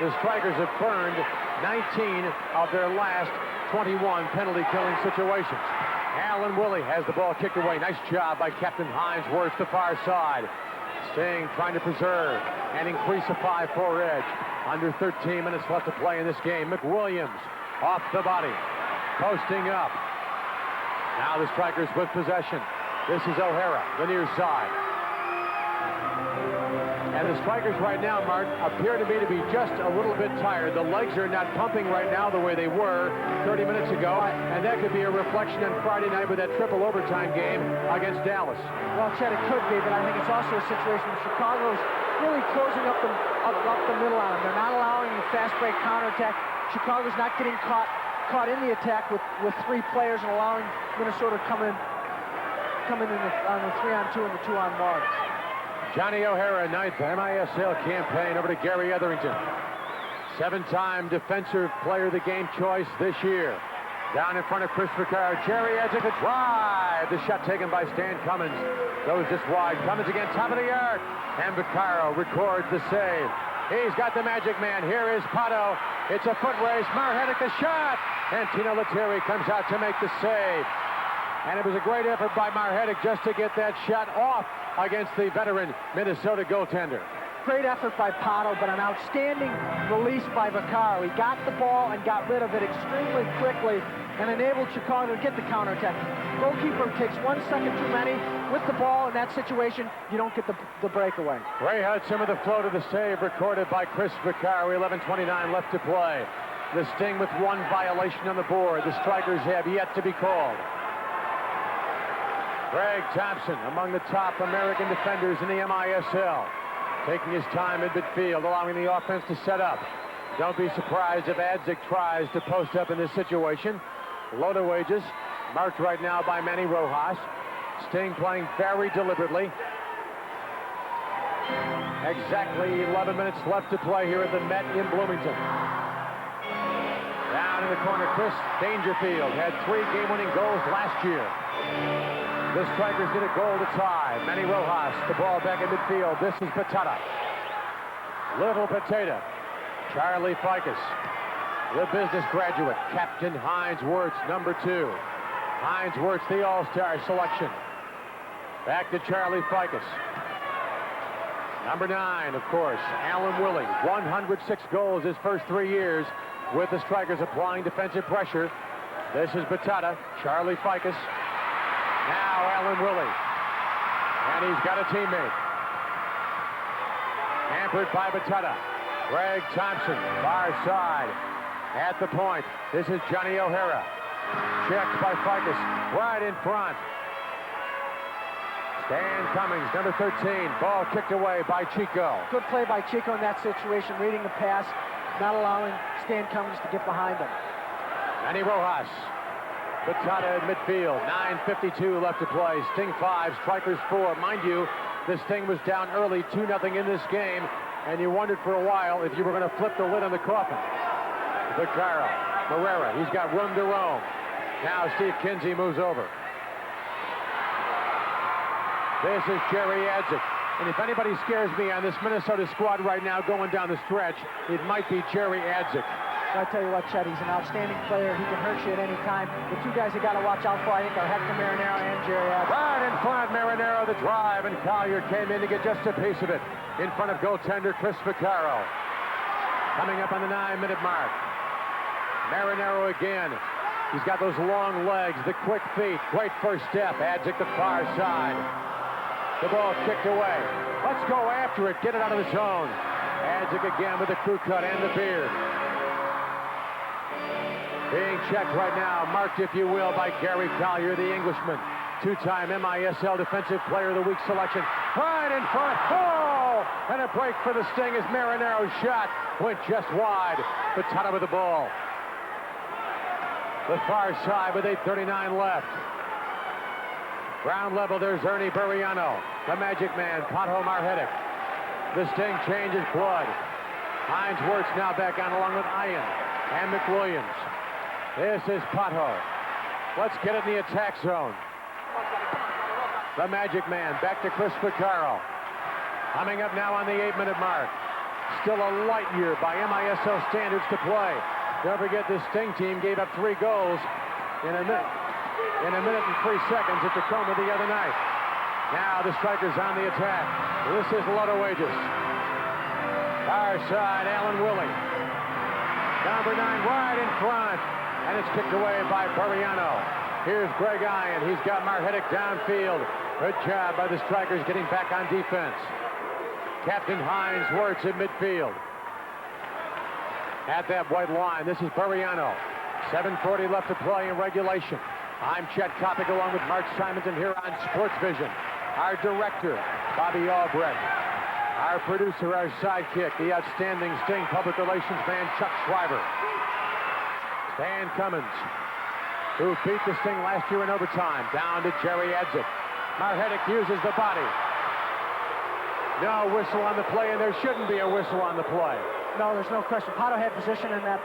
the strikers have burned 19 of their last 21 penalty-killing situations. Alan Willie has the ball kicked away. Nice job by Captain Hines Worth, the far side. Sting trying to preserve and increase a 5-4 edge. Under 13 minutes left to play in this game. McWilliams off the body, posting up. Now the strikers with possession. This is O'Hara, the near side. And the strikers right now, Mark, appear to me to be just a little bit tired. The legs are not pumping right now the way they were 30 minutes ago, and that could be a reflection on Friday night with that triple overtime game against Dallas. Well, Chet, it could be, but I think it's also a situation where Chicago's really closing up the middle on them. They're not allowing the fast break counterattack. Chicago's not getting caught in the attack with 3 players and allowing Minnesota to come in on the 3-on-2 and the 2-on-1. Johnny O'Hara, 9th MISL campaign over to Gary Etherington. 7-time defensive player of the game choice this year. Down in front of Chris Vaccaro. Jerry Edzik, the drive. The shot taken by Stan Cummins. Goes just wide. Cummins again, top of the arc. And Vaccaro records the save. He's got the magic man. Here is Pato. It's a foot race. Marhetic the shot. And Tino Lettieri comes out to make the save. And it was a great effort by Marhetic just to get that shot off against the veteran Minnesota goaltender. Great effort by Pato, but an outstanding release by Vaccaro. He got the ball and got rid of it extremely quickly and enabled Chicago to get the counterattack. Goalkeeper takes 1 second too many with the ball in that situation. You don't get the breakaway. Ray Hudson with the flow to the save recorded by Chris Vaccaro. 11:29 left to play. The Sting with 1 violation on the board. The strikers have yet to be called. Greg Thompson among the top American defenders in the MISL. Taking his time in midfield, allowing the offense to set up. Don't be surprised if Adzik tries to post up in this situation. Low to wages, marked right now by Manny Rojas. Sting playing very deliberately. Exactly 11 minutes left to play here at the Met in Bloomington. Down in the corner, Chris Dangerfield had 3 game-winning goals last year. The strikers get a goal to tie. Manny Rojas, the ball back in midfield. This is Patata. Little Potato. Charlie Ficus. The business graduate. Captain Heinz Wirtz, number 2. Heinz Wirtz, the all-star selection. Back to Charlie Ficus. Number 9, of course, Alan Willie. 106 goals his first 3 years with the strikers applying defensive pressure. This is Patata. Charlie Ficus. Now Alan Willie. And he's got a teammate. Hampered by Batata. Greg Thompson, far side. At the point, this is Johnny O'Hara. Checked by Ficus, right in front. Stan Cummings, number 13. Ball kicked away by Chico. Good play by Chico in that situation, reading the pass, not allowing Stan Cummings to get behind him. Manny Rojas. Batata in midfield. 9:52 left to play. Sting 5, strikers 4. Mind you, the Sting was down early, 2-0 in this game, and you wondered for a while if you were going to flip the lid on the coffin. Vaccaro, Marrera, he's got room to roam. Now Steve Kinsey moves over. This is Jerry Adzik. And if anybody scares me on this Minnesota squad right now going down the stretch, it might be Jerry Adzik. I tell you what, Chet, he's an outstanding player. He can hurt you at any time. The 2 guys you got to watch out for, I think, are Hector Marinero and Jerry Adzik. Right in front, Marinero, the drive, and Collier came in to get just a piece of it. In front of goaltender Chris Vaccaro. Coming up on the 9-minute mark. Marinero again. He's got those long legs, the quick feet. Great first step. Adzik the far side. The ball kicked away. Let's go after it. Get it out of the zone. Adzik again with the crew cut and the beard. Being checked right now, marked, if you will, by Gary Collier, the Englishman. 2-time MISL Defensive Player of the Week selection. Right in front. Oh! And a break for the Sting as Marinero's shot went just wide. Patata with the ball. The far side with 8:39 left. Ground level, there's Ernie Buriano. The Magic Man, Pato Marhetic. The Sting changes blood. Heinz Wirtz now back on along with Ian and McWilliams. This is Pato. Let's get it in the attack zone. The Magic Man back to Chris Vaccaro. Coming up now on the 8-minute mark. Still a light year by MISL standards to play. Don't forget this Sting team gave up 3 goals in a minute and 3 seconds at Tacoma the other night. Now the strikers on the attack. This is Loto Wages. Far side, Alan Willie. Number 9 right in front. And it's kicked away by Buriano. Here's Greg Ian. He's got Marhetic downfield. Good job by the strikers getting back on defense. Captain Heinz Wirtz in midfield. At that white line, this is Buriano. 7:40 left to play in regulation. I'm Chet Kopic along with Mark Simonton here on Sports Vision. Our director, Bobby Albrecht. Our producer, our sidekick, the outstanding Sting public relations man, Chuck Schreiber. Stan Cummins, who beat the Sting last year in overtime, down to Jerry Adzik. Marhetic uses the body. No whistle on the play, and there shouldn't be a whistle on the play. No, there's no question. Pato had position in that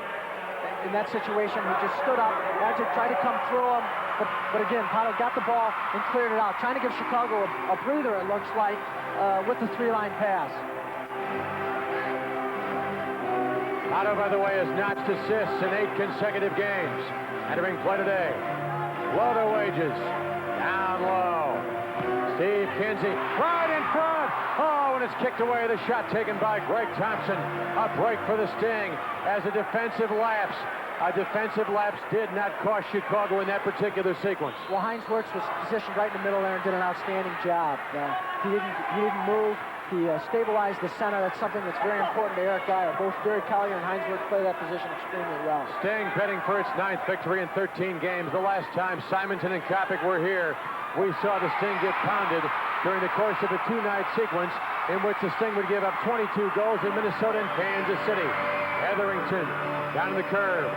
in that situation. He just stood up. Erich tried to come through him, but again, Pato got the ball and cleared it out, trying to give Chicago a breather, it looks like, with the three-line pass. Pato, by the way, has notched assists in 8 consecutive games. Entering play today. Low to Wages. Down low. Steve Kinsey right in front. Oh, and it's kicked away. The shot taken by Greg Thompson. A break for the Sting as a defensive lapse. A defensive lapse did not cost Chicago in that particular sequence. Well, Heinz Wirtz was positioned right in the middle there and did an outstanding job. He didn't move. He stabilized the center. That's something that's very important to Erich Geyer. Both Gary Collier and Heinz Wirtz play that position extremely well. Sting bidding for its 9th victory in 13 games. The last time Simonton and Kopic were here, we saw the Sting get pounded during the course of a 2-night sequence in which the Sting would give up 22 goals in Minnesota and Kansas City. Etherington down the curve.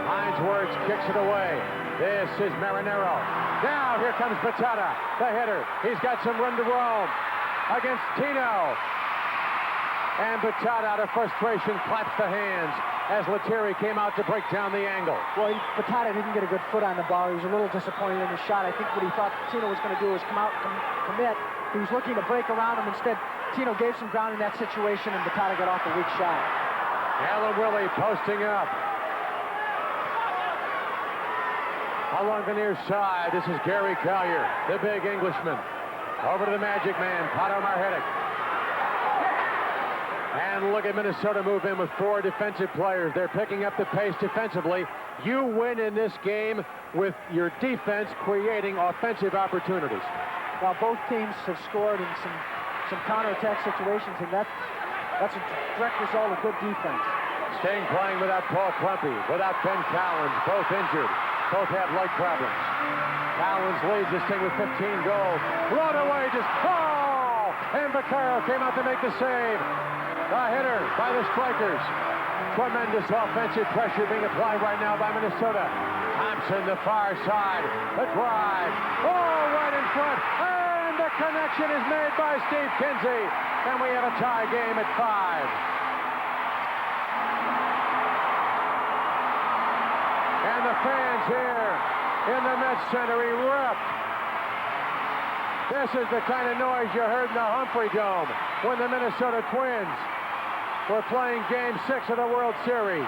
Heinz Wirtz kicks it away. This is Marinero. Now here comes Batata, the hitter. He's got some room to roam against Tino. And Batata, out of frustration, claps the hands as Lettieri came out to break down the angle. Well, Batata didn't get a good foot on the ball. He was a little disappointed in the shot. I think what he thought Tino was going to do was come out and commit. He was looking to break around him. Instead, Tino gave some ground in that situation, and Batata got off a weak shot. Alan Willie posting up. Along the near side, this is Gary Collier, the big Englishman. Over to the Magic Man, Pato Marhetic. And look at Minnesota move in with 4 defensive players. They're picking up the pace defensively. You win in this game with your defense creating offensive opportunities. Well, both teams have scored in some counterattack situations, and that's a direct result of good defense. Sting playing without Paul Klumpy, without Ben Collins, both injured. Both have leg problems. Collins leads the Sting with 15 goals. Low to Wages. Oh! And Vaccaro came out to make the save. The hitter by the Strikers. Tremendous offensive pressure being applied right now by Minnesota. Thompson, the far side. The drive. Oh, right in front. And the connection is made by Steve Kinsey. And we have a tie game at 5. And the fans here in the Met Center erupt. This is the kind of noise you heard in the Humphrey Dome when the Minnesota Twins were playing Game 6 of the World Series.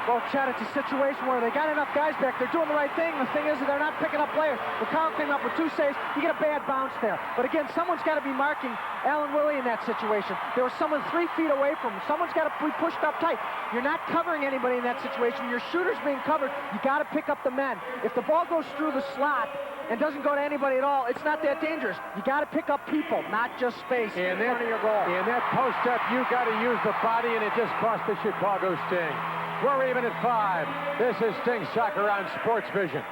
Well, Chad, it's a situation where they got enough guys back. They're doing the right thing. The thing is that they're not picking up players. Vaccaro came up with 2 saves. You get a bad bounce there. But again, someone's got to be marking Alan Willie in that situation. There was someone 3 feet away from him. Someone's got to be pushed up tight. You're not covering anybody in that situation. Your shooter's being covered. You got to pick up the men. If the ball goes through the slot and doesn't go to anybody at all, it's not that dangerous. You got to pick up people, not just space in front of your goal. In that post-up, you got to use the body, and it just cost the Chicago Sting. We're even at 5. This is Sting Soccer on Sports Vision.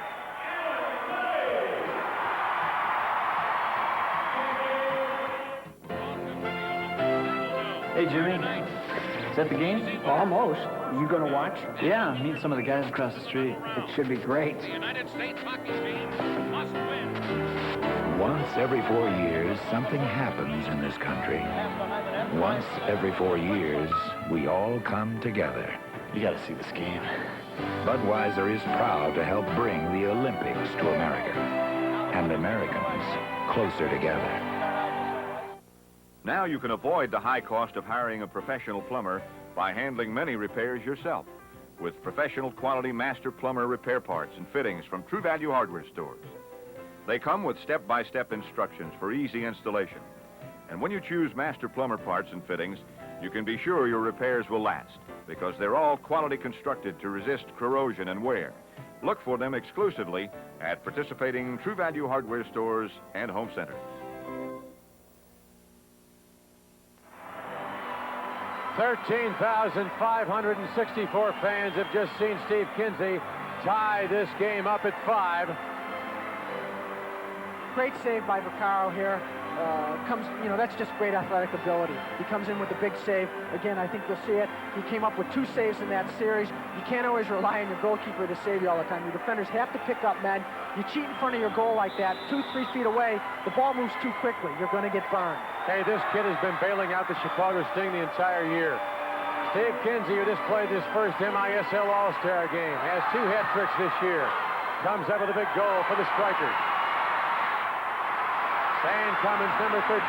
Hey, Jimmy. Is that the game? Almost. You going to watch? Yeah, meet some of the guys across the street. It should be great. The United States hockey team must win. Once every 4 years, something happens in this country. Once every 4 years, we all come together. You got to see this game. Budweiser is proud to help bring the Olympics to America and Americans closer together. Now you can avoid the high cost of hiring a professional plumber by handling many repairs yourself with professional quality master plumber repair parts and fittings from True Value hardware stores. They come with step-by-step instructions for easy installation. And when you choose master plumber parts and fittings, you can be sure your repairs will last because they're all quality constructed to resist corrosion and wear. Look for them exclusively at participating True Value hardware stores and home centers. $13,564 fans have just seen Steve Kinsey tie this game up at 5. Great save by Vaccaro here. That's just great athletic ability. He comes in with a big save. Again, I think you'll see it. He came up with 2 saves in that series. You can't always rely on your goalkeeper to save you all the time. Your defenders have to pick up men. You cheat in front of your goal like that, 2-3 feet away, the ball moves too quickly. You're going to get burned. Hey, this kid has been bailing out the Chicago Sting the entire year. Steve Kinsey, who just played his first MISL All-Star game, has 2 hat tricks this year. Comes up with a big goal for the Strikers. Stan Cummins, number 13.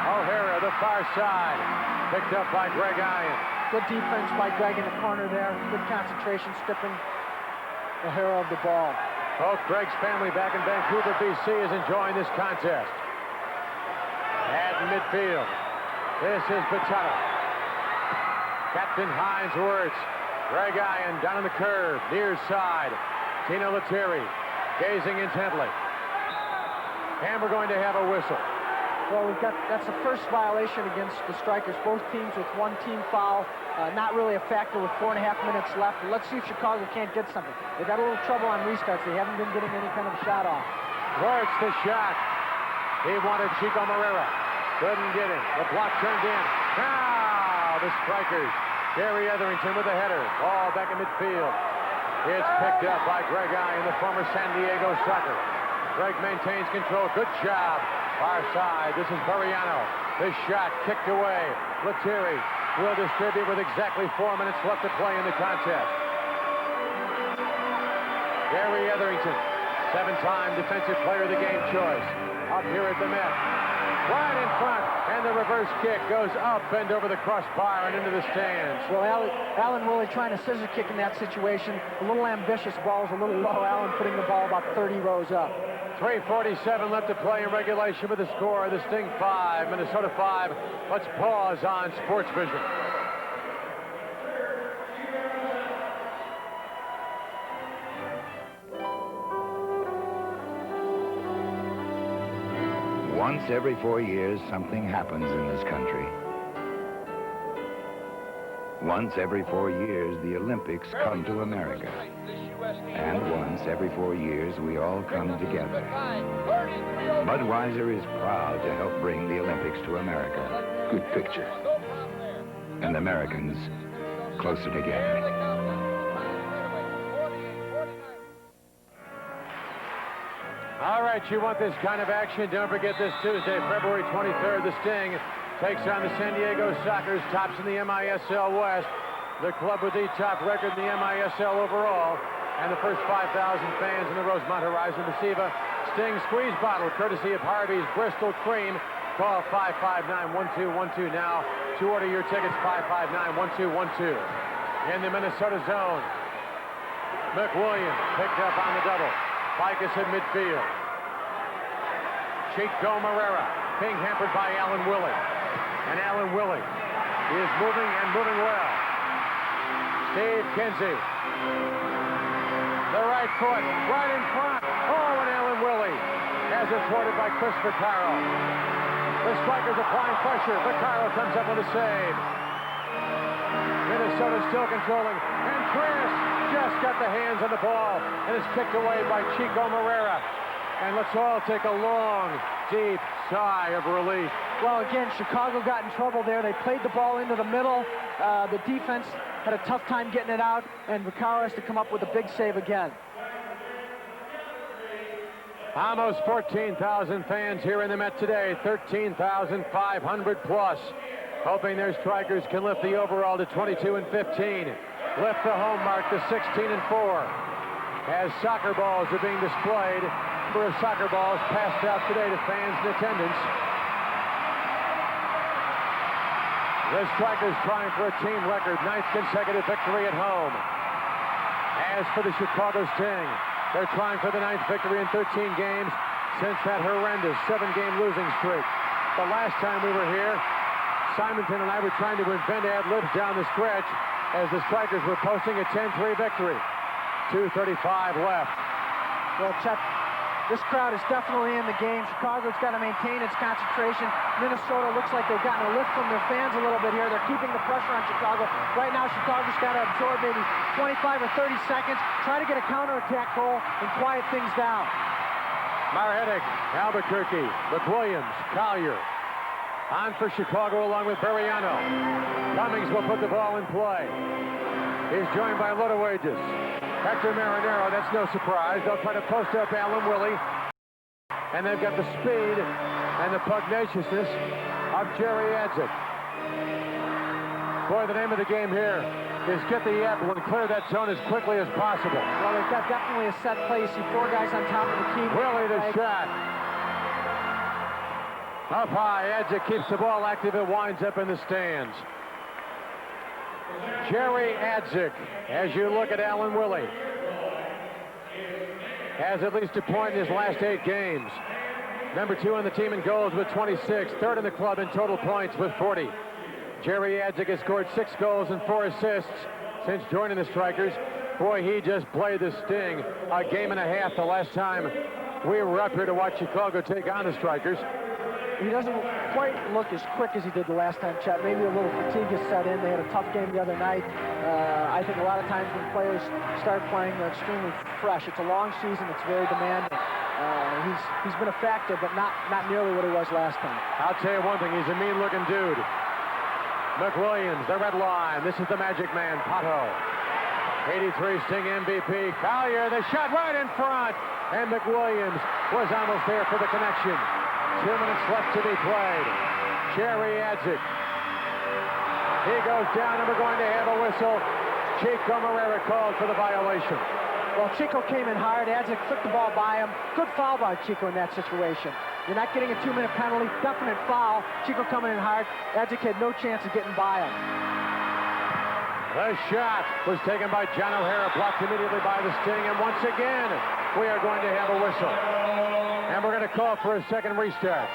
O'Hara, the far side. Picked up by Greg Ian. Good defense by Greg in the corner there. Good concentration, stripping O'Hara of the ball. Both Greg's family back in Vancouver, BC, is enjoying this contest. At midfield, this is Bachata. Captain Heinz Wirtz. Greg Ian down on the curve, near side. Tino Lettieri gazing intently. And we're going to have a whistle. Well, that's the first violation against the Strikers. Both teams with 1 team foul. Not really a factor with 4.5 minutes left. But let's see if Chicago can't get something. They got a little trouble on restarts. They haven't been getting any kind of shot off. Wirtz the shot. He wanted Chico Moreira. Couldn't get him. The block turned in. Now the Strikers. Gary Etherington with the header. Ball back in midfield. It's picked up by Greg Ian, the former San Diego Soccer. Greg maintains control. Good job. Far side. This is Buriano. The shot kicked away. Lettieri will distribute with exactly 4 minutes left to play in the contest. Gary Etherington, 7-time Defensive Player of the Game choice. Up here at the net. Right in front. And the reverse kick goes up and over the crossbar and into the stands. Well, Alan Woolley trying to scissor kick in that situation. A little ambitious. Ball's a little low. Allen putting the ball about 30 rows up. 3:47 left to play in regulation with the score. The Sting 5, Minnesota 5. Let's pause on Sports Vision. Once every 4 years, something happens in this country. Once every 4 years, the Olympics come to America. And once every 4 years, we all come together. Budweiser is proud to help bring the Olympics to America. Good picture. And Americans closer together. All right, you want this kind of action? Don't forget this Tuesday, February 23rd, the Sting takes on the San Diego Sockers, tops in the MISL West. The club with the top record in the MISL overall. And the first 5,000 fans in the Rosemont Horizon receive a Sting squeeze bottle, courtesy of Harvey's Bristol Cream. Call 559-1212 now to order your tickets, 559-1212. In the Minnesota zone, McWilliams picked up on the double. Ficus in midfield. Chico Moreira being hampered by Alan Woolley. And Alan Woolley is moving and moving well. Steve Kinsey. The right foot, right in front. Oh, and Alan Woolley has it thwarted by Chris Vaccaro. The Strikers applying pressure. Vaccaro comes up with a save. Minnesota still controlling. And Chris just got the hands on the ball and is kicked away by Chico Moreira. And let's all take a long, deep sigh of relief. Well, again, Chicago got in trouble there. They played the ball into the middle. The defense had a tough time getting it out, and Vaccaro has to come up with a big save again. Almost 14,000 fans here in the Met today, 13,500 plus, hoping their Strikers can lift the overall to 22-15, lift the home mark to 16-4. As soccer balls are being displayed, number of soccer balls passed out today to fans in attendance. The Strikers trying for a team record, 9th consecutive victory at home. As for the Chicago Sting, they're trying for the 9th victory in 13 games since that horrendous 7-game losing streak. The last time we were here, Simonton and I were trying to invent ad-libs down the stretch as the Strikers were posting a 10-3 victory. 2:35 left. Well, Chet, this crowd is definitely in the game. Chicago's got to maintain its concentration. Minnesota looks like they've gotten a lift from their fans a little bit here. They're keeping the pressure on Chicago. Right now, Chicago's got to absorb maybe 25 or 30 seconds, try to get a counterattack goal, and quiet things down. Marhetic, Albuquerque, McWilliams, Collier. On for Chicago along with Buriano. Cummings will put the ball in play. He's joined by Lodowages. Hector Marinero, that's no surprise. They'll try to post up Alan Woolley. And they've got the speed and the pugnaciousness of Jerry Adzik. Boy, the name of the game here is get the apple and clear that zone as quickly as possible. Well, they've got definitely a set play. You see four guys on top of the key. Willie the shot. Up high, Edzik keeps the ball active. It winds up in the stands. Jerry Edzik, as you look at Alan Willie, has at least a point in his last 8 games. Number 2 on the team in goals with 26. Third in the club in total points with 40. Jerry Edzik has scored 6 goals and 4 assists since joining the Strikers. Boy, he just played the sting a game and a half the last time we were up here to watch Chicago take on the Strikers. He doesn't quite look as quick as he did the last time, Chet. Maybe a little fatigue has set in. They had a tough game the other night. I think a lot of times when players start playing, they're extremely fresh. It's a long season. It's very demanding. He's been a factor, but not nearly what he was last time. I'll tell you one thing. He's a mean-looking dude. McWilliams, the red line. This is the Magic Man, Pato. 83 Sting MVP. Collier, the shot right in front. And McWilliams was almost there for the connection. 2 minutes left to be played. Jerry Edzik. He goes down, and we're going to have a whistle. Chico Morera called for the violation. Well, Chico came in hard. Edzik flicked the ball by him. Good foul by Chico in that situation. You're not getting a 2-minute penalty. Definite foul. Chico coming in hard. Edzik had no chance of getting by him. The shot was taken by John O'Hara, blocked immediately by the Sting, and once again, we are going to have a whistle. And we're going to call for a second restart.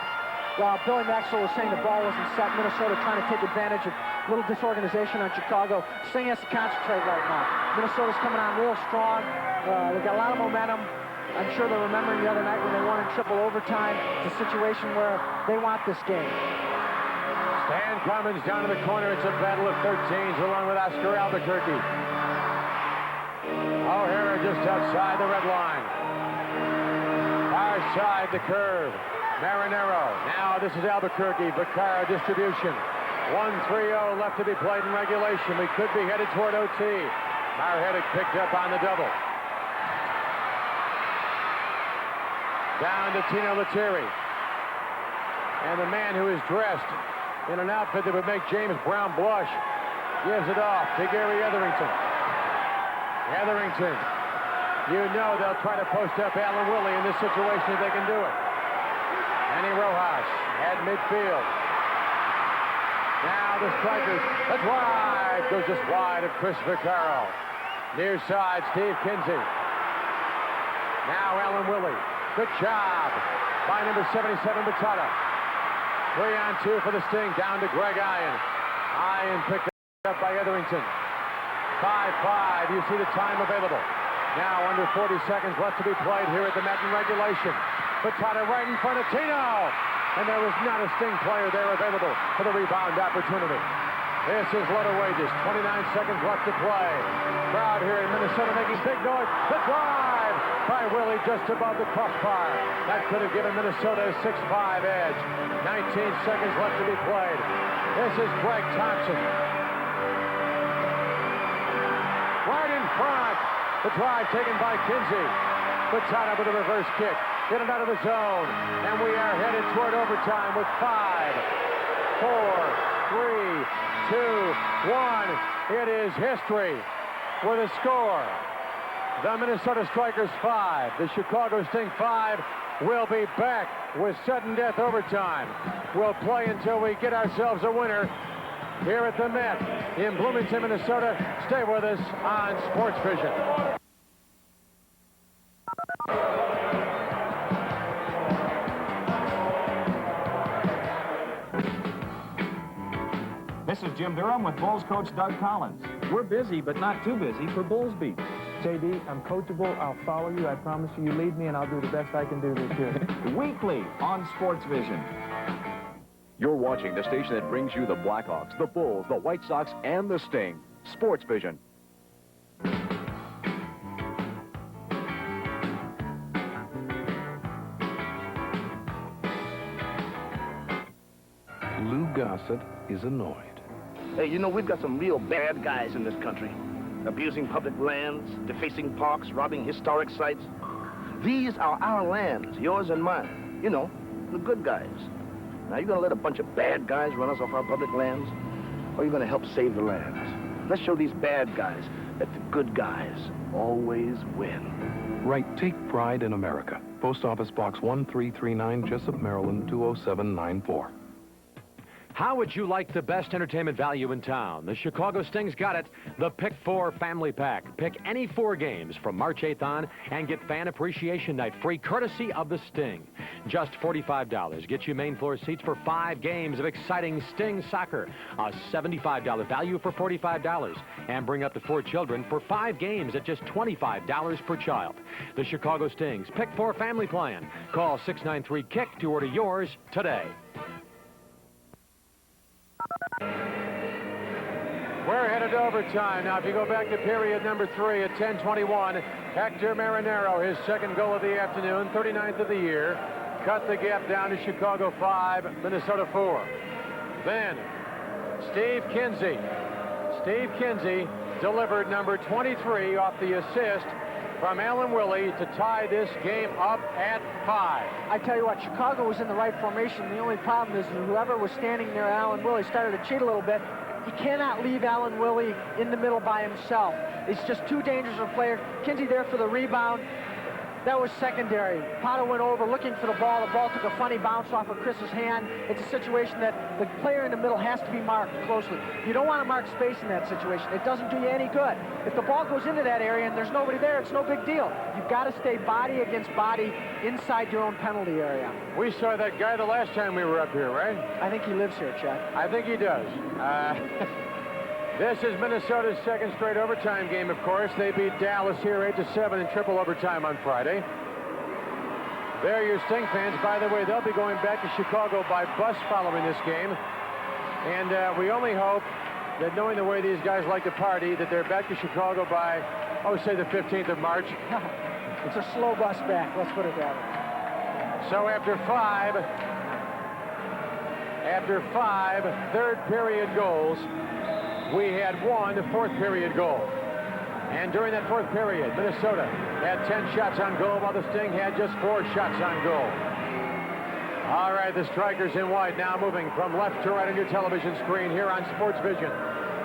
Well, Billy Maxwell was saying the ball wasn't set. Minnesota trying to take advantage of a little disorganization on Chicago. Sting has to concentrate right now. Minnesota's coming on real strong. They've got a lot of momentum. I'm sure they're remembering the other night when they won in triple overtime. It's a situation where they want this game. Stan Cummins down in the corner. It's a battle of 13s along with Oscar Albuquerque. O'Hara just outside the red line. Far side the curve. Marinero. Now this is Albuquerque. Vaccaro distribution. 1-3-0 left to be played in regulation. We could be headed toward OT. Marhetic picked up on the double. Down to Tino Lettieri. And the man who is dressed in an outfit that would make James Brown blush gives it off to Gary Etherington. Etherington. You know they'll try to post up Alan Willie in this situation if they can do it. Annie Rojas at midfield. Now the Strikers. The drive goes just wide of Chris Vaccaro. Near side, Steve Kinsey. Now Alan Willie. Good job by number 77, Batata. 3-on-2 for the Sting. Down to Greg Ian. Ian picked up by Etherington. 5-5. You see the time available. Now under 40 seconds left to be played here at the Met in regulation. Batata right in front of Tino. And there was not a Sting player there available for the rebound opportunity. This is Lotta Wages. 29 seconds left to play. Crowd here in Minnesota making big noise. The drive by Willie just above the crossbar. That could have given Minnesota a 6-5 edge. 19 seconds left to be played. This is Greg Thompson. Right in front. The drive taken by Kinsey. Batata with a reverse kick. Get it out of the zone. And we are headed toward overtime with 5, 4, 3, 2, 1. It is history with a score. The Minnesota Strikers 5. The Chicago Sting 5. We'll be back with sudden death overtime. We'll play until we get ourselves a winner here at the Met in Bloomington, Minnesota. Stay with us on Sports Vision. This is Jim Durham with Bulls coach Doug Collins. We're busy, but not too busy for Bulls Beat. JD, I'm coachable. I'll follow you. I promise you. You lead me, and I'll do the best I can do this year. Weekly on Sports Vision. You're watching the station that brings you the Blackhawks, the Bulls, the White Sox, and the Sting. Sports Vision. Lou Gossett is annoyed. Hey, you know, we've got some real bad guys in this country. Abusing public lands, defacing parks, robbing historic sites. These are our lands, yours and mine. You know, the good guys. Now, you gonna let a bunch of bad guys run us off our public lands? or are you going to help save the land? Let's show these bad guys that the good guys always win. Write Take Pride in America. Post Office Box 1339, Jessup, Maryland, 20794. How would you like the best entertainment value in town? The Chicago Sting's got it. The Pick 4 Family Pack. Pick any 4 games from March 8th on and get Fan Appreciation Night free courtesy of the Sting. Just $45. Get you main floor seats for 5 games of exciting Sting soccer. A $75 value for $45. And bring up to 4 children for 5 games at just $25 per child. The Chicago Sting's Pick 4 Family Plan. Call 693-KICK to order yours today. We're headed to overtime. Now, if you go back to period number 3 at 10:21, Hector Marinero, his second goal of the afternoon, 39th of the year, cut the gap down to Chicago 5, Minnesota 4. Then, Steve Kinsey. Steve Kinsey delivered number 23 off the assist from Alan Willie to tie this game up at 5. I tell you what, Chicago was in the right formation. The only problem is that whoever was standing near Alan Willie started to cheat a little bit. You cannot leave Alan Willie in the middle by himself. He's just too dangerous a player. Kinsey there for the rebound. That was secondary. Potter went over looking for the ball. The ball took a funny bounce off of Chris's hand. It's a situation that the player in the middle has to be marked closely. You don't want to mark space in that situation. It doesn't do you any good. If the ball goes into that area and there's nobody there, it's no big deal. You've got to stay body against body inside your own penalty area. We saw that guy the last time we were up here, right? I think he lives here, Chet. I think he does. This is Minnesota's second straight overtime game, of course. They beat Dallas here 8-7 in triple overtime on Friday. There are your Sting fans. By the way, they'll be going back to Chicago by bus following this game. And we only hope that, knowing the way these guys like to party, that they're back to Chicago by, say the 15th of March. It's a slow bus back, let's put it that way. So after five third period goals, we had one fourth period goal. And during that fourth period, Minnesota had 10 shots on goal, while the Sting had just 4 shots on goal. All right, the Strikers in white now moving from left to right on your television screen here on Sports Vision,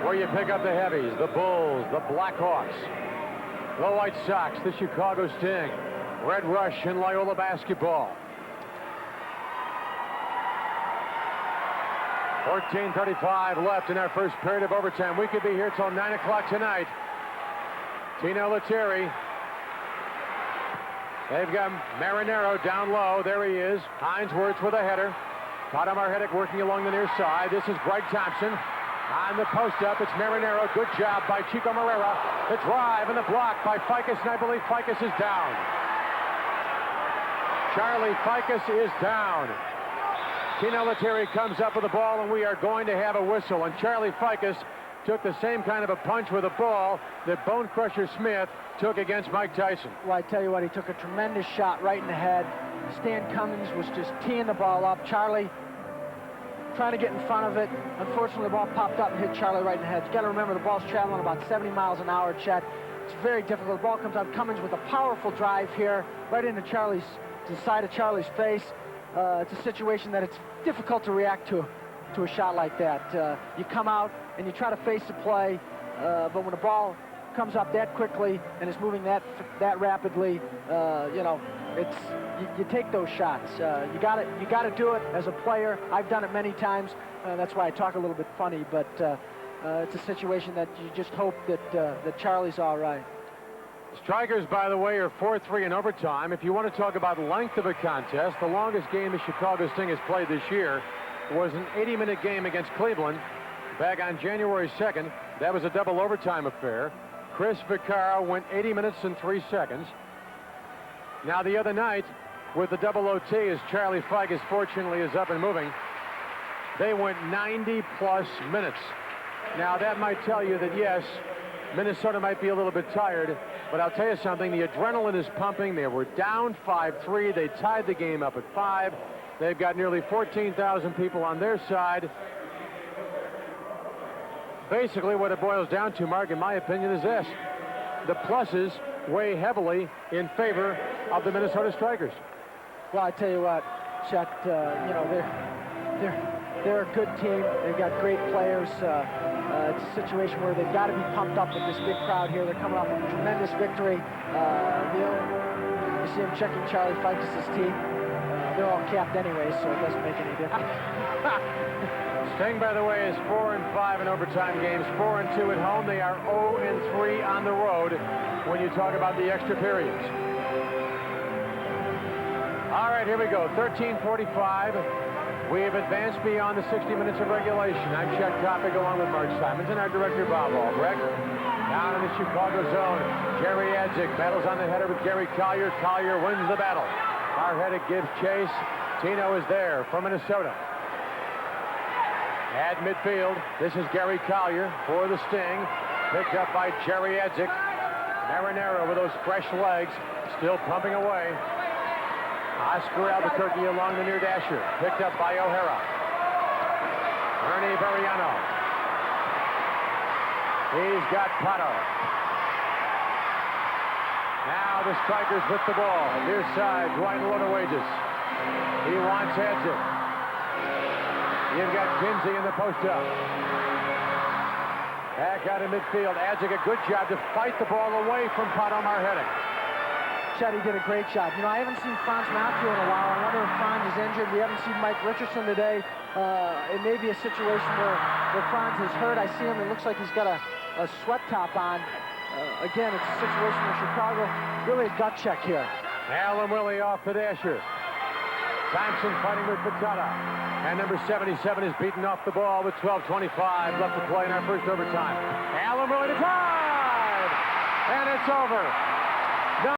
where you pick up the heavies, the Bulls, the Blackhawks, the White Sox, the Chicago Sting, Red Rush, and Loyola basketball. 14:35 left in our first period of overtime. We could be here till 9 o'clock tonight. Tino Lettieri. They've got Marinero down low. There he is. Hines-Wirtz with a header. Potamar Hedek working along the near side. This is Greg Thompson. On the post-up, it's Marinero. Good job by Chico Moreira. The drive and the block by Ficus, and I believe Ficus is down. Charlie Ficus is down. Tino Lettieri comes up with the ball, and we are going to have a whistle. And Charlie Ficus took the same kind of a punch with a ball that Bone Crusher Smith took against Mike Tyson. Well, I tell you what, he took a tremendous shot right in the head. Stan Cummins was just teeing the ball up. Charlie trying to get in front of it. Unfortunately, the ball popped up and hit Charlie right in the head. You got to remember, the ball's traveling about 70 miles an hour, Chet. It's very difficult. The ball comes out. Cummins with a powerful drive here, right into the side of Charlie's face. It's a situation that it's difficult to react to a shot like that. You come out and you try to face the play, but when the ball comes up that quickly and is moving that rapidly, you take those shots. You got to do it as a player. I've done it many times. That's why I talk a little bit funny, but it's a situation that you just hope that Charlie's all right. Strikers, by the way, are 4-3 in overtime. If you want to talk about length of a contest, the longest game the Chicago Sting has played this year was an 80-minute game against Cleveland back on January 2nd. That was a double overtime affair. Chris Vaccaro went 80 minutes and 3 seconds. Now, the other night, with the double OT, as Charlie Ficus fortunately is up and moving, they went 90-plus minutes. Now, that might tell you that, yes, Minnesota might be a little bit tired, but I'll tell you something, the adrenaline is pumping. They were down 5-3. They tied the game up at 5. They've got nearly 14,000 people on their side. Basically, what it boils down to, Mark, in my opinion, is this. The pluses weigh heavily in favor of the Minnesota Strikers. Well, I tell you what, Chet, They're a good team. They've got great players. It's a situation where they've got to be pumped up with this big crowd here. They're coming off a tremendous victory. You see him checking Charlie Fikes' team. They're all capped anyway, so it doesn't make any difference. Sting, by the way, is 4-5 in overtime games, 4-2 at home. They are 0-3 on the road when you talk about the extra periods. All right, here we go. 13:45. We have advanced beyond the 60 minutes of regulation. I'm Chuck Topic along with Mark Simons and our director, Bob Albrecht. Down in the Chicago zone, Jerry Adzik battles on the header with Gary Collier. Collier wins the battle. Hard-headed gives chase. Tino is there from Minnesota. At midfield, this is Gary Collier for the Sting. Picked up by Jerry Adzik. Marinero with those fresh legs, still pumping away. Oscar Albuquerque along the near dasher. Picked up by O'Hara. Ernie Variano. He's got Pato. Now the strikers with the ball. Near side, Dwight Lodowages. He wants Adzik. You've got Kinsey in the post-up. Back out in midfield. Adzik, a good job to fight the ball away from Pato Marhetic. Chetty did a great job. You know, I haven't seen Franz Matthew in a while. I wonder if Franz is injured. We haven't seen Mike Richardson today. It may be a situation where Franz is hurt. I see him. It looks like he's got a sweat top on. Again, it's a situation where Chicago really a gut check here. Alan Willie off the dasher. Thompson fighting with Patata. And number 77 is beaten off the ball with 12:25 left to play in our first overtime. Alan Willie to drive! And it's over.